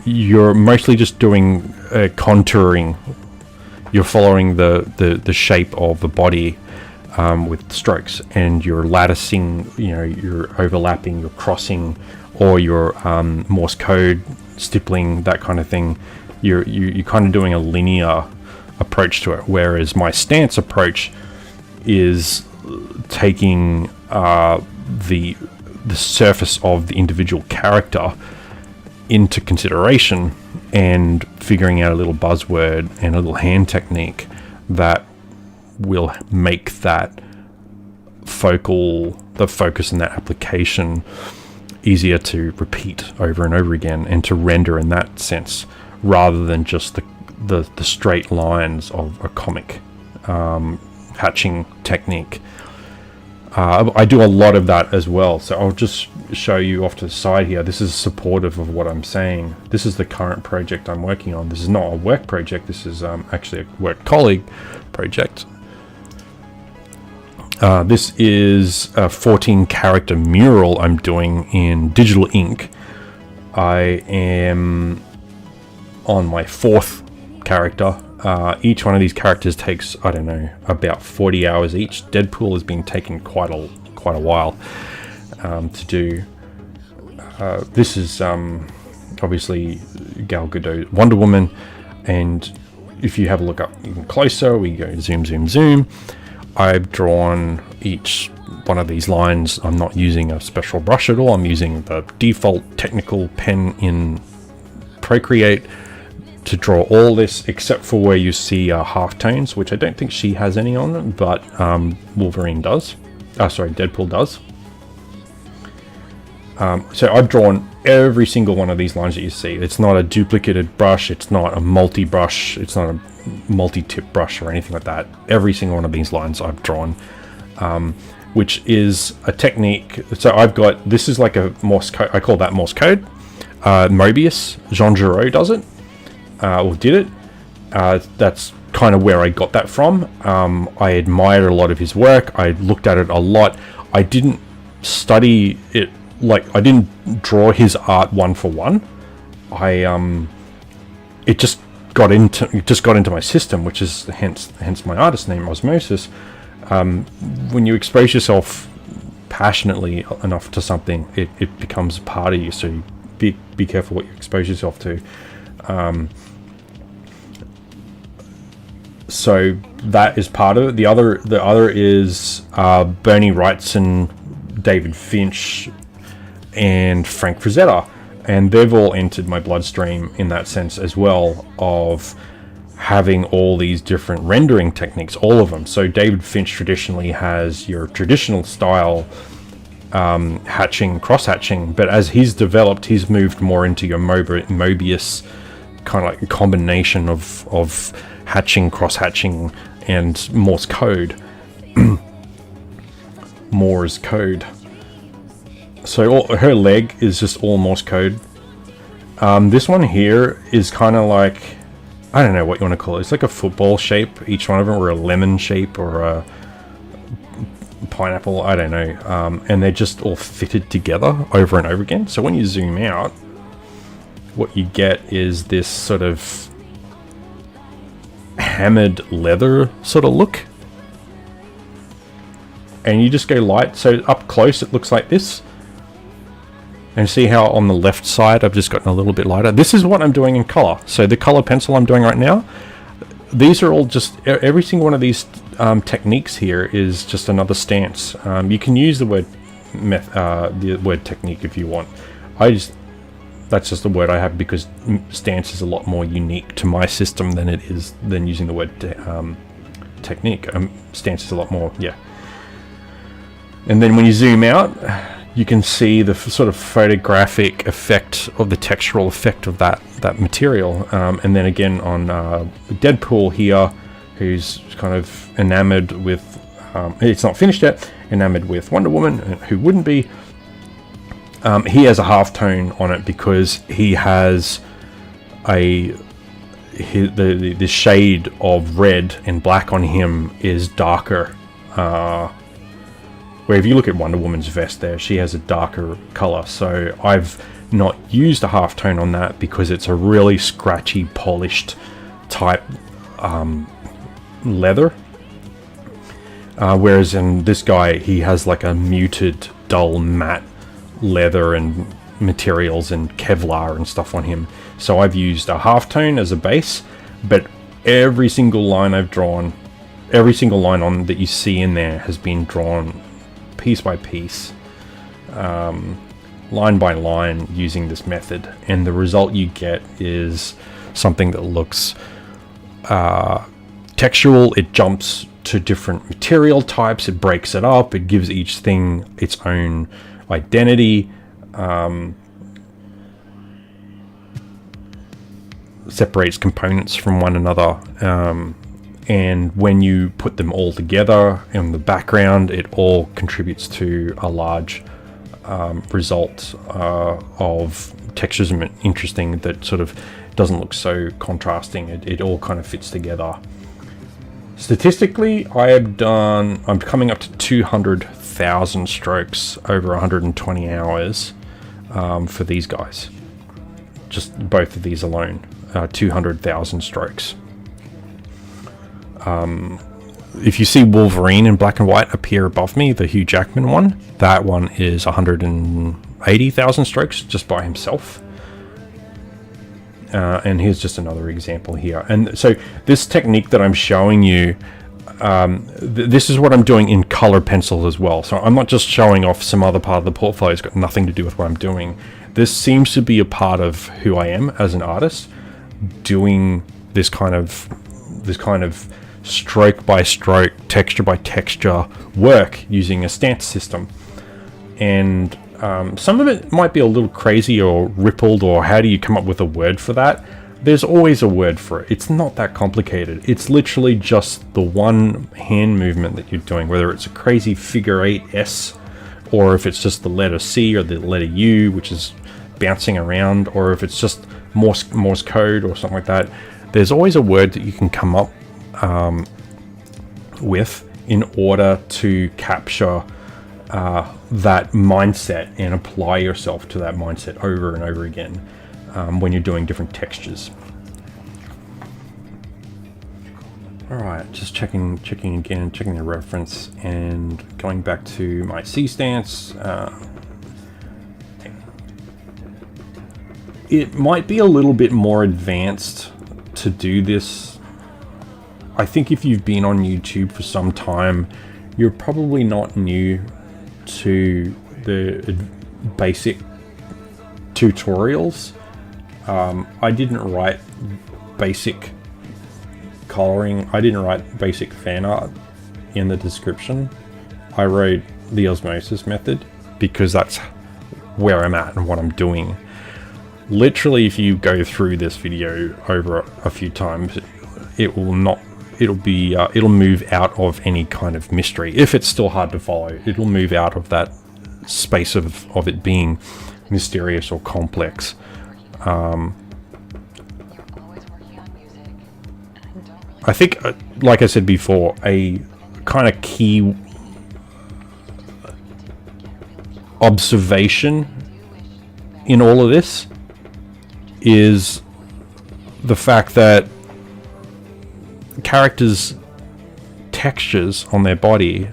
you're mostly just doing contouring. You're following the shape of the body. With strokes, and you're latticing, you're overlapping, you're crossing, or you're Morse code stippling, that kind of thing. You're kind of doing a linear approach to it, whereas my stance approach is taking the surface of the individual character into consideration and figuring out a little buzzword and a little hand technique that will make that the focus and that application easier to repeat over and over again, and to render in that sense, rather than just the straight lines of a comic hatching technique. I do a lot of that as well, so I'll just show you off to the side here. This is supportive of what I'm saying. This is the current project I'm working on. This is not a work project, this is actually a work colleague project. This is a 14 character mural I'm doing in digital ink. I am on my 4th character. Each one of these characters takes, I don't know, about 40 hours each. Deadpool has been taking quite a while to do. This is obviously Gal Gadot, Wonder Woman, and if you have a look up even closer, we go zoom, zoom, zoom. I've drawn each one of these lines. I'm not using a special brush at all. I'm using the default technical pen in Procreate to draw all this, except for where you see halftones, which I don't think she has any on, but Wolverine does. Deadpool does. So I've drawn every single one of these lines that you see. It's not a duplicated brush. It's not a multi-brush. It's not a multi-tip brush or anything like that. Every single one of these lines I've drawn, which is a technique. So I've got, this is like a Morse code. I call that Morse code. Mobius, Jean Giraud does it, or did it. That's kind of where I got that from. I admired a lot of his work. I looked at it a lot. I didn't study it, like I didn't draw his art one for one. It just got into my system, which is hence my artist name, Osmosis. When you expose yourself passionately enough to something, it becomes part of you. So be careful what you expose yourself to. So that is part of it. The other is Bernie Wrightson, David Finch, and Frank Frazetta, and they've all entered my bloodstream in that sense as well, of having all these different rendering techniques, all of them. So David Finch traditionally has your traditional style hatching, cross-hatching, but as he's developed, he's moved more into your Mobius kind of like combination of hatching, cross-hatching, and Morse code. Morse code. So her leg is just all Morse code. This one here is kind of like, I don't know what you want to call it. It's like a football shape, each one of them, or a lemon shape, or a pineapple, I don't know. And they're just all fitted together over and over again. So when you zoom out, what you get is this sort of hammered leather sort of look. And you just go light. So up close, it looks like this. And see how on the left side, I've just gotten a little bit lighter. This is what I'm doing in color. So the color pencil I'm doing right now, these are all just, every single one of these techniques here is just another stance. You can use the word technique if you want. That's just the word I have because stance is a lot more unique to my system than it is than using the word technique. Stance is a lot more, yeah. And then when you zoom out, you can see the sort of photographic effect of the textural effect of that material. And then again on Deadpool here, who's kind of enamored with, it's not finished yet, enamored with Wonder Woman, who wouldn't be. He has a halftone on it because he has the shade of red and black on him is darker. Where if you look at Wonder Woman's vest there, she has a darker color. So I've not used a halftone on that because it's a really scratchy, polished type leather. Whereas in this guy, he has like a muted, dull, matte leather and materials and Kevlar and stuff on him. So I've used a halftone as a base, but every single line I've drawn, every single line on that you see in there has been drawn piece by piece, line by line, using this method, and the result you get is something that looks textual. It jumps to different material types, it breaks it up, it gives each thing its own identity, separates components from one another, and when you put them all together in the background, it all contributes to a large result of textures and interesting that sort of doesn't look so contrasting. It all kind of fits together. Statistically, I'm coming up to 200,000 strokes over 120 hours for these guys. Just both of these alone, 200,000 strokes. If you see Wolverine in black and white appear above me, the Hugh Jackman one, that one is 180,000 strokes just by himself. And here's just another example here. And so this technique that I'm showing you, this is what I'm doing in color pencil as well. So I'm not just showing off some other part of the portfolio. It's got nothing to do with what I'm doing. This seems to be a part of who I am as an artist, doing this kind of stroke by stroke, texture by texture work using a stance system. And some of it might be a little crazy or rippled, or how do you come up with a word for that? There's always a word for it. It's not that complicated. It's literally just the one hand movement that you're doing, whether it's a crazy figure 8 S, or if it's just the letter C or the letter U, which is bouncing around, or if it's just Morse code or something like that. There's always a word that you can come up with in order to capture that mindset and apply yourself to that mindset over and over again when you're doing different textures. Alright, just checking again, checking the reference and going back to my C stance. It might be a little bit more advanced to do this I think if you've been on YouTube for some time, you're probably not new to the basic tutorials. I didn't write basic coloring. I didn't write basic fan art in the description. I wrote the Osmosis method because that's where I'm at and what I'm doing. Literally, if you go through this video over a few times, it'll move out of any kind of mystery. If it's still hard to follow, it'll move out of that space of it being mysterious or complex. I think, like I said before, a kind of key observation in all of this is the fact that characters' textures on their body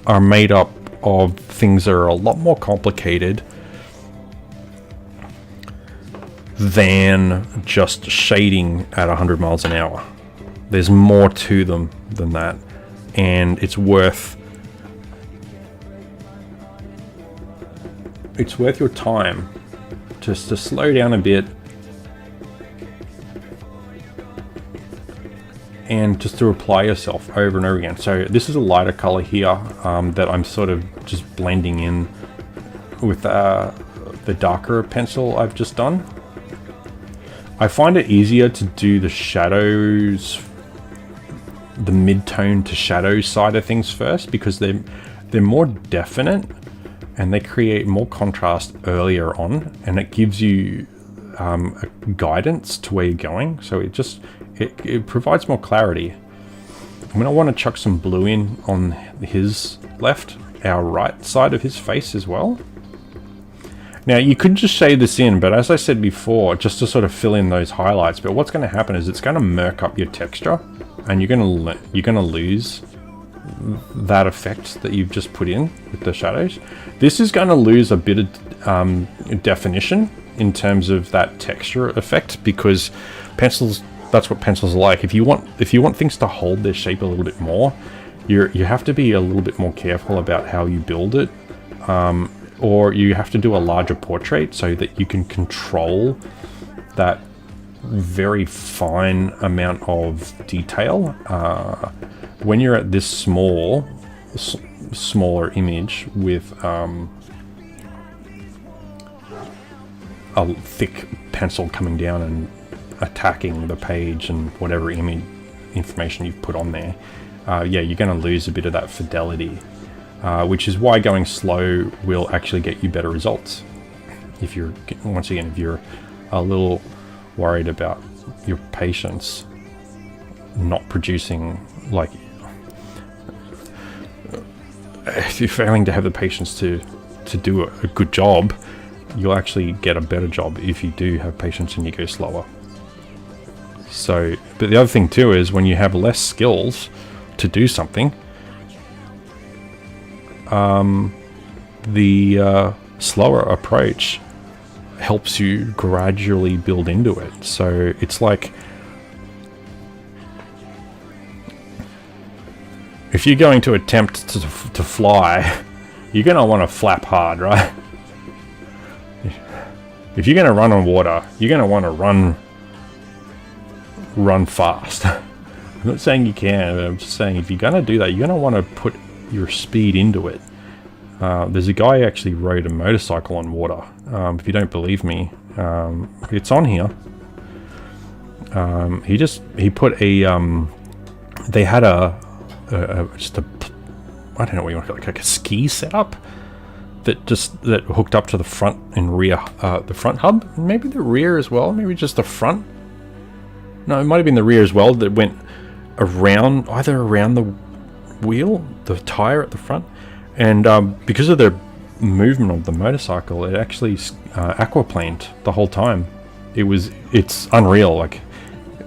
are made up of things that are a lot more complicated than just shading at 100 miles an hour. There's more to them than that, and it's worth your time just to slow down a bit and just to apply yourself over and over again. So this is a lighter color here that I'm sort of just blending in with the darker pencil I've just done. I find it easier to do the shadows, the mid-tone to shadow side of things first, because they're more definite and they create more contrast earlier on, and it gives you a guidance to where you're going. So it provides more clarity. I'm gonna want to chuck some blue in on his left, our right side of his face as well. Now you could just shade this in, but as I said before, just to sort of fill in those highlights. But what's going to happen is it's going to murk up your texture, and you're going to lose that effect that you've just put in with the shadows. This is going to lose a bit of definition in terms of that texture effect, because pencils, that's what pencils are like. If you want things to hold their shape a little bit more, you have to be a little bit more careful about how you build it. Or you have to do a larger portrait so that you can control that very fine amount of detail. When you're at this smaller image with a thick pencil coming down and attacking the page and whatever image information you've put on there, yeah, you're going to lose a bit of that fidelity. Which is why going slow will actually get you better results. If you're a little worried about your patience not producing, like, if you're failing to have the patience to do a good job, you'll actually get a better job if you do have patience and you go slower. So, but the other thing too is when you have less skills to do something, the slower approach helps you gradually build into it. So it's like, if you're going to attempt to fly, you're going to want to flap hard, right? If you're going to run on water, you're going to want to run fast. I'm not saying you can, but I'm just saying if you're going to do that, you're going to want to put your speed into it. There's a guy who actually rode a motorcycle on water. If you don't believe me, it's on here. He put a they had I don't know what you want to call it, like a ski setup that hooked up to the front and rear, the front hub, maybe the rear as well, maybe just the front. No, it might have been the rear as well, that went around, either around the wheel, the tire at the front, and because of the movement of the motorcycle, it actually aquaplaned the whole time. It's unreal. Like,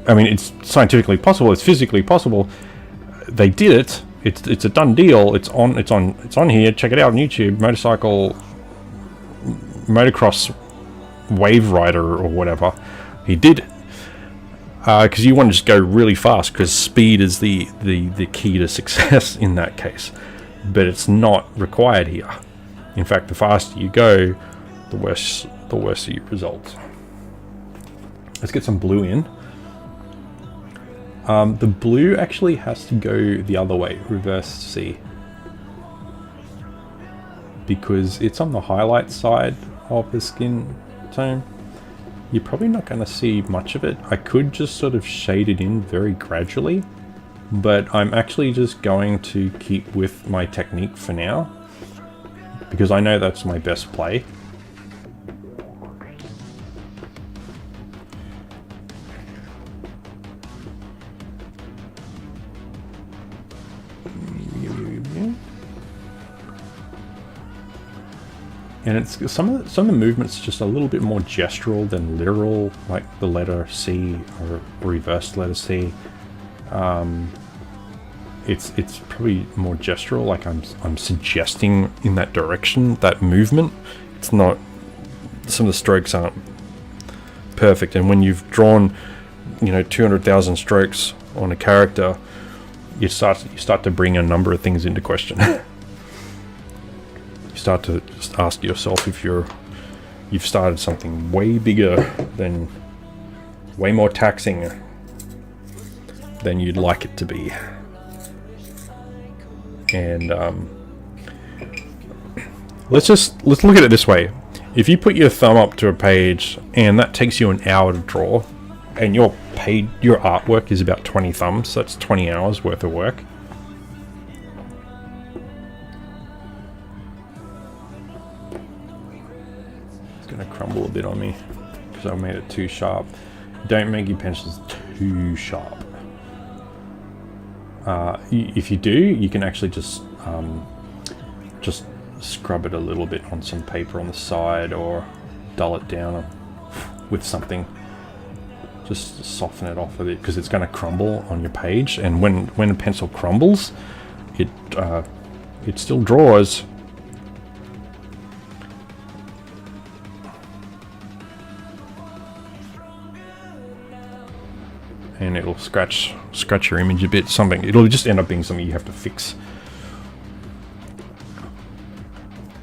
I mean, it's scientifically possible, it's physically possible. They did it. It's a done deal. It's on here. Check it out on YouTube. Motocross wave rider or whatever. He did it. because you want to just go really fast, because speed is the key to success in that case. But it's not required here. In fact, the faster you go, the worse your results. Let's get some blue in. The blue actually has to go the other way, reverse C, because it's on the highlight side of the skin tone. You're probably not going to see much of it. I could just sort of shade it in very gradually, but I'm actually just going to keep with my technique for now, because I know that's my best play. And it's some of the movements just a little bit more gestural than literal, like the letter C or reversed letter C. It's probably more gestural, like I'm suggesting in that direction, that movement. It's not, some of the strokes aren't perfect, and when you've drawn, 200,000 strokes on a character, you start to bring a number of things into question. Start to just ask yourself if you've started something way bigger than, way more taxing than you'd like it to be. And let's look at it this way. If you put your thumb up to a page and that takes you an hour to draw, and your artwork is about 20 thumbs, so that's 20 hours worth of work. Gonna crumble a bit on me because I made it too sharp. Don't make your pencils too sharp. If you do, you can actually just scrub it a little bit on some paper on the side, or dull it down with something. Just soften it off a bit, because it's going to crumble on your page, and when a pencil crumbles, it still draws. And it'll scratch your image a bit. It'll just end up being something you have to fix.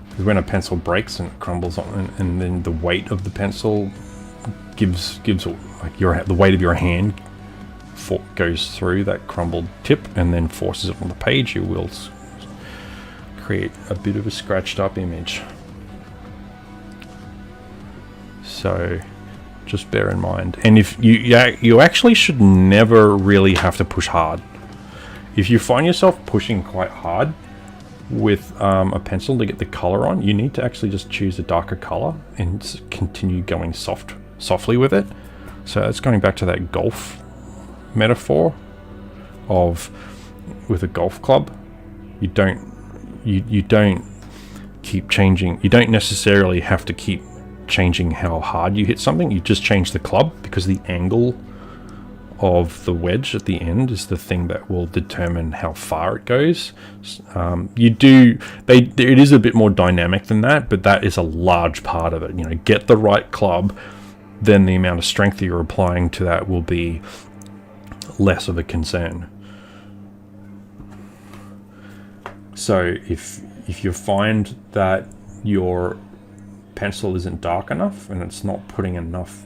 Because when a pencil breaks and it crumbles on, and then the weight of the pencil gives like the weight of your hand goes through that crumbled tip and then forces it on the page, you will create a bit of a scratched up image. So just bear in mind. And if you actually should never really have to push hard. If you find yourself pushing quite hard with a pencil to get the color on, you need to actually just choose a darker color and continue going softly with it. So it's going back to that golf metaphor of with a golf club. You don't keep changing. You don't necessarily have to keep changing how hard you hit something. You just change the club, because the angle of the wedge at the end is the thing that will determine how far it goes. It is a bit more dynamic than that, but that is a large part of it. Get the right club, then the amount of strength that you're applying to that will be less of a concern. So if you find that your pencil isn't dark enough and it's not putting enough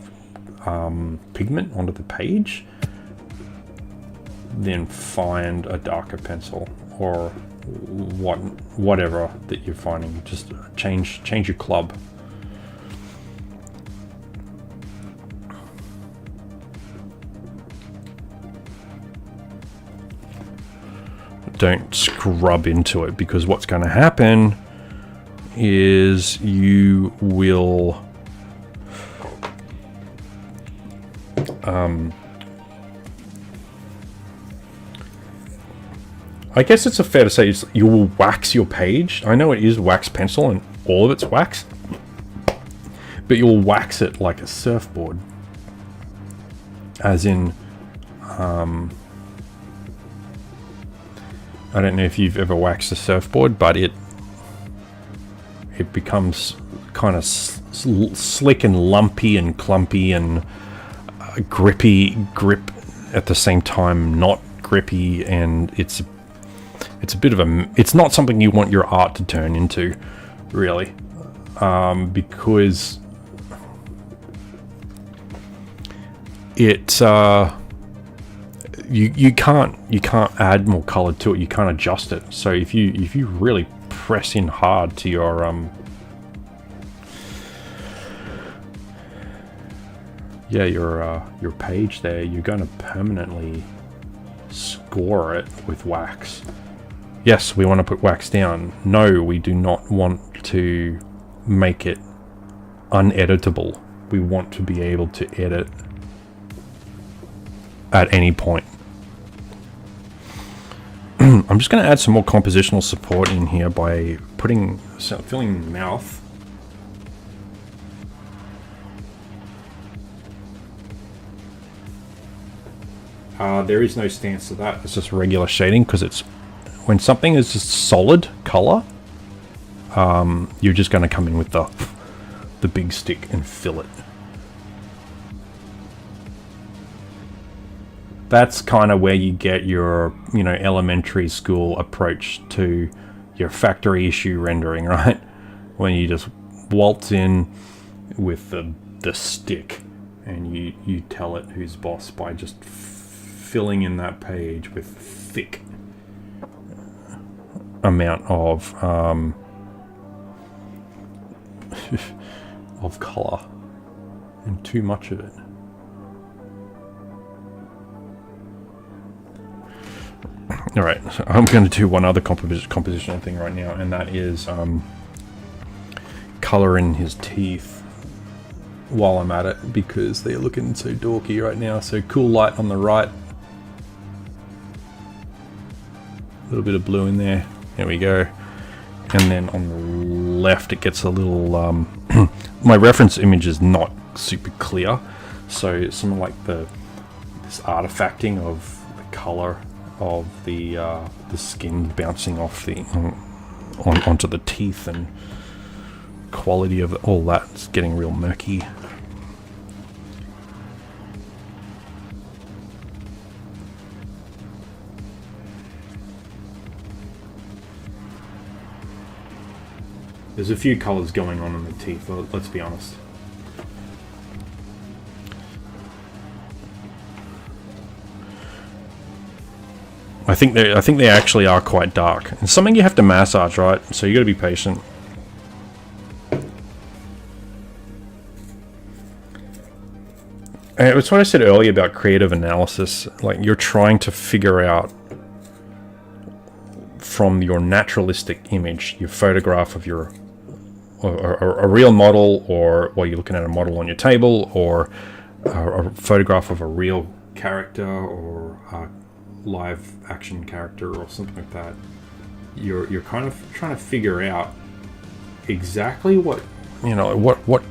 pigment onto the page, then find a darker pencil, or whatever that you're finding. Just change your club. Don't scrub into it, because what's going to happen is you will I guess it's fair to say you will wax your page. I know it is wax pencil and all of it's wax, but you'll wax it like a surfboard, as in I don't know if you've ever waxed a surfboard, but it becomes kind of slick and lumpy and clumpy, and grippy grip at the same time, not grippy, and it's a bit of a, it's not something you want your art to turn into, really, because it you can't add more color to it. You can't adjust it. So if you really press in hard to your your page there, you're going to permanently score it with wax. Yes, we want to put wax down. No, we do not want to make it uneditable. We want to be able to edit at any point. I'm just going to add some more compositional support in here by filling the mouth. There is no stance to that. It's just regular shading, because it's when something is just solid color, you're just going to come in with the big stick and fill it. That's kind of where you get your, elementary school approach to your factory issue rendering, right? When you just waltz in with the stick and you tell it who's boss by just filling in that page with thick amount of of color and too much of it. All right, so I'm going to do one other compositional thing right now, and that is color in his teeth while I'm at it, because they're looking so dorky right now. So cool light on the right, a little bit of blue in there. There we go. And then on the left, it gets a little. My reference image is not super clear, so something like this artifacting of the color of the skin bouncing off onto the teeth, and quality of all that's getting real murky. There's a few colors going on in the teeth, let's be honest. I think they actually are quite dark. It's something you have to massage, right? So you got to be patient. And it's what I said earlier about creative analysis. Like, you're trying to figure out from your naturalistic image, your photograph of your a real model, or you're looking at a model on your table, or a photograph of a real character, or a live action character, or something like that. You're kind of trying to figure out exactly what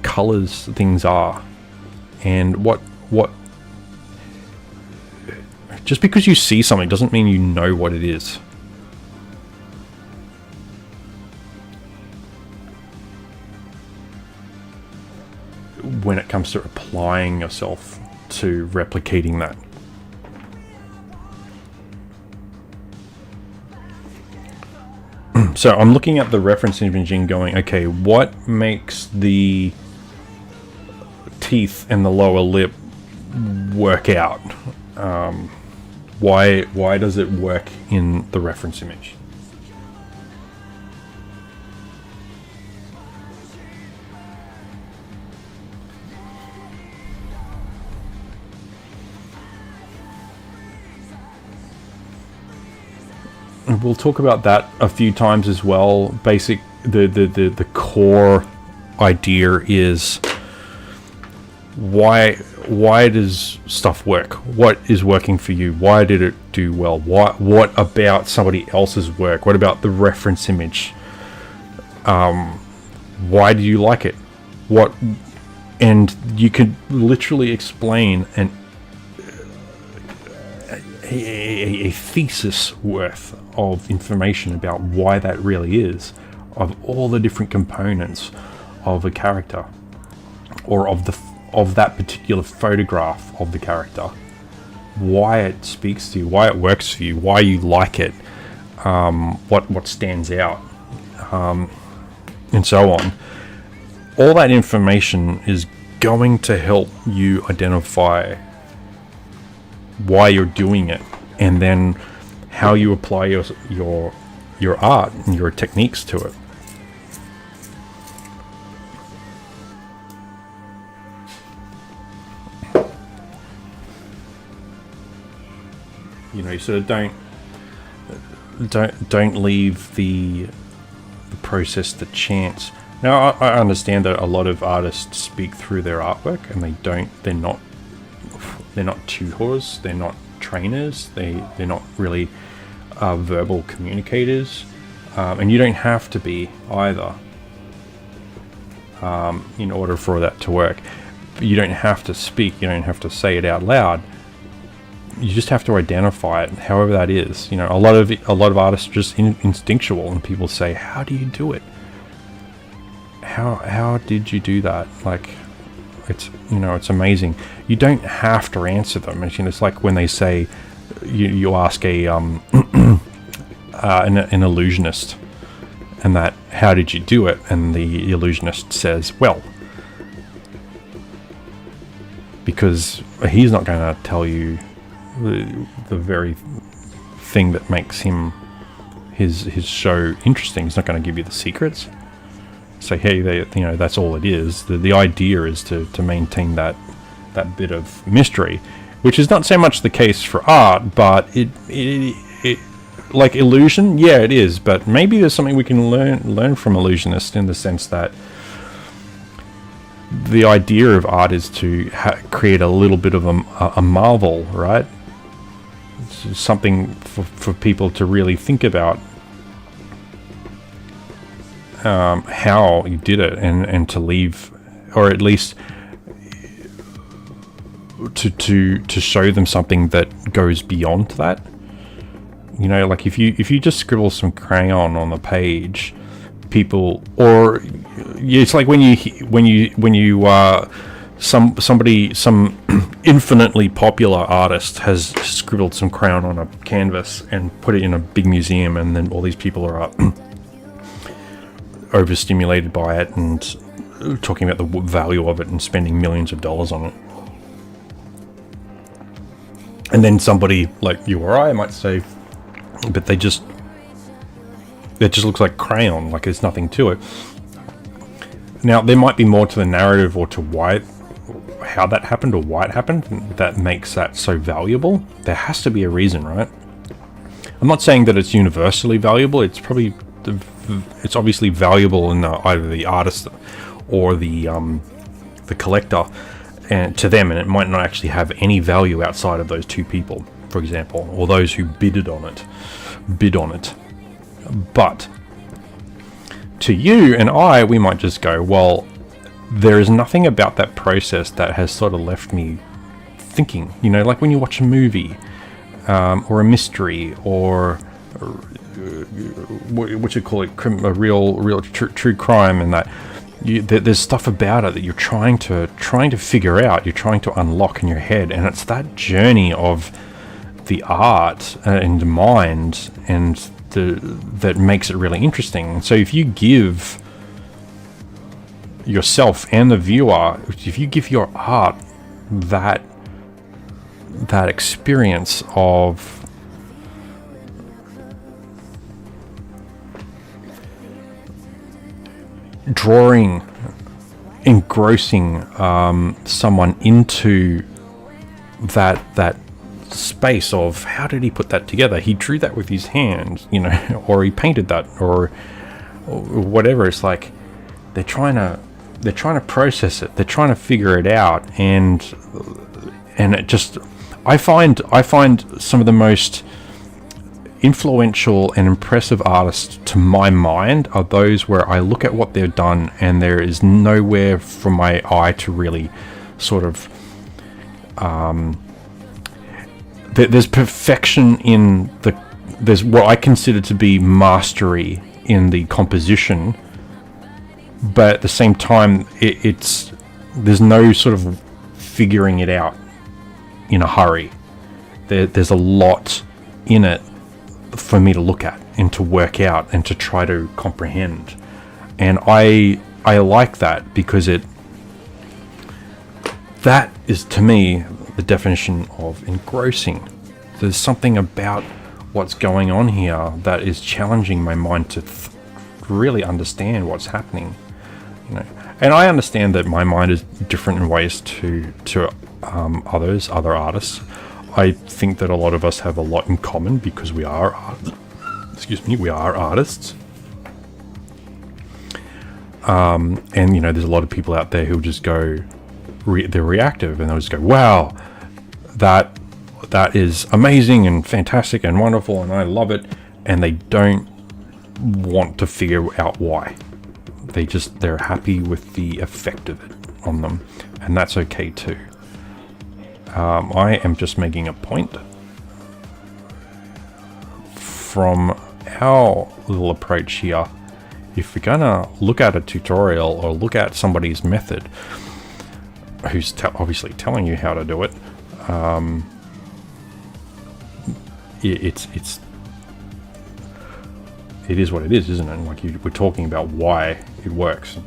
colors things are, and what just because you see something doesn't mean you know what it is. When it comes to applying yourself to replicating that. So I'm looking at the reference imaging going, okay, what makes the teeth and the lower lip work out? Why does it work in the reference image? We'll talk about that a few times as well. The core idea is why does stuff work? What is working for you? Why did it do well? What about somebody else's work? What about the reference image? Why do you like it? And you could literally explain a thesis worth of information about why that really is, of all the different components of a character, or of of that particular photograph of the character, why it speaks to you, why it works for you, why you like it, what stands out, and so on. All that information is going to help you identify why you're doing it, and then how you apply your art and your techniques to it. You know, you sort of don't leave the process to chance. Now, I understand that a lot of artists speak through their artwork, and they're not tutors, they're not trainers, they're not really verbal communicators, and you don't have to be either, in order for that to work. You don't have to speak, you don't have to say it out loud. You just have to identify it, however that is. You know, a lot of artists are just instinctual, and people say, "How do you do it? How did you do that?" Like, it's amazing. You don't have to answer them. It's like when they say, you ask an illusionist, and that, "How did you do it?" And the illusionist says, "Well," because he's not going to tell you the very thing that makes his show interesting. He's not going to give you the secrets. Say, hey, that's all it is. The idea is to maintain that bit of mystery, which is not so much the case for art, but it like illusion, yeah, it is. But maybe there's something we can learn from illusionists, in the sense that the idea of art is to create a little bit of a marvel, right? It's something for people to really think about, how you did it, and to leave, or at least to show them something that goes beyond that. You know, like if you just scribble some crayon on the page, people, or it's like when you some infinitely popular artist has scribbled some crayon on a canvas and put it in a big museum, and then all these people are overstimulated by it and talking about the value of it and spending millions of dollars on it. And then somebody like you or I might say, but it just looks like crayon, like there's nothing to it. Now, there might be more to the narrative, or to how that happened, or why it happened, that makes that so valuable. There has to be a reason, right? I'm not saying that it's universally valuable. It's obviously valuable in either the artist or the collector, and to them, and it might not actually have any value outside of those two people, for example, or those who bid on it. But to you and I, we might just go, well, there is nothing about that process that has sort of left me thinking. You know, like when you watch a movie, or a mystery, or what you call it, a real true crime, and that there's stuff about it that you're trying to figure out, you're trying to unlock in your head, and it's that journey of the art and mind and that makes it really interesting. And so if you give yourself and the viewer, if you give your art that experience of drawing, engrossing someone into that space of, how did he put that together? He drew that with his hands, you know, or he painted that, or whatever. It's like they're trying to process it, they're trying to figure it out, and it just, I find some of the most influential and impressive artists to my mind are those where I look at what they've done and there is nowhere for my eye to really sort of there's perfection in there's what I consider to be mastery in the composition, but at the same time it's there's no sort of figuring it out in a hurry. There's a lot in it for me to look at and to work out and to try to comprehend. And I like that, because that is, to me, the definition of engrossing. There's something about what's going on here that is challenging my mind to really understand what's happening. And I understand that my mind is different in ways to other artists. I think that a lot of us have a lot in common because we are artists. And there's a lot of people out there who just go, they're reactive, and they'll just go, wow, that is amazing and fantastic and wonderful, and I love it, and they don't want to figure out why. They're happy with the effect of it on them, and that's okay too. I am just making a point from our little approach here. If you're gonna look at a tutorial or look at somebody's method who's obviously telling you how to do it, it is what it is, isn't it? Like, we're talking about why it works.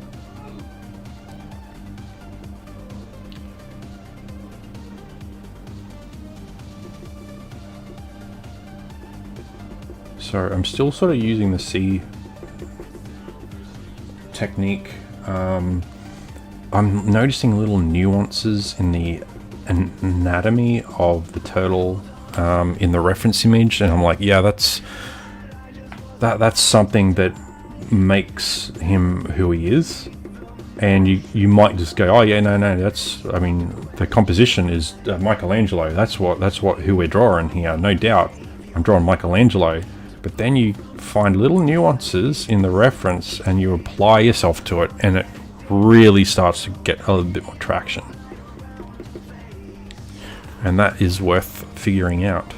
So I'm still sort of using the C technique. I'm noticing little nuances in the anatomy of the turtle in the reference image, and I'm like, yeah, that's something that makes him who he is. And you might just go, oh yeah, no, the composition is Michelangelo. That's who we're drawing here, no doubt. I'm drawing Michelangelo. But then you find little nuances in the reference and you apply yourself to it, and it really starts to get a little bit more traction. And that is worth figuring out.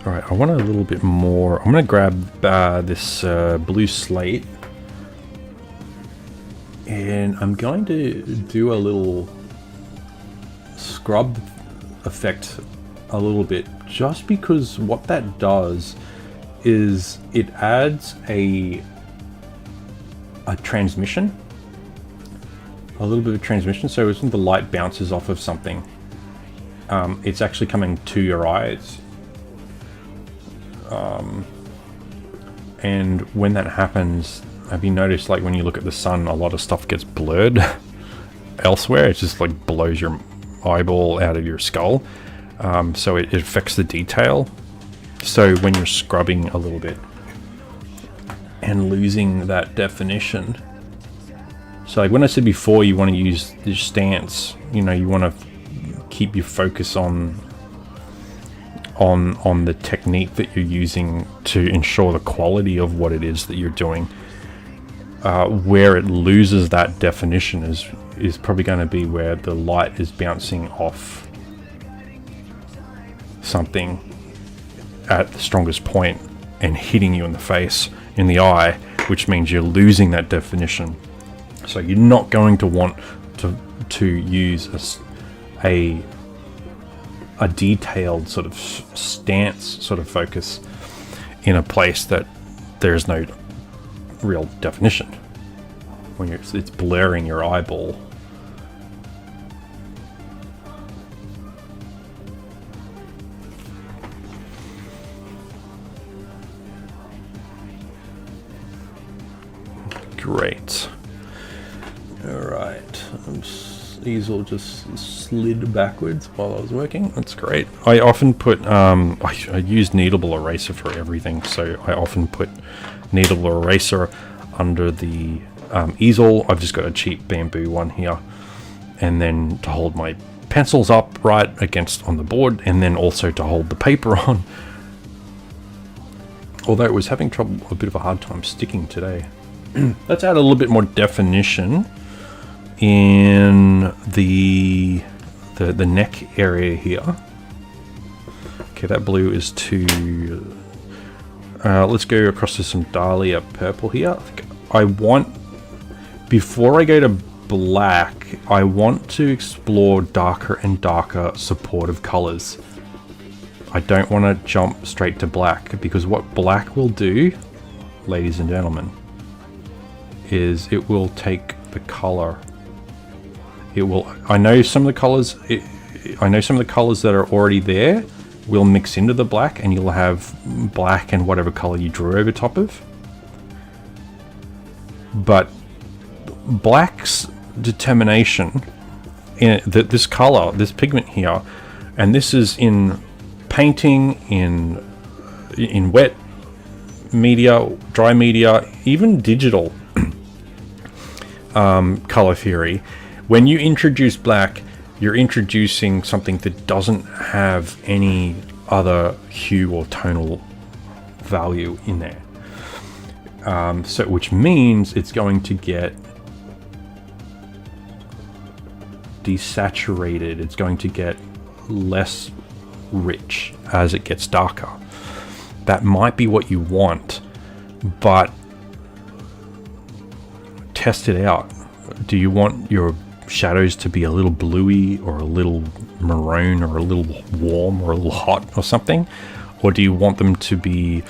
Alright, I want a little bit more. I'm going to grab this blue slate, and I'm going to do a little scrub effect a little bit, just because what that does is it adds a transmission, a little bit of transmission. So as the light bounces off of something, it's actually coming to your eyes. And when that happens, have you noticed, like, when you look at the sun, a lot of stuff gets blurred elsewhere? It just like blows your eyeball out of your skull. So it affects the detail. So when you're scrubbing a little bit and losing that definition, so like when I said before, you want to use the stance, you want to keep your focus on the technique that you're using to ensure the quality of what it is that you're doing. Where it loses that definition is probably going to be where the light is bouncing off something at the strongest point and hitting you in the face, in the eye, which means you're losing that definition. So you're not going to want to use a detailed sort of stance sort of focus in a place that there's no real definition, when it's blurring your eyeball. Great. Alright. Easel just slid backwards while I was working. That's great. I often put, I use kneadable eraser for everything, so I often put kneadable eraser under the easel. I've just got a cheap bamboo one here, and then to hold my pencils up right against on the board, and then also to hold the paper on. Although it was having a bit of a hard time sticking today. Let's add a little bit more definition in the neck area here. Okay, that blue is too. Let's go across to some Dahlia purple here. before I go to black, I want to explore darker and darker supportive colors. I don't want to jump straight to black, because what black will do, ladies and gentlemen, is it will take the color. I know some of the colors that are already there will mix into the black, and you'll have black and whatever color you drew over top of. But black's determination in that this color, this pigment here, and this is in painting, in wet media, dry media, even digital color theory. When you introduce black, you're introducing something that doesn't have any other hue or tonal value in there. So which means it's going to get desaturated, it's going to get less rich as it gets darker. That might be what you want, but test it out. Do you want your shadows to be a little bluey, or a little maroon, or a little warm, or a little hot or something? Or do you want them to be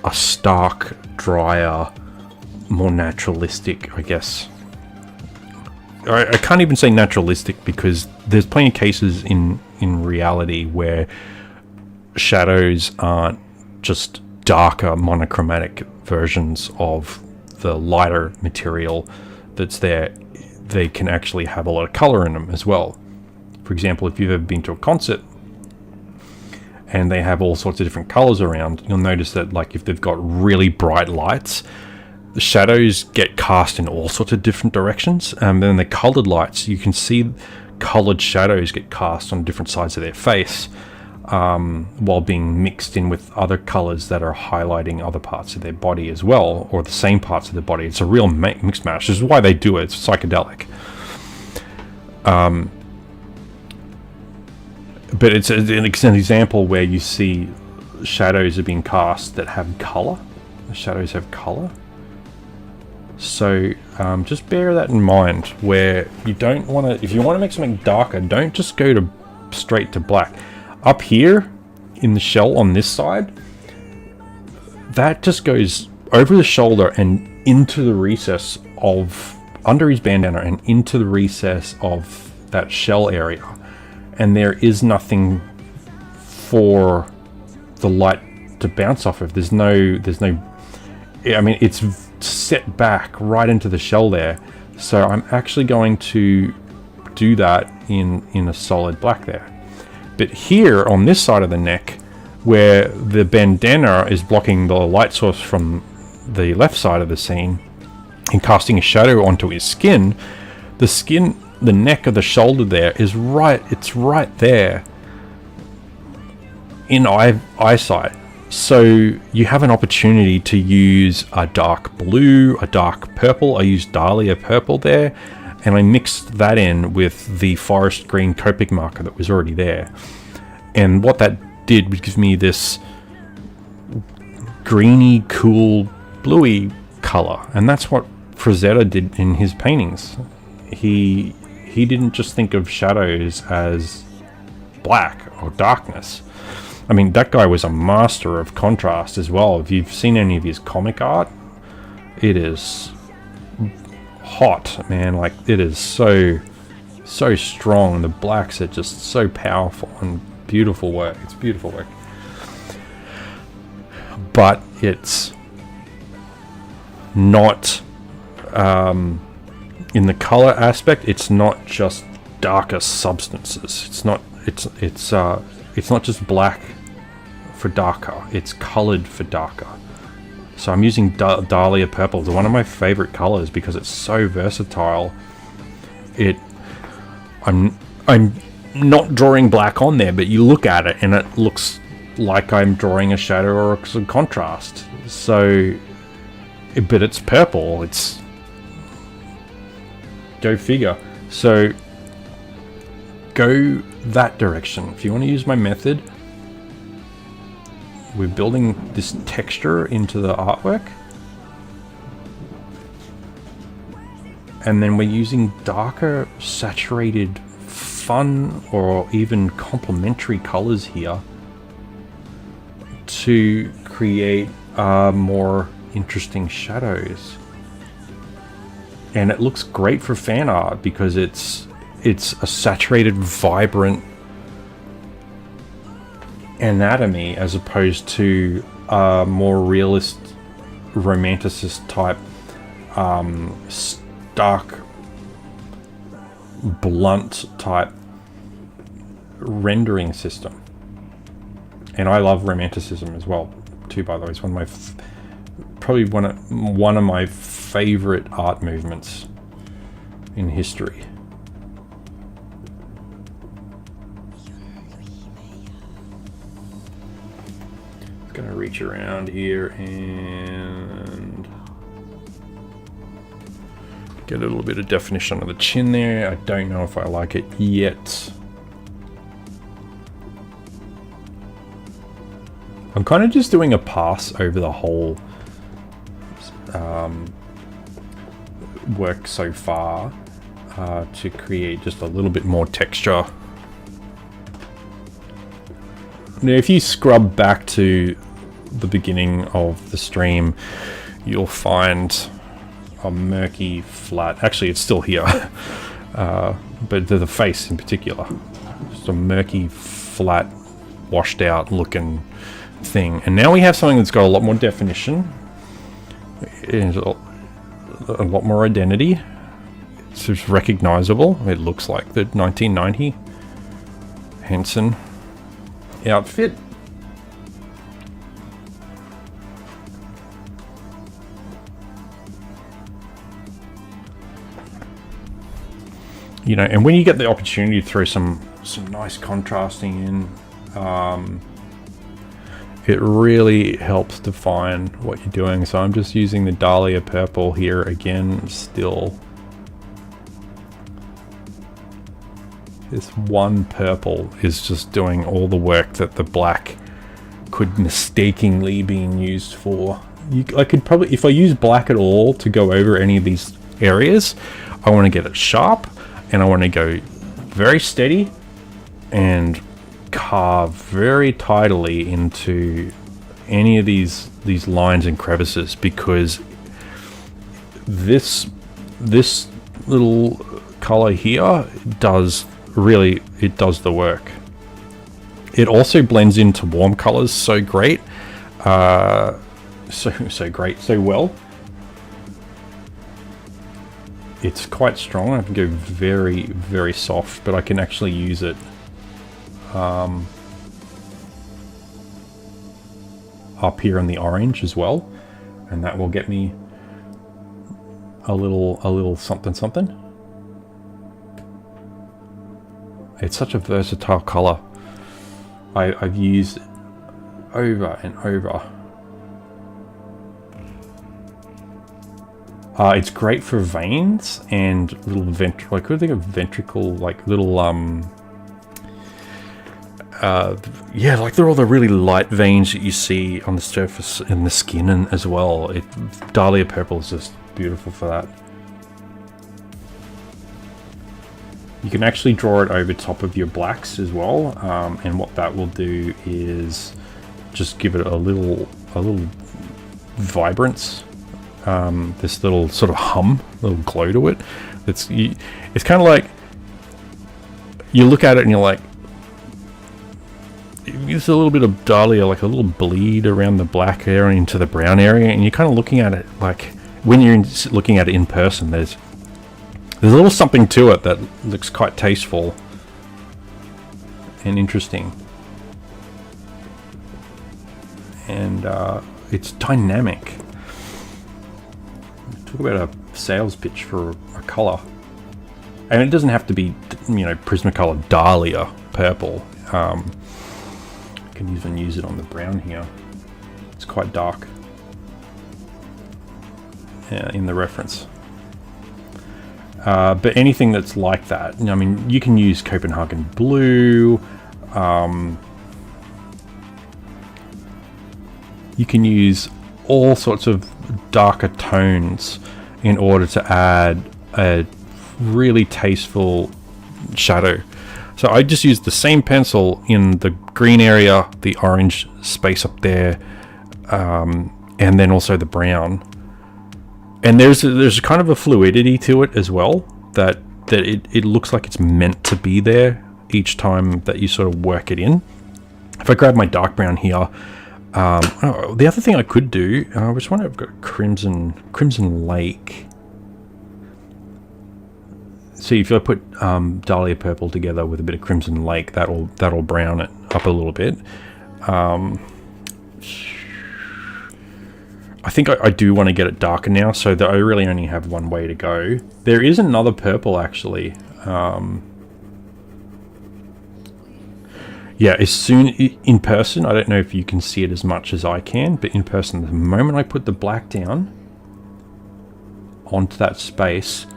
a stark, drier, more naturalistic, I guess? I can't even say naturalistic, because there's plenty of cases in reality where shadows aren't just darker monochromatic versions of the lighter material that's there. They can actually have a lot of color in them as well. For example, if you've ever been to a concert and they have all sorts of different colors around, you'll notice that, like, if they've got really bright lights, the shadows get cast in all sorts of different directions. And then the colored lights, you can see colored shadows get cast on different sides of their face, while being mixed in with other colors that are highlighting other parts of their body as well, or the same parts of their body. It's a real mixed match. This is why they do it. It's psychedelic. But it's an example where you see shadows are being cast that have color. The shadows have color. So just bear that in mind, where you don't want to, if you want to make something darker, don't just go to straight to black. Up here in the shell on this side, that just goes over the shoulder and into the recess of, under his bandana, and into the recess of that shell area. And there is nothing for the light to bounce off of. There's no, I mean, it's set back right into the shell there. So I'm actually going to do that in a solid black there. But here on this side of the neck, where the bandana is blocking the light source from the left side of the scene and casting a shadow onto his skin, the neck of the shoulder there is it's right there in eyesight. So you have an opportunity to use a dark blue, a dark purple. I used Dahlia purple there, and I mixed that in with the forest green Copic marker that was already there. And what that did was give me this greeny, cool, bluey color. And that's what Frazetta did in his paintings. He didn't just think of shadows as black or darkness. I mean, that guy was a master of contrast as well. If you've seen any of his comic art, it is hot, man. Like, it is so strong. The blacks are just so powerful and beautiful work. It's beautiful work. But it's not, in the color aspect, it's not just darker substances. It's not just black for darker. It's colored for darker. So I'm using Dahlia purple. It's one of my favorite colors because it's so versatile. I'm not drawing black on there, but you look at it and it looks like I'm drawing a shadow or some contrast. So, but it's purple. It's, go figure. So go that direction. If you want to use my method, we're building this texture into the artwork. And then we're using darker, saturated, fun, or even complementary colors here to create more interesting shadows. And it looks great for fan art because it's a saturated, vibrant anatomy as opposed to a more realist, romanticist type, stark, blunt type rendering system. And I love romanticism as well too, by the way. It's one of my probably one of my favorite art movements in history. I'm gonna reach around here and get a little bit of definition on the chin there. I don't know if I like it yet. I'm kind of just doing a pass over the whole work so far to create just a little bit more texture. Now, if you scrub back to the beginning of the stream, you'll find a murky flat. Actually, it's still here, but the face in particular, just a murky, flat, washed out looking thing. And now we have something that's got a lot more definition, and a lot more identity. It's just recognizable. It looks like the 1990 Henson outfit. You know, and when you get the opportunity to throw some nice contrasting in, it really helps define what you're doing. So I'm just using the Dahlia purple here again. Still, this one purple is just doing all the work that the black could mistakenly be used for. I could probably, if I use black at all to go over any of these areas, I want to get it sharp and I want to go very steady and carve very tidily into any of these lines and crevices, because this little color here does the work. It also blends into warm colors so great, so well. It's quite strong. I can go very, very soft, but I can actually use it up here in the orange as well, and that will get me a little something. It's such a versatile color. I've used it over and over. It's great for veins and little ventricle. I could think of ventricle, like little yeah, like they're all the really light veins that you see on the surface in the skin and as well. Dahlia purple is just beautiful for that. You can actually draw it over top of your blacks as well, and what that will do is just give it a little vibrance. This little sort of hum, little glow to it. It's kind of like you look at it and you're like, there's a little bit of Dahlia, like a little bleed around the black area into the brown area, and you're kind of looking at it like when you're looking at it in person. There's a little something to it that looks quite tasteful and interesting, and it's dynamic. Talk about a sales pitch for a color, and it doesn't have to be, you know, Prismacolor Dahlia purple. I can even use it on the brown here. It's quite dark in the reference. But anything that's like that, I mean, you can use Copenhagen blue. You can use all sorts of darker tones in order to add a really tasteful shadow. So I just used the same pencil in the green area, the orange space up there, and then also the brown. And there's kind of a fluidity to it as well, that it looks like it's meant to be there each time that you sort of work it in. If I grab my dark brown here, the other thing I could do, which one I've got, Crimson Lake. See, if I put Dahlia Purple together with a bit of Crimson Lake, that'll brown it up a little bit. I think I do want to get it darker now, so that I really only have one way to go. There is another purple, actually. Yeah, as soon in person, I don't know if you can see it as much as I can, but in person, the moment I put the black down onto that space,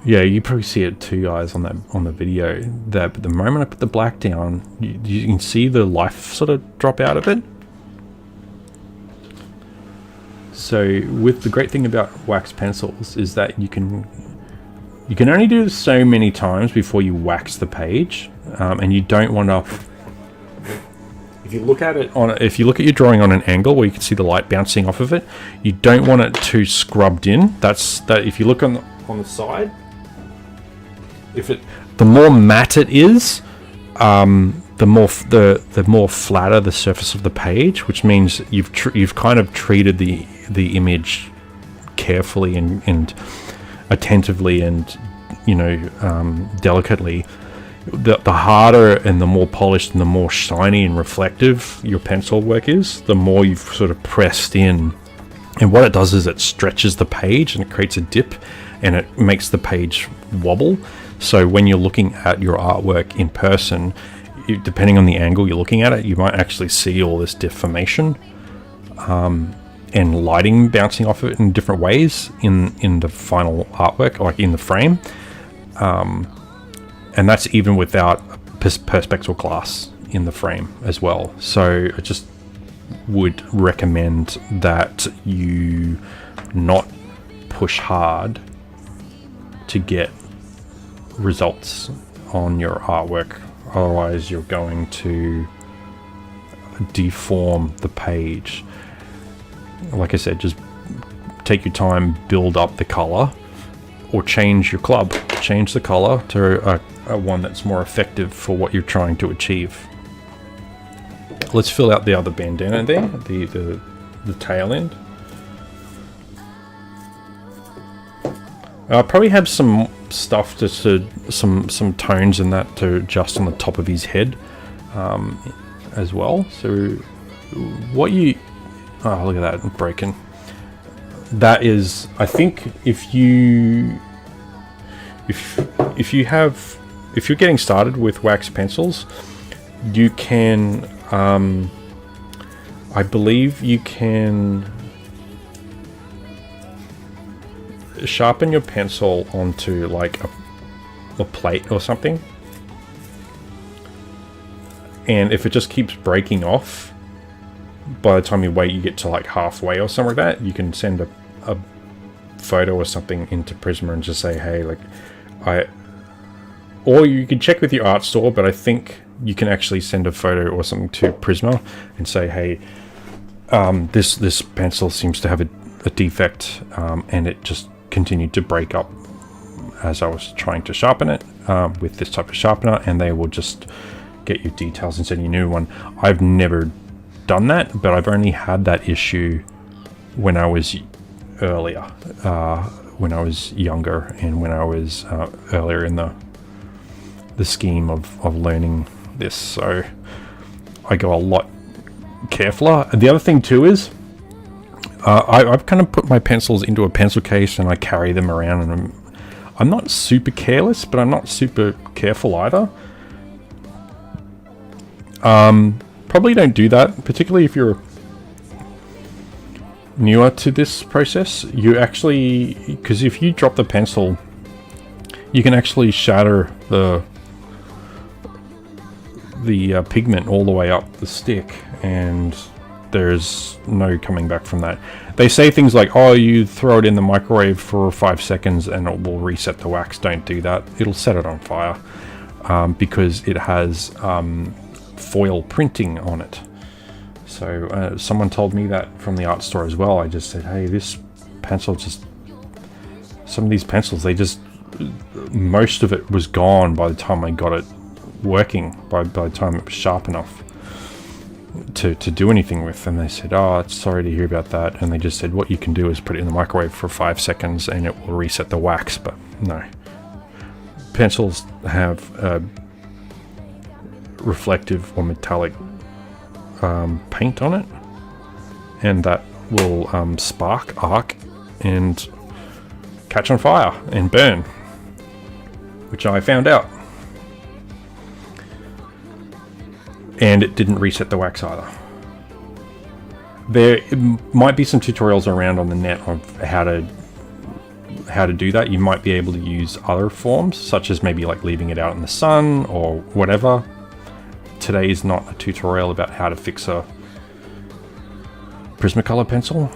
yeah, you probably see it too, guys, on the video there. But the moment I put the black down, you can see the life sort of drop out of it. So, with the great thing about wax pencils is that you can only do this so many times before you wax the page, and you don't want to. If you look at it if you look at your drawing on an angle where you can see the light bouncing off of it, you don't want it too scrubbed in. If you look on the side. The more matte it is, the more flatter the surface of the page, which means you've kind of treated the image carefully and attentively and delicately. The harder and the more polished and the more shiny and reflective your pencil work is, the more you've sort of pressed in. And what it does is it stretches the page and it creates a dip and it makes the page wobble. So when you're looking at your artwork in person, depending on the angle you're looking at it, you might actually see all this deformation and lighting bouncing off of it in different ways in the final artwork, like in the frame. And that's even without perspective glass in the frame as well. So I just would recommend that you not push hard to get results on your artwork, otherwise you're going to deform the page. Like I said, just take your time, build up the color, or change your club, change the color to a one that's more effective for what you're trying to achieve. Let's fill out the other bandana there, the tail end. I probably have some stuff to some tones in that to adjust on the top of his head as well. So what you look at that breaking. That is, I think if you're getting started with wax pencils, you can I believe you can sharpen your pencil onto like a plate or something, and if it just keeps breaking off, by the time you wait, you get to like halfway or something like that, you can send a photo or something into Prisma and just say, hey, like or you can check with your art store, but I think you can actually send a photo or something to Prisma and say, hey, this pencil seems to have a defect, and it just continued to break up as I was trying to sharpen it with this type of sharpener, and they will just get you details and send you a new one. I've never done that, but I've only had that issue when I was earlier, when I was younger, and when I was earlier in the scheme of learning this. So I go a lot carefuler. And the other thing too is I've kind of put my pencils into a pencil case and I carry them around, and I'm not super careless, but I'm not super careful either. Probably don't do that, particularly if you're newer to this process. You actually, because if you drop the pencil, you can actually shatter the pigment all the way up the stick, and There's no coming back from that. They say things like, oh, you throw it in the microwave for 5 seconds and it will reset the wax. Don't do that. It'll set it on fire because it has foil printing on it. So someone told me that from the art store as well. I just said, hey, this pencil just... Some of these pencils, they just... Most of it was gone by the time I got it working, by the time it was sharp enough to do anything with. And they said, oh, sorry to hear about that. And they just said, what you can do is put it in the microwave for 5 seconds and it will reset the wax. But no. Pencils have reflective or metallic paint on it, and that will spark, arc, and catch on fire and burn, which I found out. And it didn't reset the wax either. There might be some tutorials around on the net of how to do that. You might be able to use other forms, such as maybe like leaving it out in the sun or whatever. Today is not a tutorial about how to fix a Prismacolor pencil,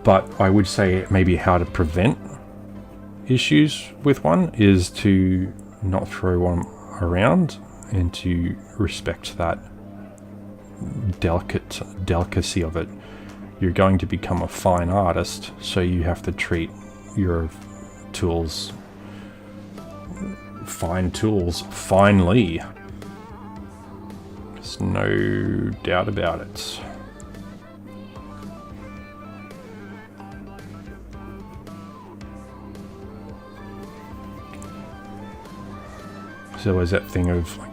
but I would say maybe how to prevent issues with one is to not throw one around and to respect that delicacy of it. You're going to become a fine artist, so you have to treat your tools, fine tools, finely. There's no doubt about it. So there's that thing of like,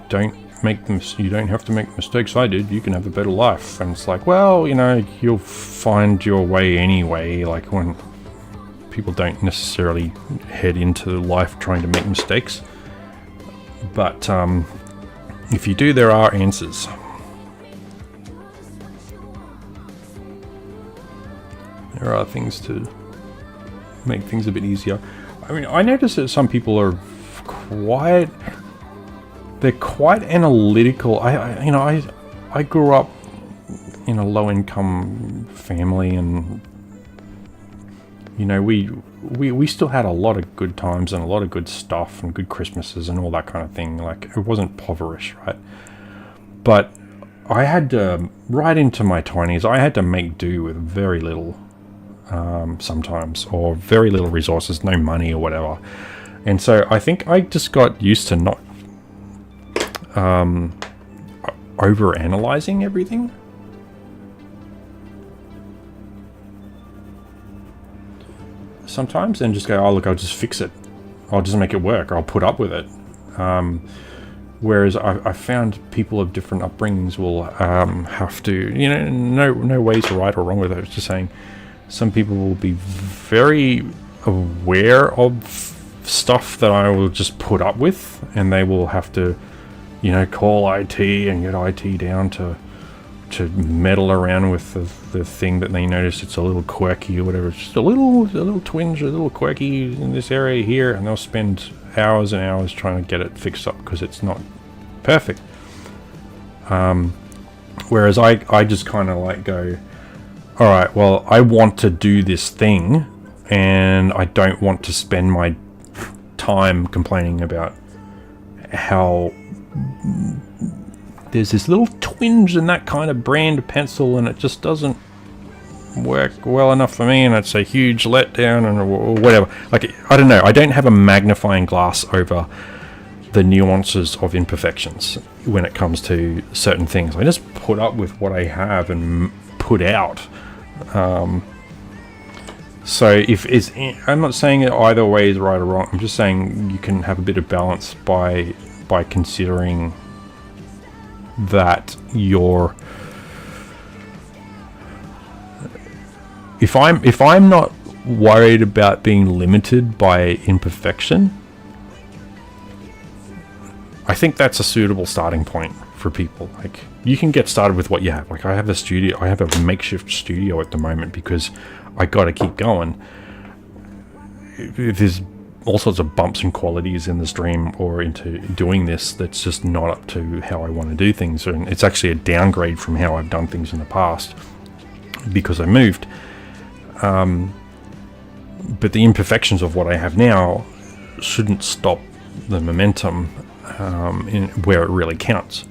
you don't have to make mistakes I did, you can have a better life. And it's like, well, you know, you'll find your way anyway. Like, when people don't necessarily head into life trying to make mistakes, but if you do, there are answers. There are things to make things a bit easier. I mean, I notice that some people are quite analytical. I grew up in a low-income family, and you know, we still had a lot of good times and a lot of good stuff and good Christmases and all that kind of thing. Like, it wasn't impoverished, right? But I had to, right into my 20s, I had to make do with very little sometimes, or very little resources, no money or whatever. And so I think I just got used to not over-analyzing everything. Sometimes, and just go, oh look, I'll just fix it. I'll just make it work. I'll put up with it. Whereas I found people of different upbringings will have to, you know, no ways right or wrong with it. It's just saying some people will be very aware of stuff that I will just put up with, and they will have to, you know, call IT and get IT down to meddle around with the thing that they notice it's a little quirky or whatever. It's just a little twinge, a little quirky in this area here, and they'll spend hours and hours trying to get it fixed up because it's not perfect. Whereas I just kind of like go, all right, well, I want to do this thing, and I don't want to spend my time complaining about how there's this little twinge in that kind of brand pencil and it just doesn't work well enough for me, and it's a huge letdown or whatever. Like, I don't know, I don't have a magnifying glass over the nuances of imperfections when it comes to certain things. I just put up with what I have and put out. So I'm not saying that either way is right or wrong. I'm just saying you can have a bit of balance by considering that if I'm not worried about being limited by imperfection, I think that's a suitable starting point for people. Like, you can get started with what you have. Like, I have a makeshift studio at the moment because I got to keep going. There's all sorts of bumps and qualities in the stream or into doing this that's just not up to how I want to do things, and it's actually a downgrade from how I've done things in the past because I moved. But the imperfections of what I have now shouldn't stop the momentum in where it really counts.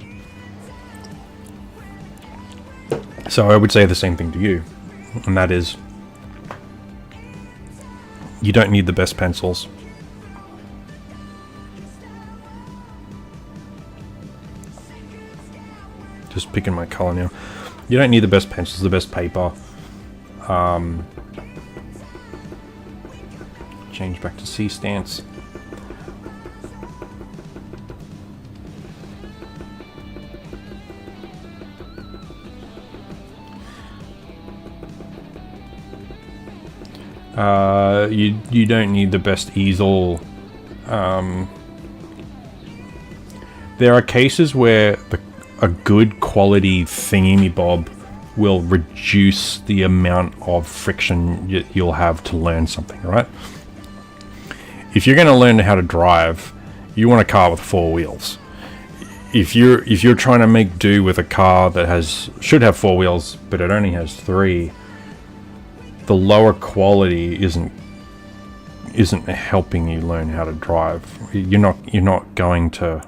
So I would say the same thing to you, and that is, you don't need the best pencils. Just picking my color now. You don't need the best pencils, the best paper. Change back to C stance. You don't need the best easel. There are cases where a good quality thingy-bob will reduce the amount of friction you'll have to learn something, right? If you're going to learn how to drive, you want a car with 4 wheels. If you're trying to make do with a car that should have 4 wheels but it only has 3, the lower quality isn't helping you learn how to drive. You're not going to,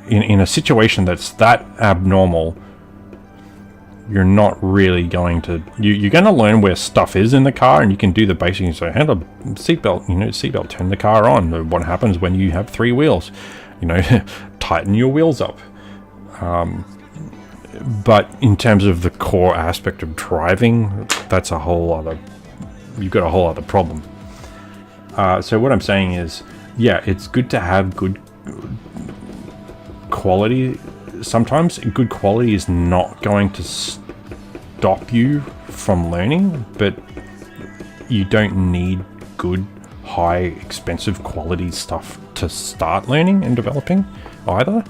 in a situation that's that abnormal, you're not really going to, you're going to learn where stuff is in the car, and you can do the basics. So handle seatbelt, seatbelt, turn the car on. What happens when you have 3 wheels? Tighten your wheels up. But in terms of the core aspect of driving, that's a whole other, you've got a whole other problem. So what I'm saying is, yeah, it's good to have good quality. Sometimes good quality is not going to stop you from learning, but you don't need good, high, expensive quality stuff to start learning and developing either.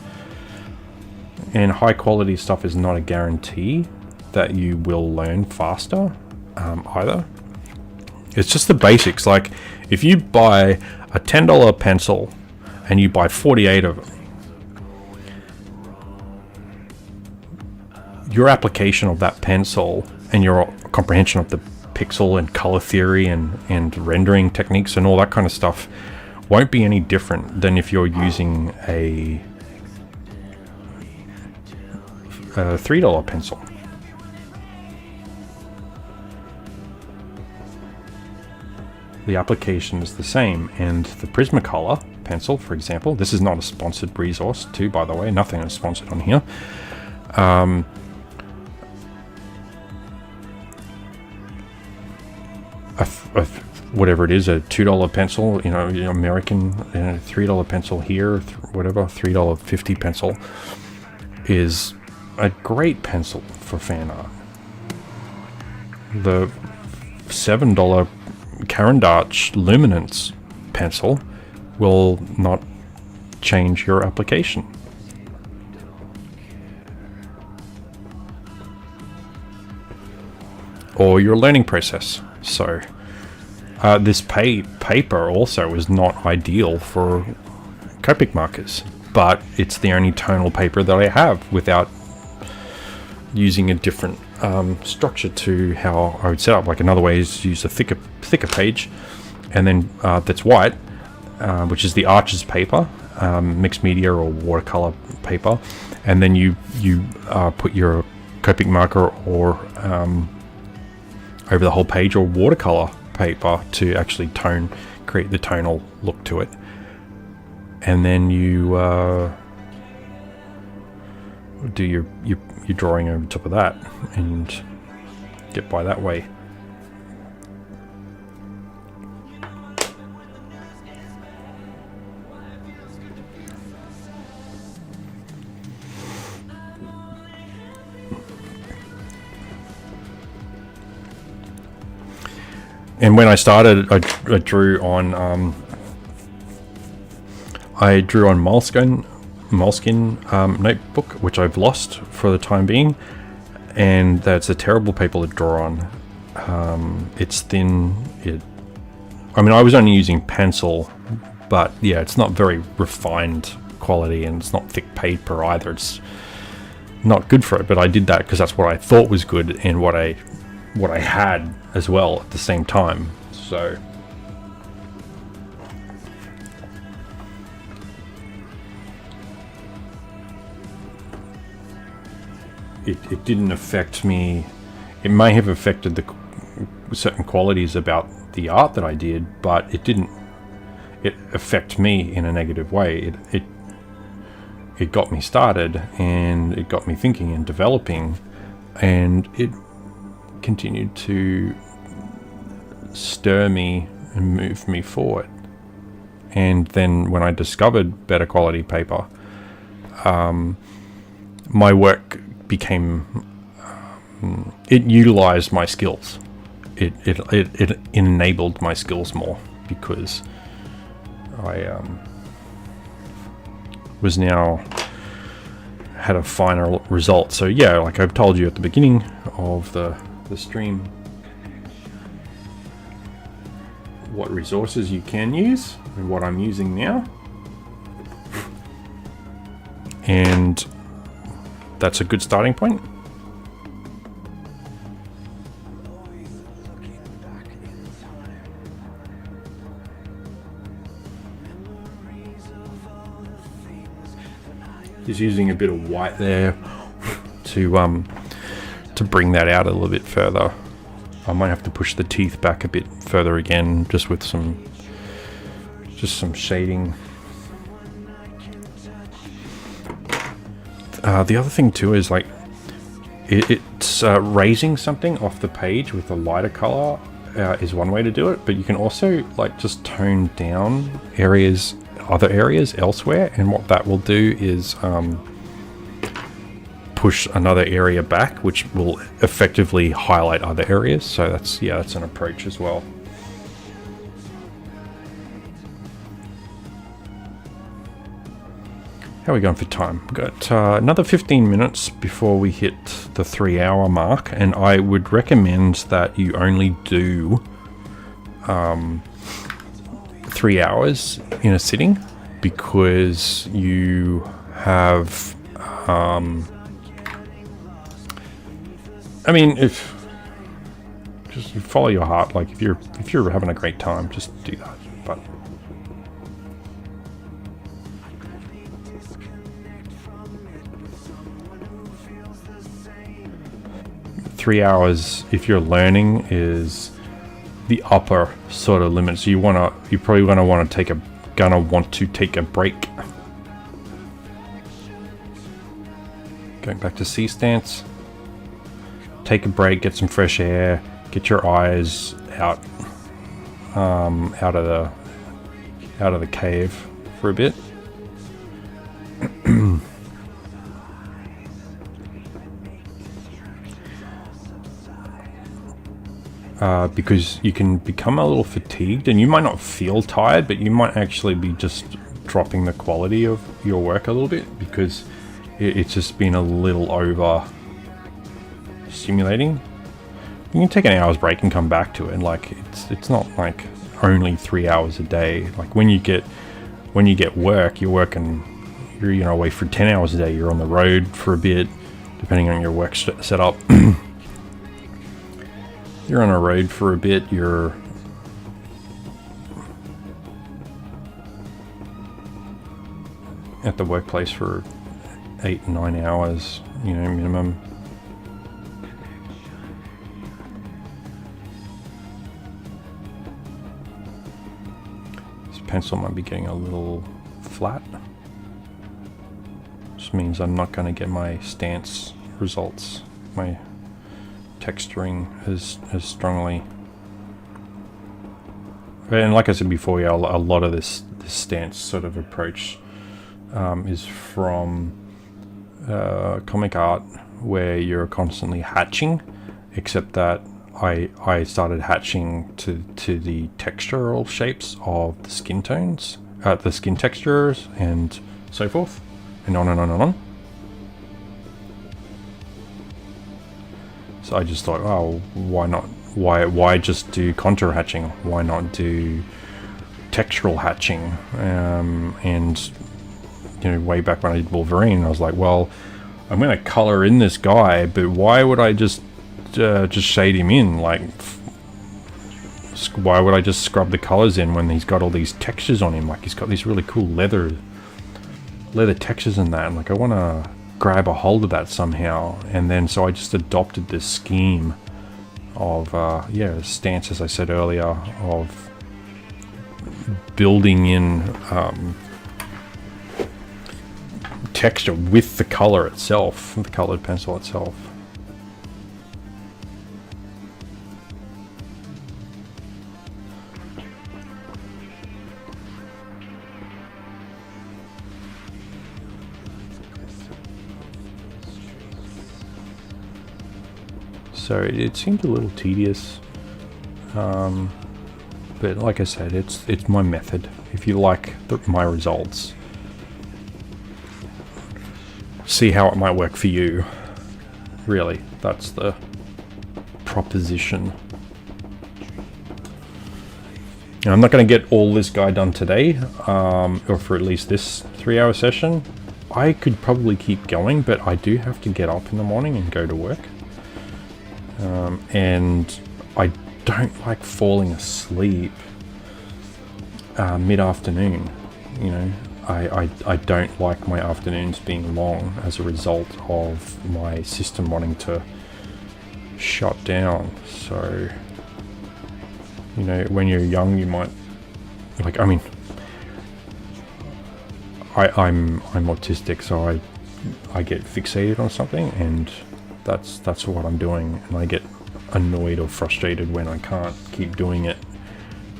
And high quality stuff is not a guarantee that you will learn faster either. It's just the basics. Like if you buy a $10 pencil and you buy 48 of them, your application of that pencil and your comprehension of the pixel and color theory and rendering techniques and all that kind of stuff won't be any different than if you're using a $3 pencil. The application is the same, and the Prismacolor pencil, for example, this is not a sponsored resource too, by the way, nothing is sponsored on here. Whatever it is, a $2 pencil, American, $3 pencil here, whatever, $3.50 pencil is a great pencil for fan art. The $7 Caran d'Arche Luminance pencil will not change your application. Or your learning process. So this paper also is not ideal for Copic markers, but it's the only tonal paper that I have without using a different structure to how I would set up. Like another way is to use a thicker page, and then that's white, which is the Arches paper, mixed media or watercolor paper, and then you put your Copic marker or over the whole page or watercolor paper to actually create the tonal look to it, and then you do your drawing over top of that and get by that way. And when I started, I drew on Moleskine notebook, which I've lost for the time being, and that's a terrible paper to draw on. It's thin. I mean, I was only using pencil, but yeah, it's not very refined quality, and it's not thick paper either. It's not good for it, but I did that because that's what I thought was good and what I had as well at the same time. So it didn't affect me. It may have affected the certain qualities about the art that I did, but it didn't affect me in a negative way. It got me started, and it got me thinking and developing, and it continued to stir me and move me forward. And then when I discovered better quality paper, my work became it utilized my skills. It enabled my skills more, because I was now had a finer result. So yeah, like I've told you at the beginning of the stream, what resources you can use and what I'm using now, and that's a good starting point. Just using a bit of white there to bring that out a little bit further. I might have to push the teeth back a bit further again, just with some shading. The other thing too is like it's raising something off the page with a lighter color is one way to do it, but you can also like just tone down other areas elsewhere, and what that will do is push another area back, which will effectively highlight other areas. So that's an approach as well. How are we going for time? We've got another 15 minutes before we hit the 3-hour mark, and I would recommend that you only do 3 hours in a sitting, because you have I mean, if just follow your heart, like if you're having a great time, just do that. But three hours, if you're learning, is the upper sort of limit. So you probably gonna want to take a break. Going back to C stance. Take a break, get some fresh air, get your eyes out of the cave for a bit. Because you can become a little fatigued, and you might not feel tired, but you might actually be just dropping the quality of your work a little bit, because it's just been a little over stimulating. You can take an hour's break and come back to it, and like it's not like only 3 hours a day. Like when you get work, you're away for 10 hours a day. You're on the road for a bit, depending on your work setup. You're on a road for a bit. You're at the workplace for 8-9 hours, minimum. This pencil might be getting a little flat. Which means I'm not going to get my stance results, my texturing as strongly. And like I said before, a lot of this stance sort of approach is from comic art, where you're constantly hatching, except that I started hatching to the textural shapes of the skin tones, the skin textures, and so forth, and on and on and on. So I just thought, oh, why not Why just do contour hatching? Why not do textural hatching? And you know, way back when I did Wolverine, I was like, well, I'm going to color in this guy, but why would I just shade him in? Like, why would I just scrub the colors in when he's got all these textures on him? Like, he's got these really cool leather textures in that, and like I want to grab a hold of that somehow. And then so I just adopted this scheme of stance, as I said earlier, of building in texture with the color itself, the colored pencil itself. So it seemed a little tedious, but like I said, it's my method. If you like my results, see how it might work for you. Really, that's the proposition. Now, I'm not going to get all this guy done today, or for at least this 3-hour session. I could probably keep going, but I do have to get up in the morning and go to work. And I don't like falling asleep mid-afternoon. You know, I don't like my afternoons being long as a result of my system wanting to shut down. So, you know, when you're young, you might, like, I mean, I'm autistic, so I get fixated on something, and that's what I'm doing, and I get annoyed or frustrated when I can't keep doing it,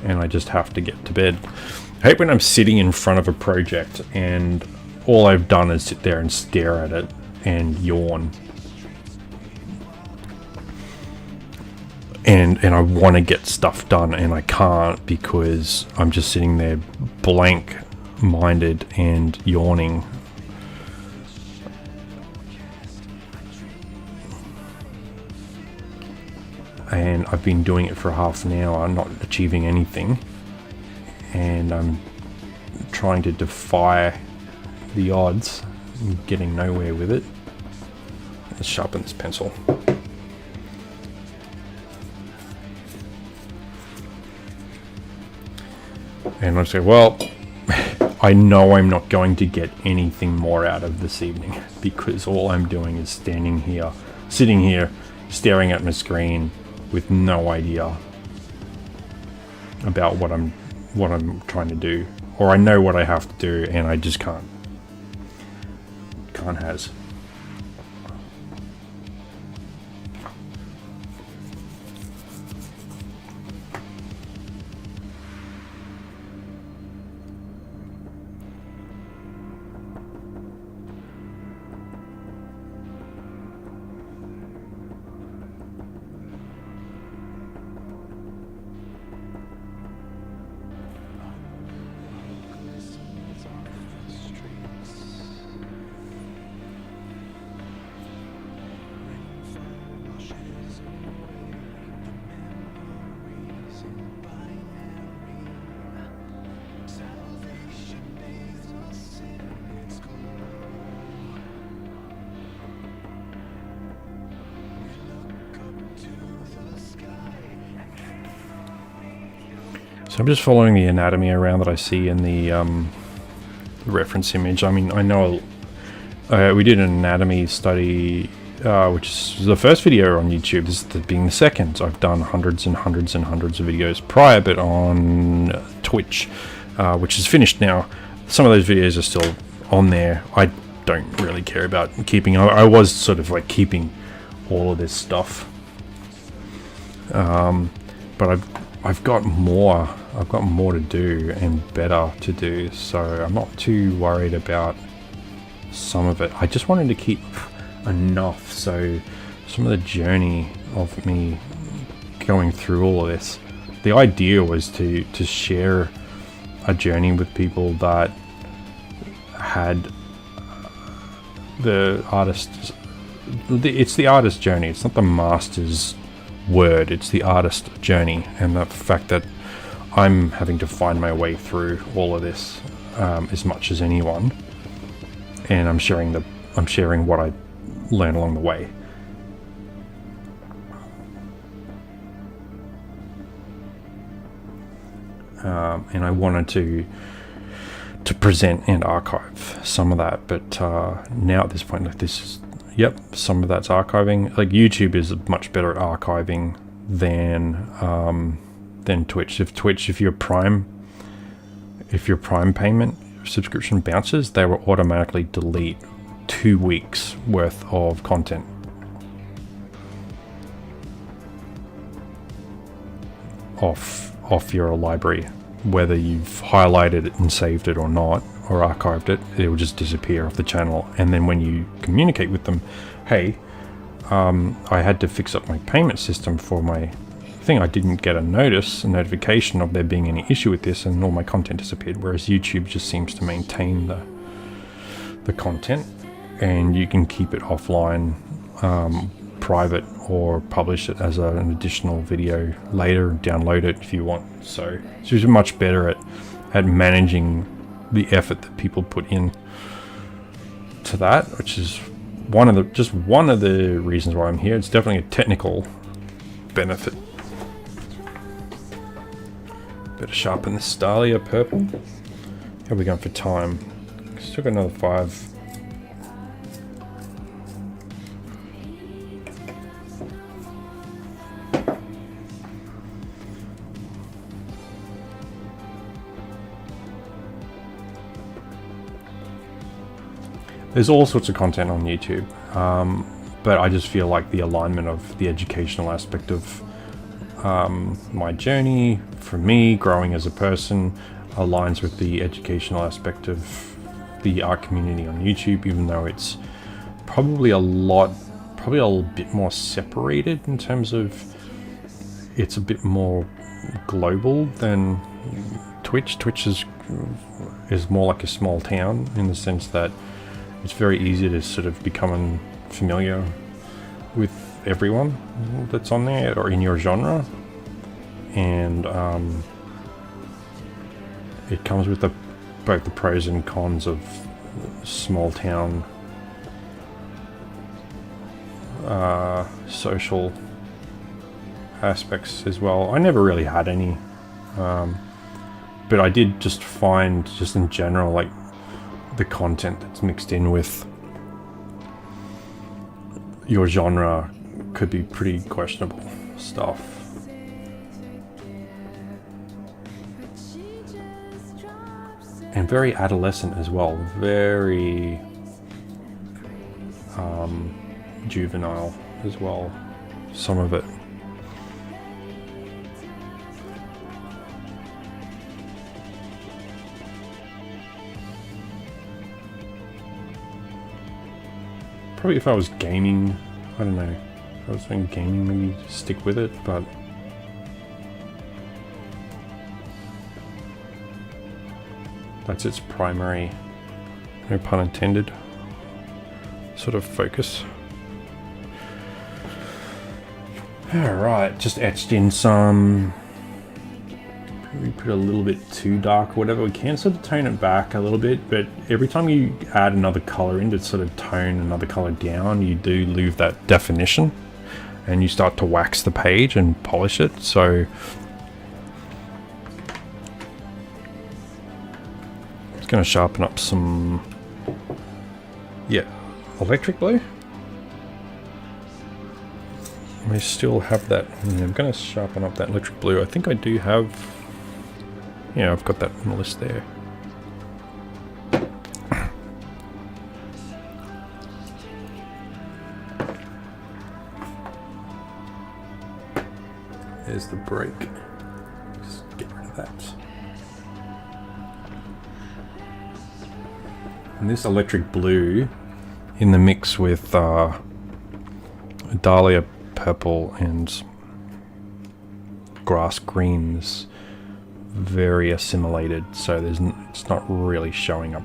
and I just have to get to bed. I hate when I'm sitting in front of a project and all I've done is sit there and stare at it and yawn. And I want to get stuff done, and I can't because I'm just sitting there blank-minded and yawning. And I've been doing it for half an hour, not achieving anything, and I'm trying to defy the odds, getting nowhere with it. Let's sharpen this pencil. And I say, well, I know I'm not going to get anything more out of this evening, because all I'm doing is sitting here, staring at my screen with no idea about what I'm trying to do, or I know what I have to do and I just can't has. So I'm just following the anatomy around that I see in the reference image. I mean, I know we did an anatomy study, which is the first video on YouTube. This is being the second. I've done hundreds and hundreds and hundreds of videos prior, but on Twitch, which is finished now. Some of those videos are still on there. I don't really care about keeping. I was sort of like keeping all of this stuff, but I've got more. I've got more to do and better to do, so I'm not too worried about some of it. I just wanted to keep enough, so some of the journey of me going through all of this, the idea was to share a journey with people that had the artist's, it's the artist's journey. It's not the master's word, it's the artist journey, and the fact that I'm having to find my way through all of this as much as anyone, and I'm sharing what I learn along the way. And I wanted to present and archive some of that, but now at this point, like, this is, yep, some of that's archiving. Like, YouTube is much better at archiving than Twitch. If your Prime payment subscription bounces, they will automatically delete 2 weeks worth of content. Off your library, whether you've highlighted it and saved it or not, or archived it, it will just disappear off the channel. And then when you communicate with them, hey, I had to fix up my payment system for my thing, I didn't get a notification of there being any issue with this, and all my content disappeared. Whereas YouTube just seems to maintain the content, and you can keep it offline, private, or publish it as an additional video later, download it if you want. So it's just much better at managing the effort that people put in to that, which is one of the reasons why I'm here. It's definitely a technical benefit. Better sharpen this Dahlia purple. How are we going for time? Still got another 5. There's all sorts of content on YouTube, but I just feel like the alignment of the educational aspect of my journey, for me, growing as a person, aligns with the educational aspect of the art community on YouTube, even though it's probably a bit more separated in terms of it's a bit more global than Twitch. Twitch is more like a small town in the sense that it's very easy to sort of become familiar with everyone that's on there or in your genre, and it comes with both the pros and cons of small town social aspects as well. I never really had any, but I did just find, just in general, like, the content that's mixed in with your genre could be pretty questionable stuff. And very adolescent as well, very juvenile as well, some of it. Probably if I was gaming, I don't know, if I was doing gaming, maybe stick with it, but that's its primary, no pun intended, sort of focus. Alright, just etched in some, we put a little bit too dark or whatever. We can sort of tone it back a little bit, but every time you add another color in to sort of tone another color down, you do lose that definition and you start to wax the page and polish it. So I'm just going to sharpen up some, electric blue. I still have that. I'm going to sharpen up that electric blue. I think I do have, I've got that on the list there. There's the break. Just get rid of that. And this electric blue in the mix with Dahlia purple and grass greens, very assimilated, so it's not really showing up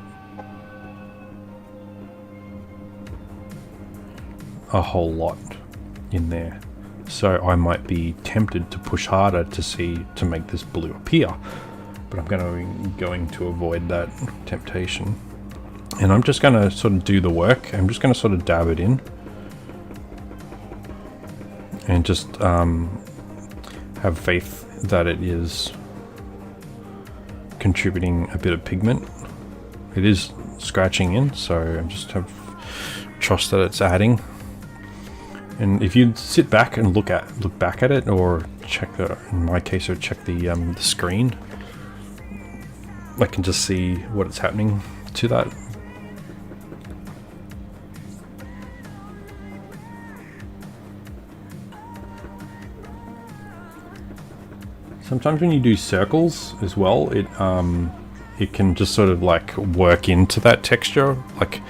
a whole lot in there. So I might be tempted to push harder to make this blue appear, but I'm going to avoid that temptation. And I'm just going to sort of do the work. I'm just going to sort of dab it in and just have faith that it is contributing a bit of pigment. It is scratching in, so I just have trust that it's adding. And if you sit back and look back at it, or check in my case, or check the screen, I can just see what is happening to that. Sometimes when you do circles as well, it can just sort of like work into that texture, like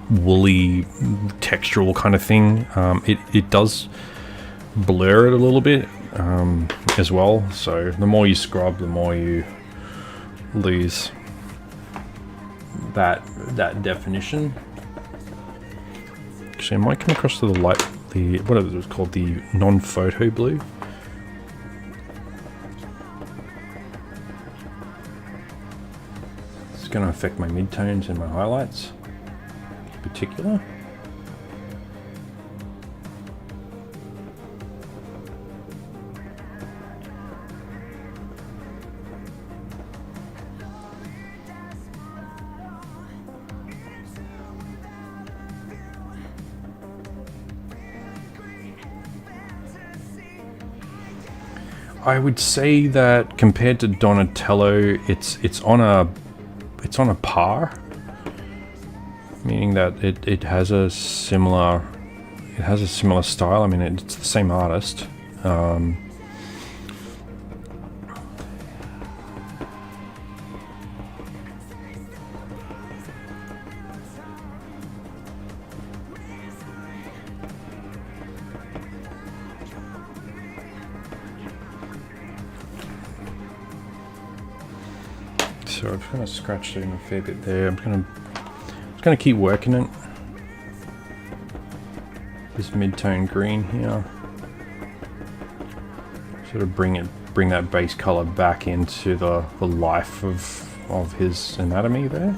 woolly textural kind of thing. It does blur it a little bit as well. So the more you scrub, the more you lose that definition. Actually, I might come across to what it was called, the non-photo blue. It's going to affect my midtones and my highlights in particular. I would say that compared to Donatello, it's on a par, meaning that it has a similar style. I mean, it's the same artist. So I'm going to scratch it in a fair bit there. I'm just going to keep working it. This mid-tone green here. Sort of bring that base color back into the life of his anatomy there.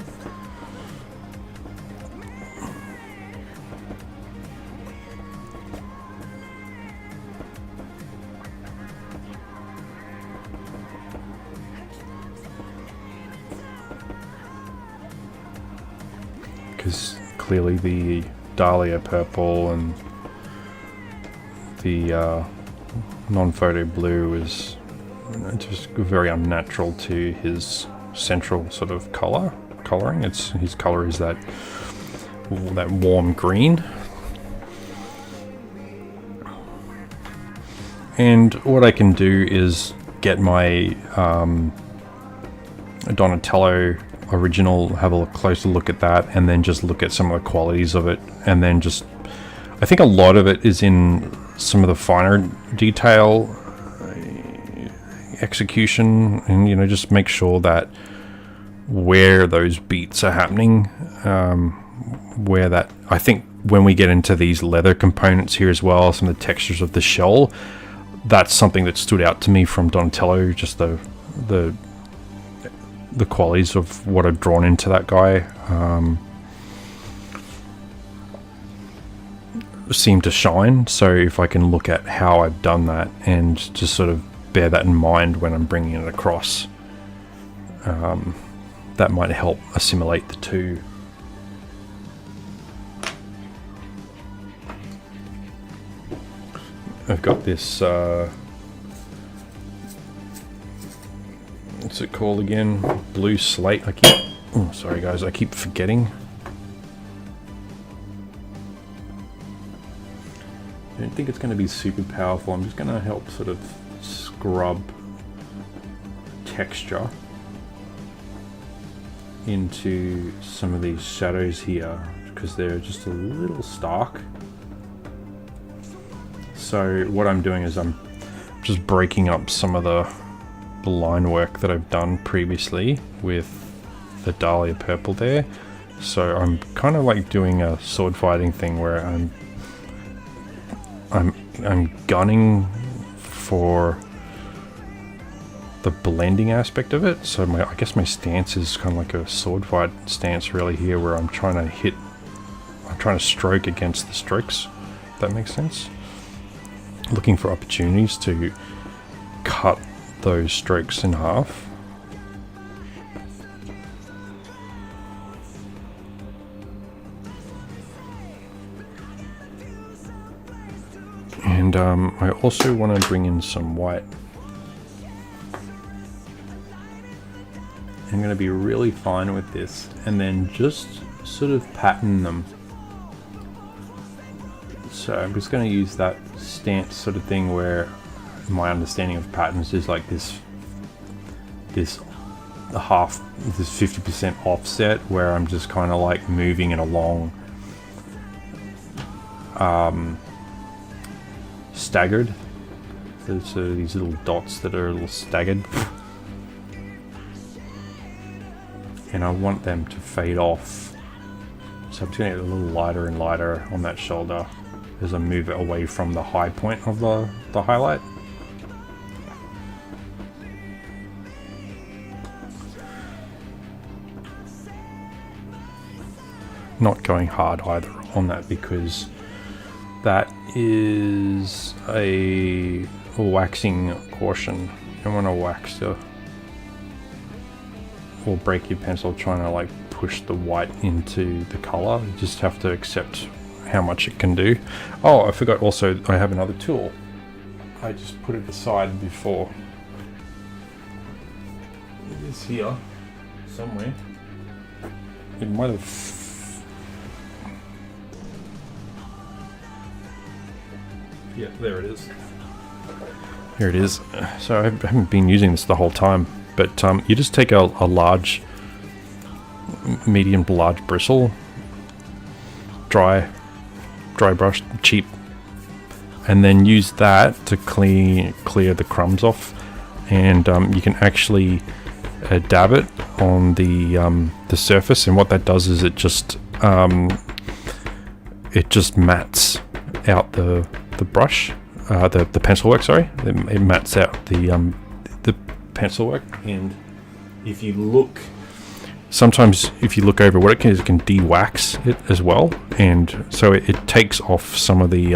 Because clearly the Dahlia purple and the non-photo blue is just very unnatural to his central sort of coloring. His color is that warm green. And what I can do is get my Donatello original, have a closer look at that, and then just look at some of the qualities of it, and then just, I think a lot of it is in some of the finer detail execution, and just make sure that where those beats are happening, where that, I think when we get into these leather components here as well, some of the textures of the shell, that's something that stood out to me from Donatello, just the qualities of what I've drawn into that guy seem to shine. So if I can look at how I've done that and just sort of bear that in mind when I'm bringing it across, that might help assimilate the two. I've got this what's it called again? Blue slate. Sorry guys, I keep forgetting. I don't think it's going to be super powerful. I'm just going to help sort of scrub texture into some of these shadows here because they're just a little stark. So what I'm doing is I'm just breaking up some of the line work that I've done previously with the Dahlia purple there. So I'm kind of like doing a sword fighting thing where I'm I'm gunning for the blending aspect of it. So I guess my stance is kind of like a sword fight stance really here, where I'm trying to stroke against the strokes, if that makes sense. Looking for opportunities to cut those strokes in half. And I also want to bring in some white. I'm going to be really fine with this, and then just sort of pattern them. So I'm just going to use that stance sort of thing, where my understanding of patterns is like this 50% offset, where I'm just kind of like moving it along, staggered. So these little dots that are a little staggered. And I want them to fade off. So I'm just going to get a little lighter and lighter on that shoulder as I move it away from the high point of the highlight. Not going hard either on that, because that is a waxing portion. You don't want to wax or break your pencil trying to like push the white into the color. You just have to accept how much it can do. Oh, I forgot also I have another tool. I just put it aside before. It is here somewhere. It might have... Yeah, there it is. Here it is. So I haven't been using this the whole time, but you just take a large, medium to large bristle, dry brush, cheap, and then use that to clear the crumbs off. And you can actually dab it on the surface, and what that does is it just mats out the brush, the pencil work. Sorry, it mats out the pencil work. And if you look, sometimes if you look over, what it can is it can de-wax it as well, and so it takes off some of the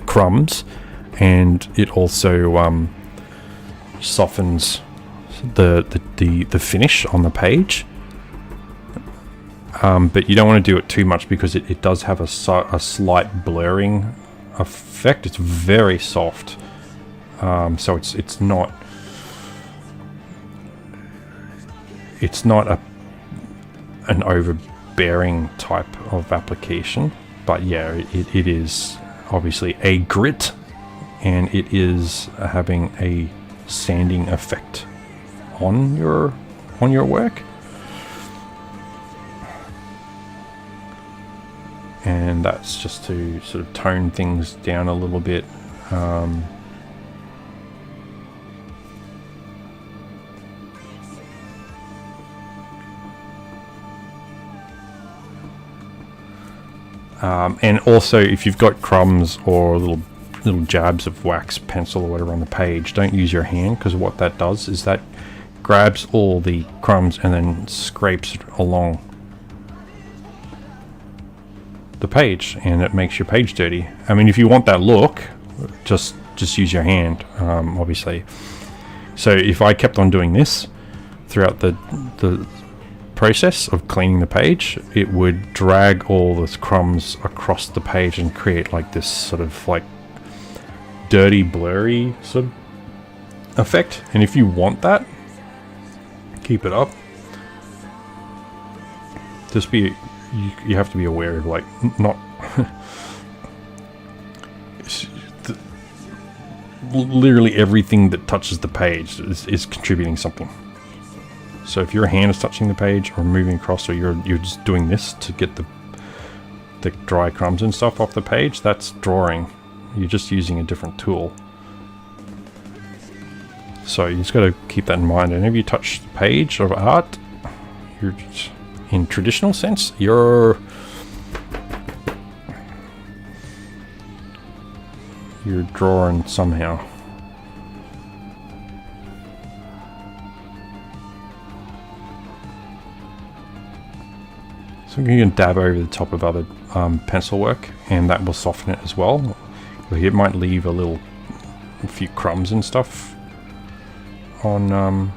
crumbs, and it also softens the finish on the page. But you don't want to do it too much, because it does have a slight blurring effect. It's very soft, so it's not an overbearing type of application. But yeah, it is obviously a grit, and it is having a sanding effect on your work. And that's just to sort of tone things down a little bit. And also, if you've got crumbs or little jabs of wax pencil or whatever on the page, don't use your hand, because what that does is that grabs all the crumbs and then scrapes it along the page, and it makes your page dirty. I mean, if you want that look, just use your hand, obviously. So if I kept on doing this throughout the process of cleaning the page, it would drag all the crumbs across the page and create like this sort of like dirty, blurry sort of effect. And if you want that, keep it up. Just be, you have to be aware of like not literally everything that touches the page is contributing something. So if your hand is touching the page or moving across, or you're just doing this to get the dry crumbs and stuff off the page, that's drawing. You're just using a different tool. So you just got to keep that in mind. And if you touch the page of art, you're just, in traditional sense, you're you're drawing somehow. So you can dab over the top of other pencil work, and that will soften it as well. It might leave a few crumbs and stuff on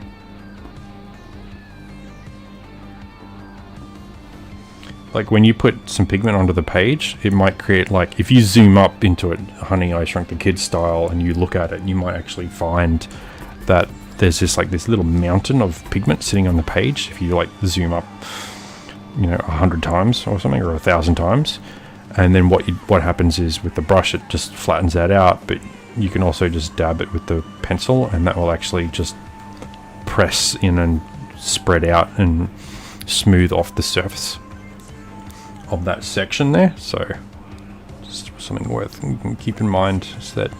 like when you put some pigment onto the page, it might create, like, if you zoom up into it, Honey, I Shrunk the Kids style, and you look at it, you might actually find that there's this little mountain of pigment sitting on the page. If you like zoom up, 100 times or something, or 1,000 times, and then what happens is with the brush it just flattens that out. But you can also just dab it with the pencil, and that will actually just press in and spread out and smooth off the surface of that section there. So just something worth keep in mind is that,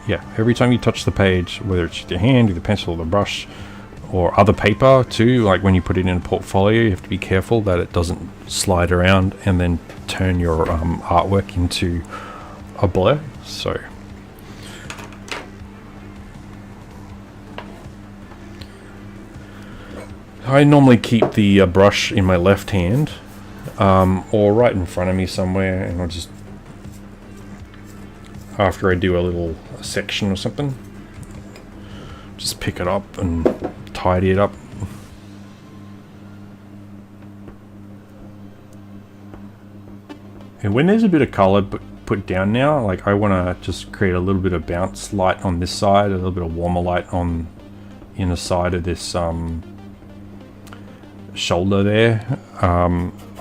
yeah, every time you touch the page, whether it's with your hand or the pencil or the brush or other paper too, like when you put it in a portfolio, you have to be careful that it doesn't slide around and then turn your artwork into a blur. So I normally keep the brush in my left hand, or right in front of me somewhere, and I'll just, after I do a little section or something, just pick it up and tidy it up. And when there's a bit of color put down now, like I want to just create a little bit of bounce light on this side, a little bit of warmer light on inner side of this shoulder there.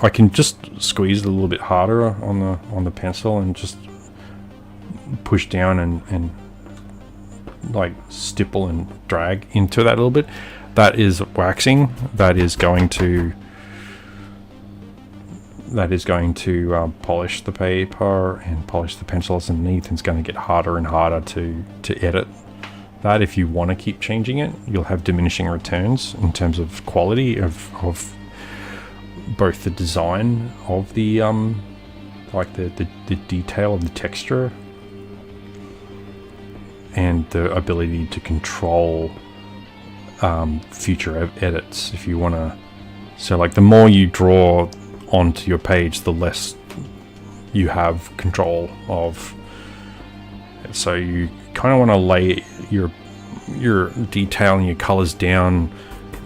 I can just squeeze a little bit harder on the pencil and just push down and like stipple and drag into that a little bit. That is waxing. That is going to polish the paper and polish the pencils underneath, and it's going to get harder and harder to edit. That, if you want to keep changing it, you'll have diminishing returns in terms of quality of both the design of the the detail of the texture and the ability to control future edits. If you want to, so like the more you draw onto your page, the less you have control of. So you kind of want to lay your detail and your colors down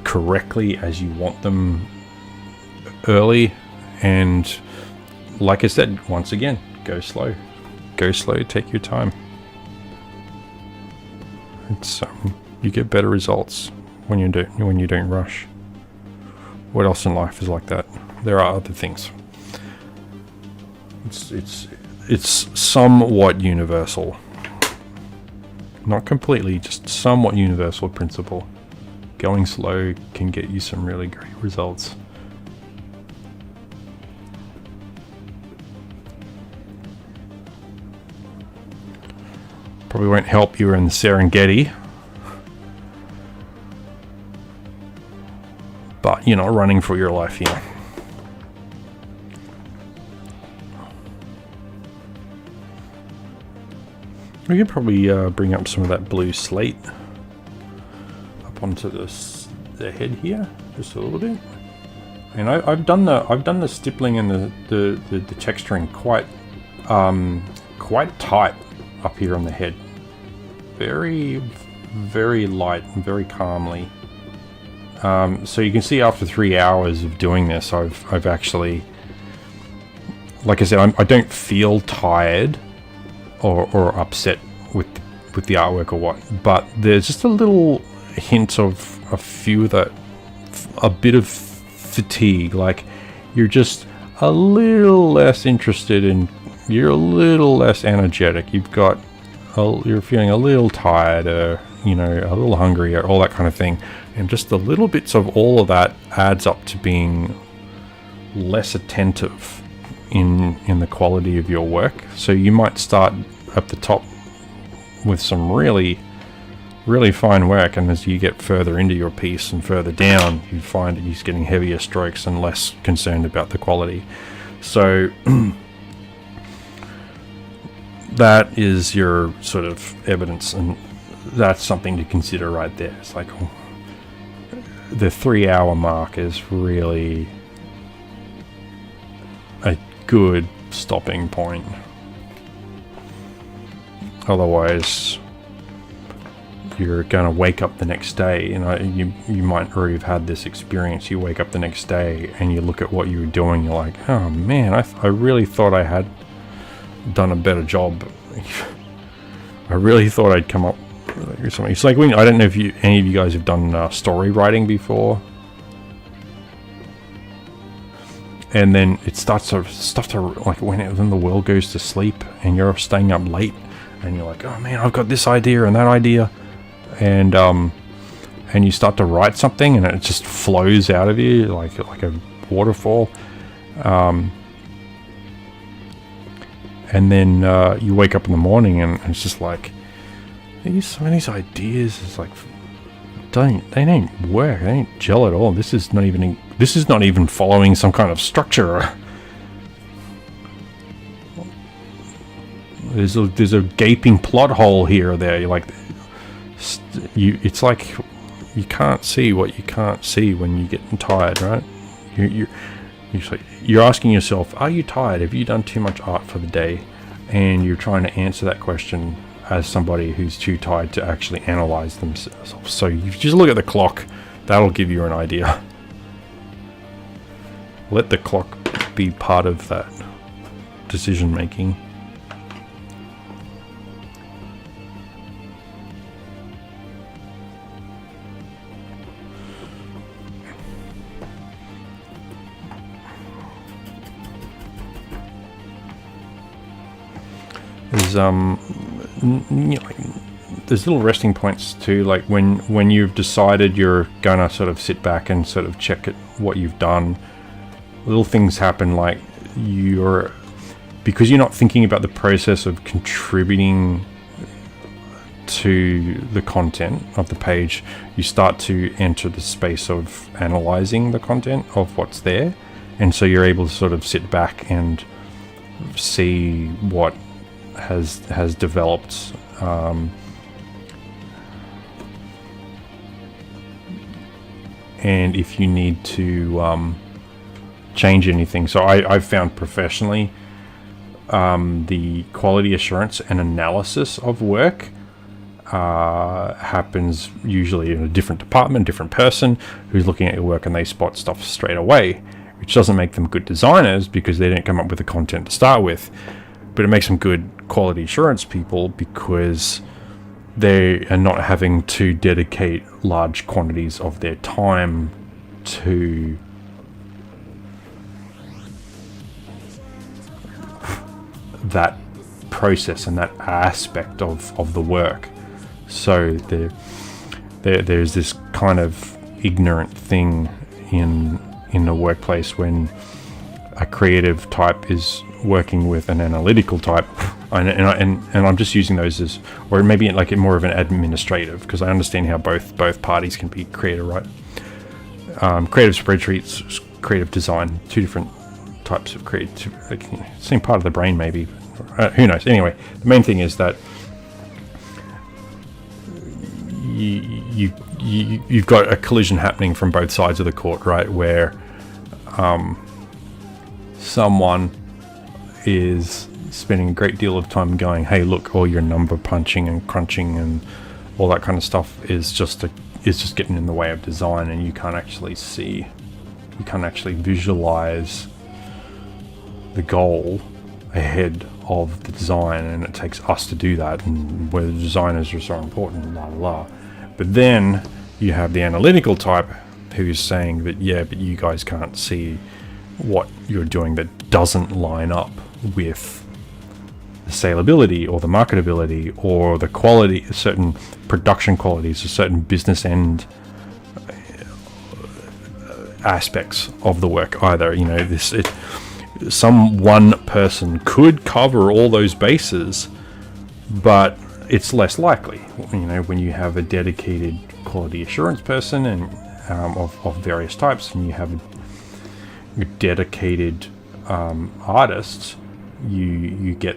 correctly as you want them early, and like I said, once again, go slow, take your time. It's you get better results when you don't rush. What else in life is like that? There are other things. It's somewhat universal. Not completely, just somewhat universal principle. Going slow can get you some really great results. Probably won't help you in the Serengeti, but you're not running for your life here. We could probably bring up some of that blue slate up onto the head here, just a little bit. And I've done the stippling and the texturing quite tight up here on the head, very, very light and very calmly. So you can see after 3 hours of doing this, I've actually, like I said, I don't feel tired or upset with the artwork or what, but there's just a little hint of a bit of fatigue. Like you're just a little less interested in, you're a little less energetic. You're feeling a little tired, a little hungry, or all that kind of thing. And just the little bits of all of that adds up to being less attentive in the quality of your work. So you might start at the top with some really, really fine work, and as you get further into your piece and further down, you find that he's getting heavier strokes and less concerned about the quality. So that is your sort of evidence, and that's something to consider right there. It's like, oh, the 3-hour mark is really a good stopping point. Otherwise, you're going to wake up the next day, and you might already have had this experience. You wake up the next day and you look at what you were doing, you're like, oh man, I really thought I had done a better job. I really thought I'd come up with something. It's like when, I don't know if any of you guys have done story writing before, and then it starts to stuff to like when the world goes to sleep and you're staying up late and you're like, oh man, I've got this idea and that idea, and you start to write something and it just flows out of you like a waterfall, and then you wake up in the morning and it's just like, some of these ideas is like they don't work, they don't gel at all. This is not even following some kind of structure. There's a gaping plot hole here or there. You're like, it's like you can't see what you can't see when you're getting tired, right? You're asking yourself, are you tired? Have you done too much art for the day? And you're trying to answer that question as somebody who's too tired to actually analyze themselves. So you just look at the clock. That'll give you an idea. Let the clock be part of that decision making. There's little resting points too, like when you've decided you're gonna sort of sit back and sort of check at what you've done. Little things happen, like because you're not thinking about the process of contributing to the content of the page, you start to enter the space of analyzing the content of what's there, and so you're able to sort of sit back and see what has developed, and if you need to change anything. So I've found professionally, the quality assurance and analysis of work happens usually in a different department, different person who's looking at your work, and they spot stuff straight away, which doesn't make them good designers because they didn't come up with the content to start with. But it makes them good quality assurance people because they are not having to dedicate large quantities of their time to that process and that aspect of the work. So there's this kind of ignorant thing in the workplace when a creative type is working with an analytical type, and I'm just using those as, or maybe like more of an administrative, because I understand how both parties can be creative, right? Creative spreadsheets, creative design, two different types of creative, like, same part of the brain maybe. Who knows? Anyway, the main thing is that you've got a collision happening from both sides of the court, right? Where someone is spending a great deal of time going, hey, look, all your number punching and crunching and all that kind of stuff is just getting in the way of design, and you can't actually visualize the goal ahead of the design, and it takes us to do that, and where the designers are so important, la la la. But then you have the analytical type who's saying that, yeah, but you guys can't see what you're doing that doesn't line up with the saleability or the marketability or the quality, certain production qualities or certain business end aspects of the work either. You know, some one person could cover all those bases, but it's less likely, you know, when you have a dedicated quality assurance person and of various types, and you have dedicated artists, you get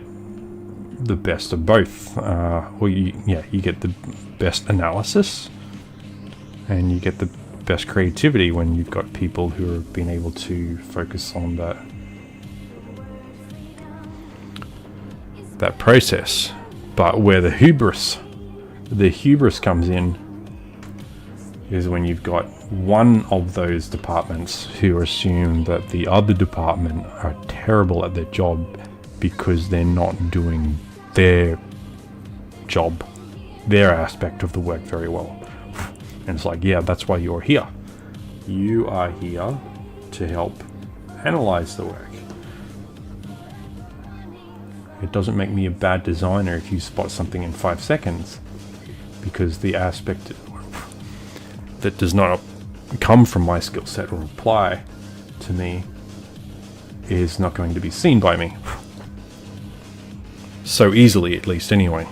the best of both, or you get the best analysis, and you get the best creativity when you've got people who have been able to focus on that process. But where the hubris comes in is when you've got one of those departments who assume that the other department are terrible at their job because they're not doing their job, their aspect of the work very well. And it's like, yeah, that's why you're here. You are here to help analyze the work. It doesn't make me a bad designer if you spot something in 5 seconds, because the aspect that does not come from my skill set or apply to me is not going to be seen by me. So easily, at least, anyway.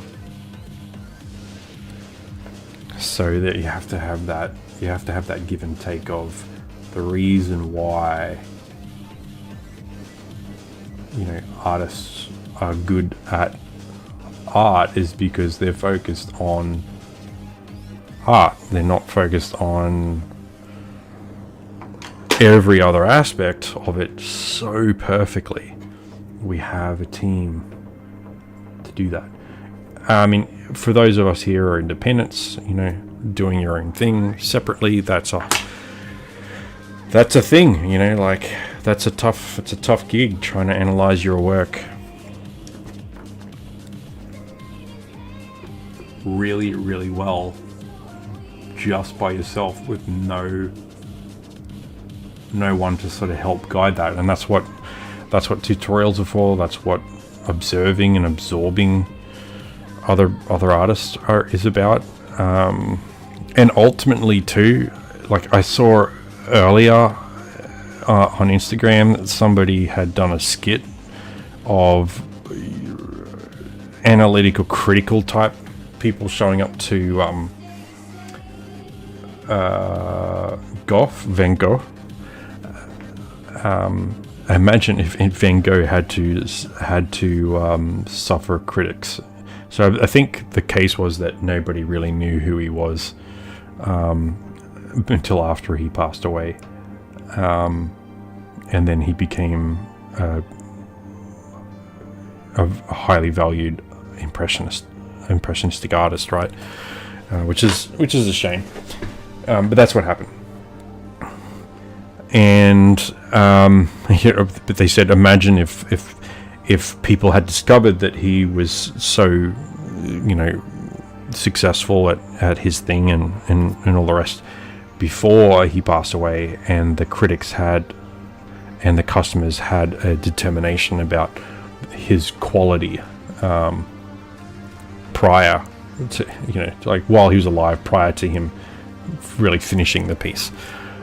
So that you have to have that give and take of the reason why, artists are good at art is because they're focused on art. They're not focused on every other aspect of it so perfectly. We have a team to do that. I mean, for those of us here who are independents, doing your own thing separately, that's a thing, like it's a tough gig trying to analyze your work really, really well just by yourself with no one to sort of help guide that. And that's what tutorials are for. That's what observing and absorbing other artists is about. And ultimately too, like I saw earlier on Instagram that somebody had done a skit of analytical, critical type people showing up to Van Gogh. Imagine if Van Gogh had to suffer critics. So I think the case was that nobody really knew who he was until after he passed away, and then he became a highly valued impressionistic artist, right? Which is a shame, but that's what happened. And but they said, imagine if people had discovered that he was so, successful at his thing and all the rest before he passed away, and the critics had and the customers had a determination about his quality prior to, like while he was alive, prior to him really finishing the piece.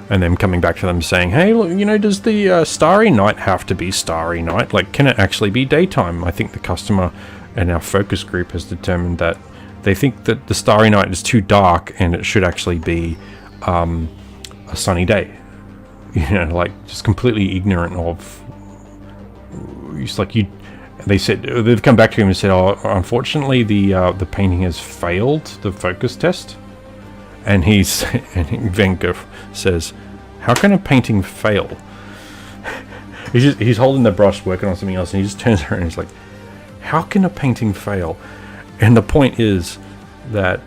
And then coming back to them saying, hey, look, does the Starry Night have to be Starry Night? Like, can it actually be daytime? I think the customer and our focus group has determined that they think that the Starry Night is too dark and it should actually be a sunny day. Like just completely ignorant of. It's like they said they've come back to him and said, oh, unfortunately the painting has failed the focus test. And Van Gogh says, how can a painting fail? He's holding the brush, working on something else, and he just turns around and he's like, how can a painting fail? And the point is that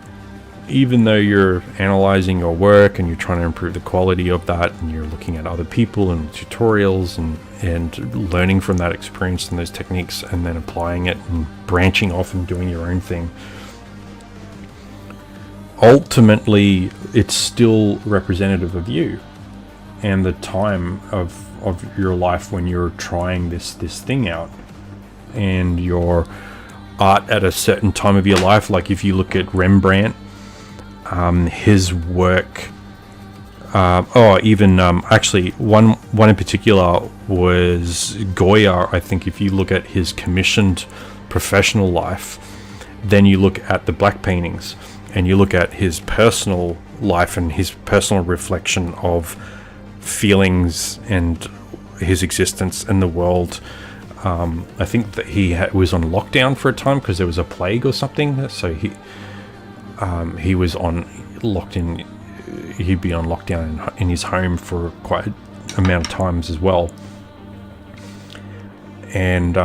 even though you're analyzing your work and you're trying to improve the quality of that, and you're looking at other people and tutorials and learning from that experience and those techniques and then applying it and branching off and doing your own thing, ultimately it's still representative of you and the time of your life when you're trying this thing out, and your art at a certain time of your life. Like if you look at Rembrandt, his work, actually one in particular was Goya. I think if you look at his commissioned professional life, then you look at the black paintings, and you look at his personal life and his personal reflection of feelings and his existence in the world, I think that he was on lockdown for a time because there was a plague or something. So he was locked in. He'd be on lockdown in his home for quite an amount of times as well. And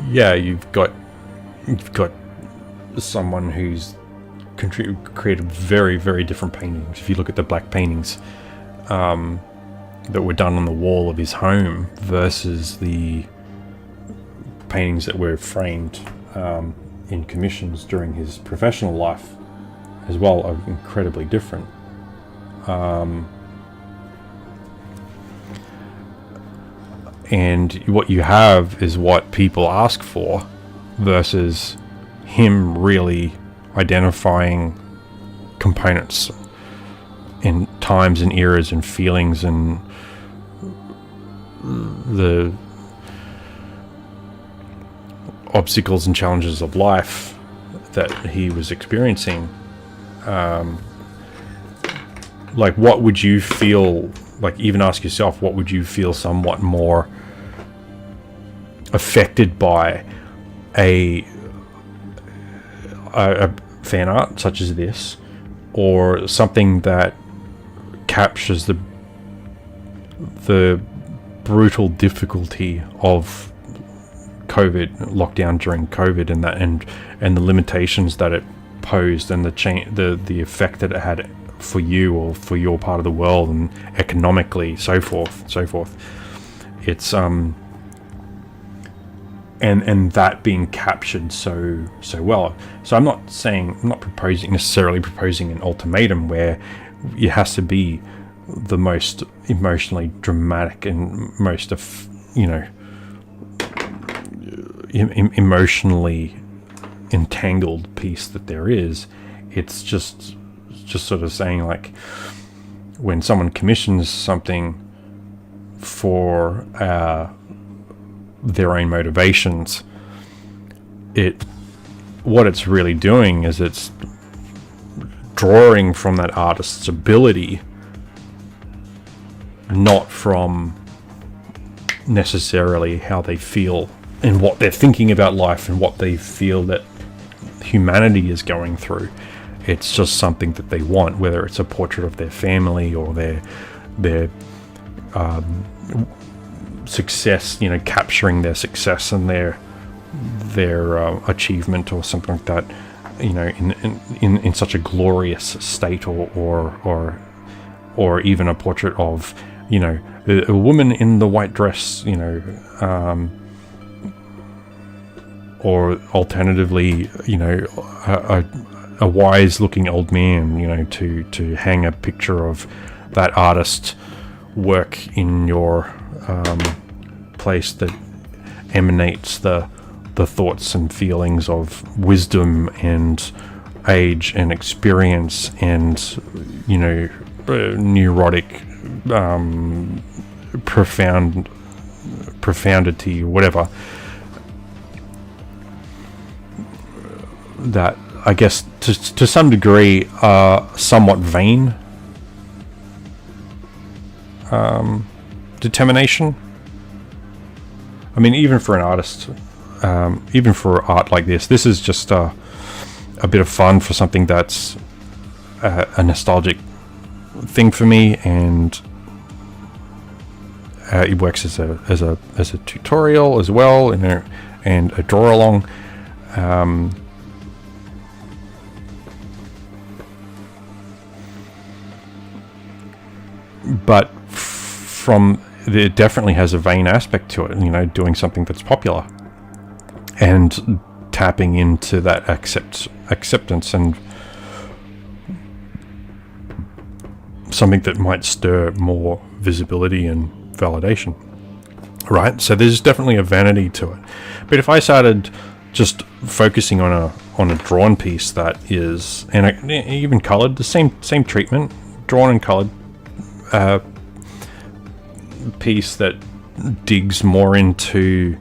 you've got someone who's created very, very different paintings. If you look at the black paintings that were done on the wall of his home versus the paintings that were framed in commissions during his professional life as well, are incredibly different. And what you have is what people ask for versus him really identifying components in times and eras and feelings and the obstacles and challenges of life that he was experiencing. Like, what would you feel like? Even ask yourself, what would you feel somewhat more affected by a fan art such as this, or something that captures the brutal difficulty of COVID, lockdown during COVID, and the limitations that it posed, and the effect that it had for you or for your part of the world, and economically, so forth. It's and that being captured so well. So I'm not necessarily proposing an ultimatum where it has to be the most emotionally dramatic and most emotionally entangled piece that there is. It's just sort of saying, like, when someone commissions something for their own motivations, what it's really doing is it's drawing from that artist's ability, not from necessarily how they feel and what they're thinking about life and what they feel that humanity is going through. It's just something that they want, whether it's a portrait of their family or their success, capturing their success and their achievement or something like that, in such a glorious state, or even a portrait of a woman in the white dress, or alternatively, a wise looking old man, to hang a picture of that artist's work in your place that emanates the thoughts and feelings of wisdom and age and experience and neurotic profundity, whatever, that I guess to some degree are somewhat vain determination. I mean, even for an artist, even for art like this is just a bit of fun for something that's a nostalgic thing for me, and it works as a tutorial as well, and a draw along. But it definitely has a vain aspect to it, doing something that's popular and tapping into that acceptance and something that might stir more visibility and validation, right? So there's definitely a vanity to it. But if I started just focusing on a drawn piece that is, and even colored, the same treatment, drawn and colored, piece that digs more into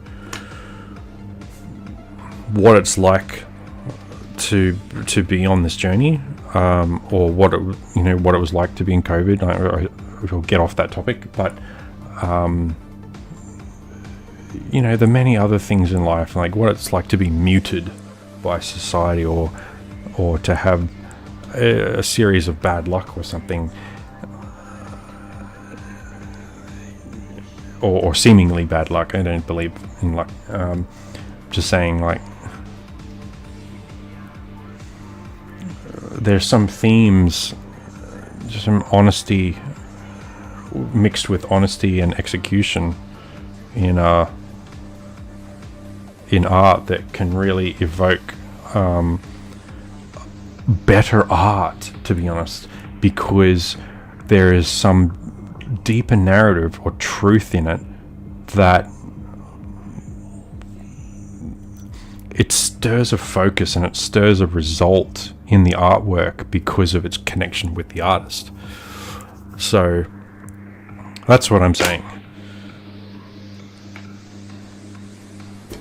what it's like to be on this journey, or what it was like to be in COVID. We'll get off that topic, but you know, the many other things in life, like what it's like to be muted by society, or to have a series of bad luck or something, or seemingly bad luck. I don't believe in luck. Just saying, like, there's some themes, just some honesty mixed with honesty and execution in art that can really evoke better art, to be honest, because there is some deeper narrative or truth in it that it stirs a focus and it stirs a result in the artwork because of its connection with the artist. So that's what I'm saying.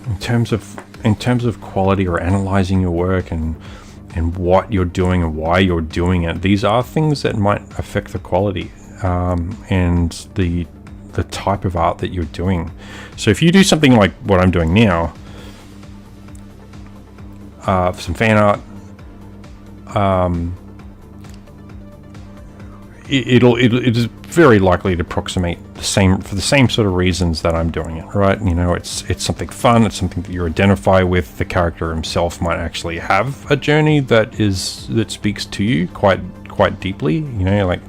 In terms of quality, or analyzing your work and what you're doing and why you're doing it, these are things that might affect the quality and the type of art that you're doing. So if you do something like what I'm doing now, some fan art, it is very likely to approximate the same, for the same sort of reasons that I'm doing it, right? You know, it's something fun, it's something that you identify with. The character himself might actually have a journey that speaks to you quite deeply, you know, like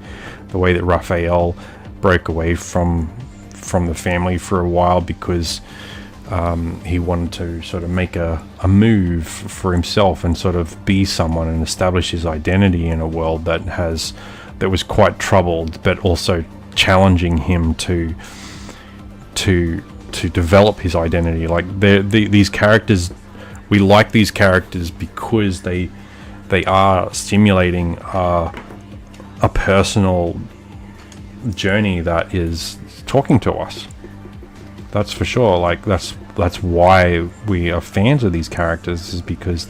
the way that Raphael broke away from the family for a while because he wanted to sort of make a move for himself and sort of be someone and establish his identity in a world that was quite troubled, but also challenging him to develop his identity. Like these characters, we like these characters because they are stimulating a personal journey that is talking to us. That's for sure. Like that's why we are fans of these characters, is because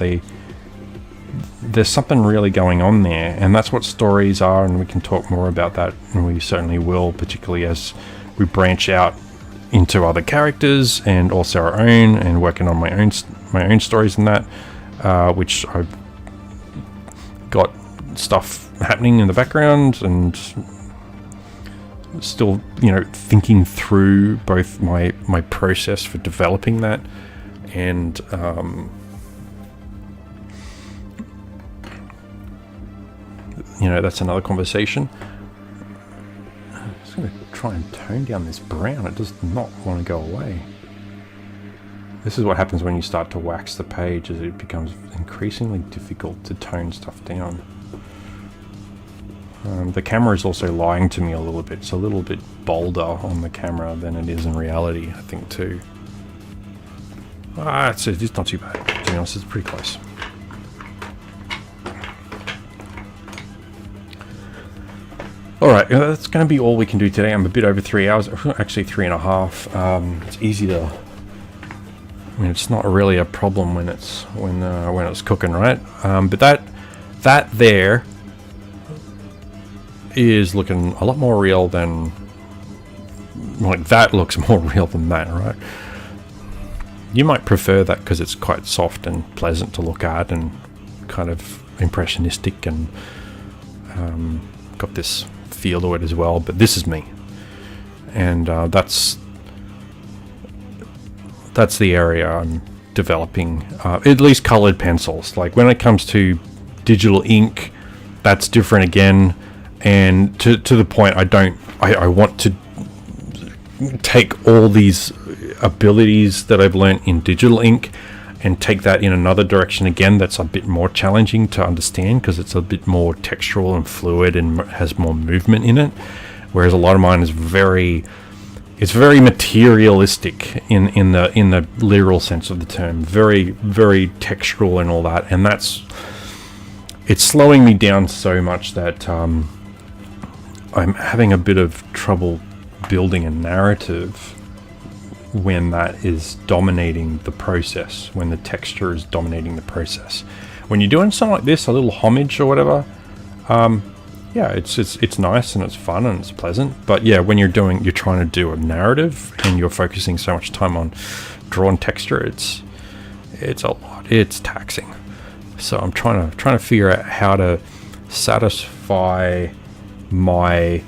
there's something really going on there, and that's what stories are, and we can talk more about that, and we certainly will, particularly as we branch out into other characters and also our own, and working on my own stories and that, which I've got stuff happening in the background and still, you know, thinking through both my process for developing that and you know, that's another conversation. I'm just going to try and tone down this brown. It does not want to go away. This is what happens when you start to wax the page, as it becomes increasingly difficult to tone stuff down. The camera is also lying to me a little bit. It's a little bit bolder on the camera than it is in reality, I think, too. It's not too bad, to be honest. It's pretty close. Alright, that's going to be all we can do today. I'm a bit over 3 hours, actually 3.5. It's easy to... I mean, it's not really a problem when it's cooking, right? But that there is looking a lot more real than... Like, that looks more real than that, right? You might prefer that because it's quite soft and pleasant to look at and kind of impressionistic and got this feel to it as well, but this is me, and that's the area I'm developing, at least colored pencils. Like when it comes to digital ink, that's different again, and to the point I want to take all these abilities that I've learned in digital ink and take that in another direction again that's a bit more challenging to understand, because it's a bit more textural and fluid and has more movement in it, whereas a lot of mine is very materialistic in the literal sense of the term, very, very textural and all that, and it's slowing me down so much that I'm having a bit of trouble building a narrative when that is dominating the process, when the texture is dominating the process. When you're doing something like this, a little homage or whatever, yeah, it's nice and it's fun and it's pleasant. But yeah, when you're trying to do a narrative and you're focusing so much time on drawn texture, it's a lot. It's taxing. So I'm trying to figure out how to satisfy my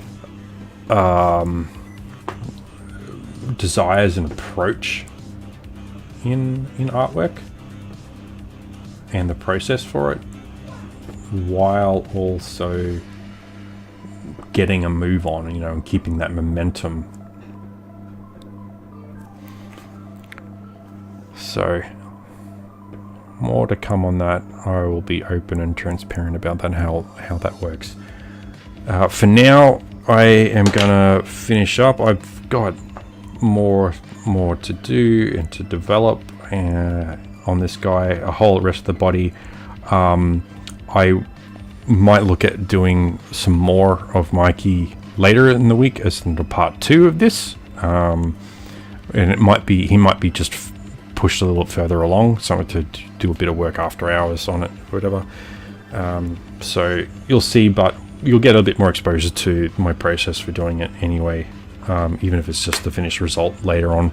desires and approach in artwork and the process for it, while also getting a move on, and keeping that momentum. So more to come on that. I will be open and transparent about that, how that works. For now, I am gonna finish up. I've got more to do and to develop on this guy. A whole rest of the body. I might look at doing some more of Mikey later in the week as into part 2 of this, and he might be just pushed a little further along, something to do a bit of work after hours on it, whatever. So you'll see, but you'll get a bit more exposure to my process for doing it anyway, even if it's just the finished result later on.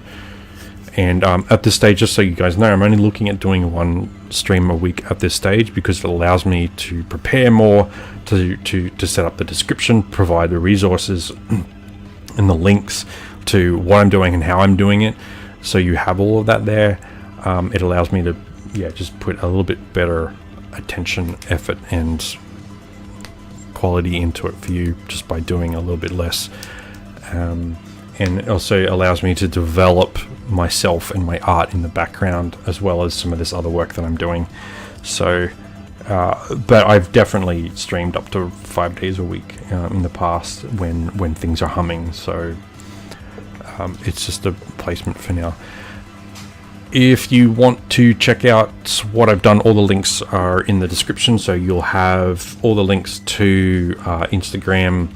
And at this stage, just so you guys know, I'm only looking at doing 1 stream a week at this stage, because it allows me to prepare more, to set up the description, provide the resources and the links to what I'm doing and how I'm doing it. So you have all of that there. It allows me to just put a little bit better attention, effort and quality into it for you, just by doing a little bit less. And it also allows me to develop myself and my art in the background, as well as some of this other work that I'm doing. So but I've definitely streamed up to 5 days a week in the past when things are humming. So it's just a placement for now. If you want to check out what I've done, all the links are in the description. So you'll have all the links to Instagram,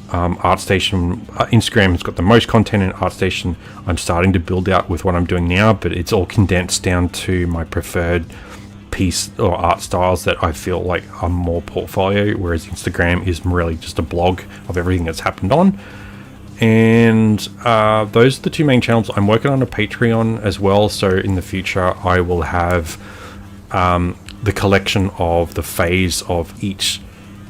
ArtStation. Instagram has got the most content, in ArtStation I'm starting to build out with what I'm doing now, but it's all condensed down to my preferred piece or art styles that I feel like are more portfolio, whereas Instagram is really just a blog of everything that's happened on. And those are the 2 main channels. I'm working on a Patreon as well, so in the future I will have the collection of the phase of each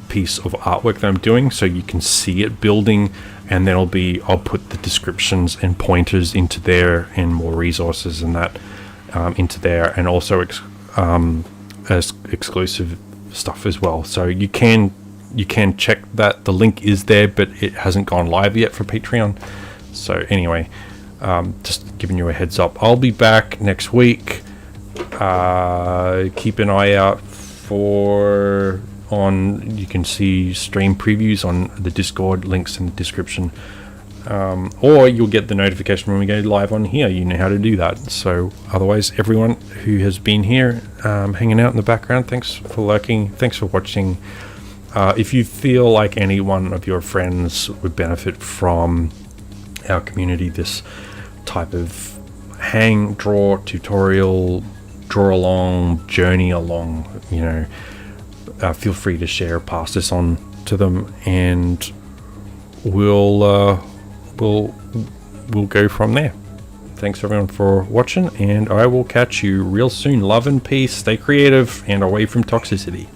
piece of artwork that I'm doing, so you can see it building, and then I'll put the descriptions and pointers into there, and more resources and that into there, and also as exclusive stuff as well. So you can check that. The link is there, but it hasn't gone live yet for Patreon. So anyway, just giving you a heads up. I'll be back next week. Keep an eye out you can see stream previews on the Discord, links in the description, or you'll get the notification when we go live on here. You know how to do that. So otherwise, everyone who has been here hanging out in the background, thanks for lurking, thanks for watching. If you feel like any one of your friends would benefit from our community, this type of hang, draw, tutorial, draw along, journey along, feel free to share, pass this on to them, and we'll go from there. Thanks everyone for watching, and I will catch you real soon. Love and peace, stay creative and away from toxicity.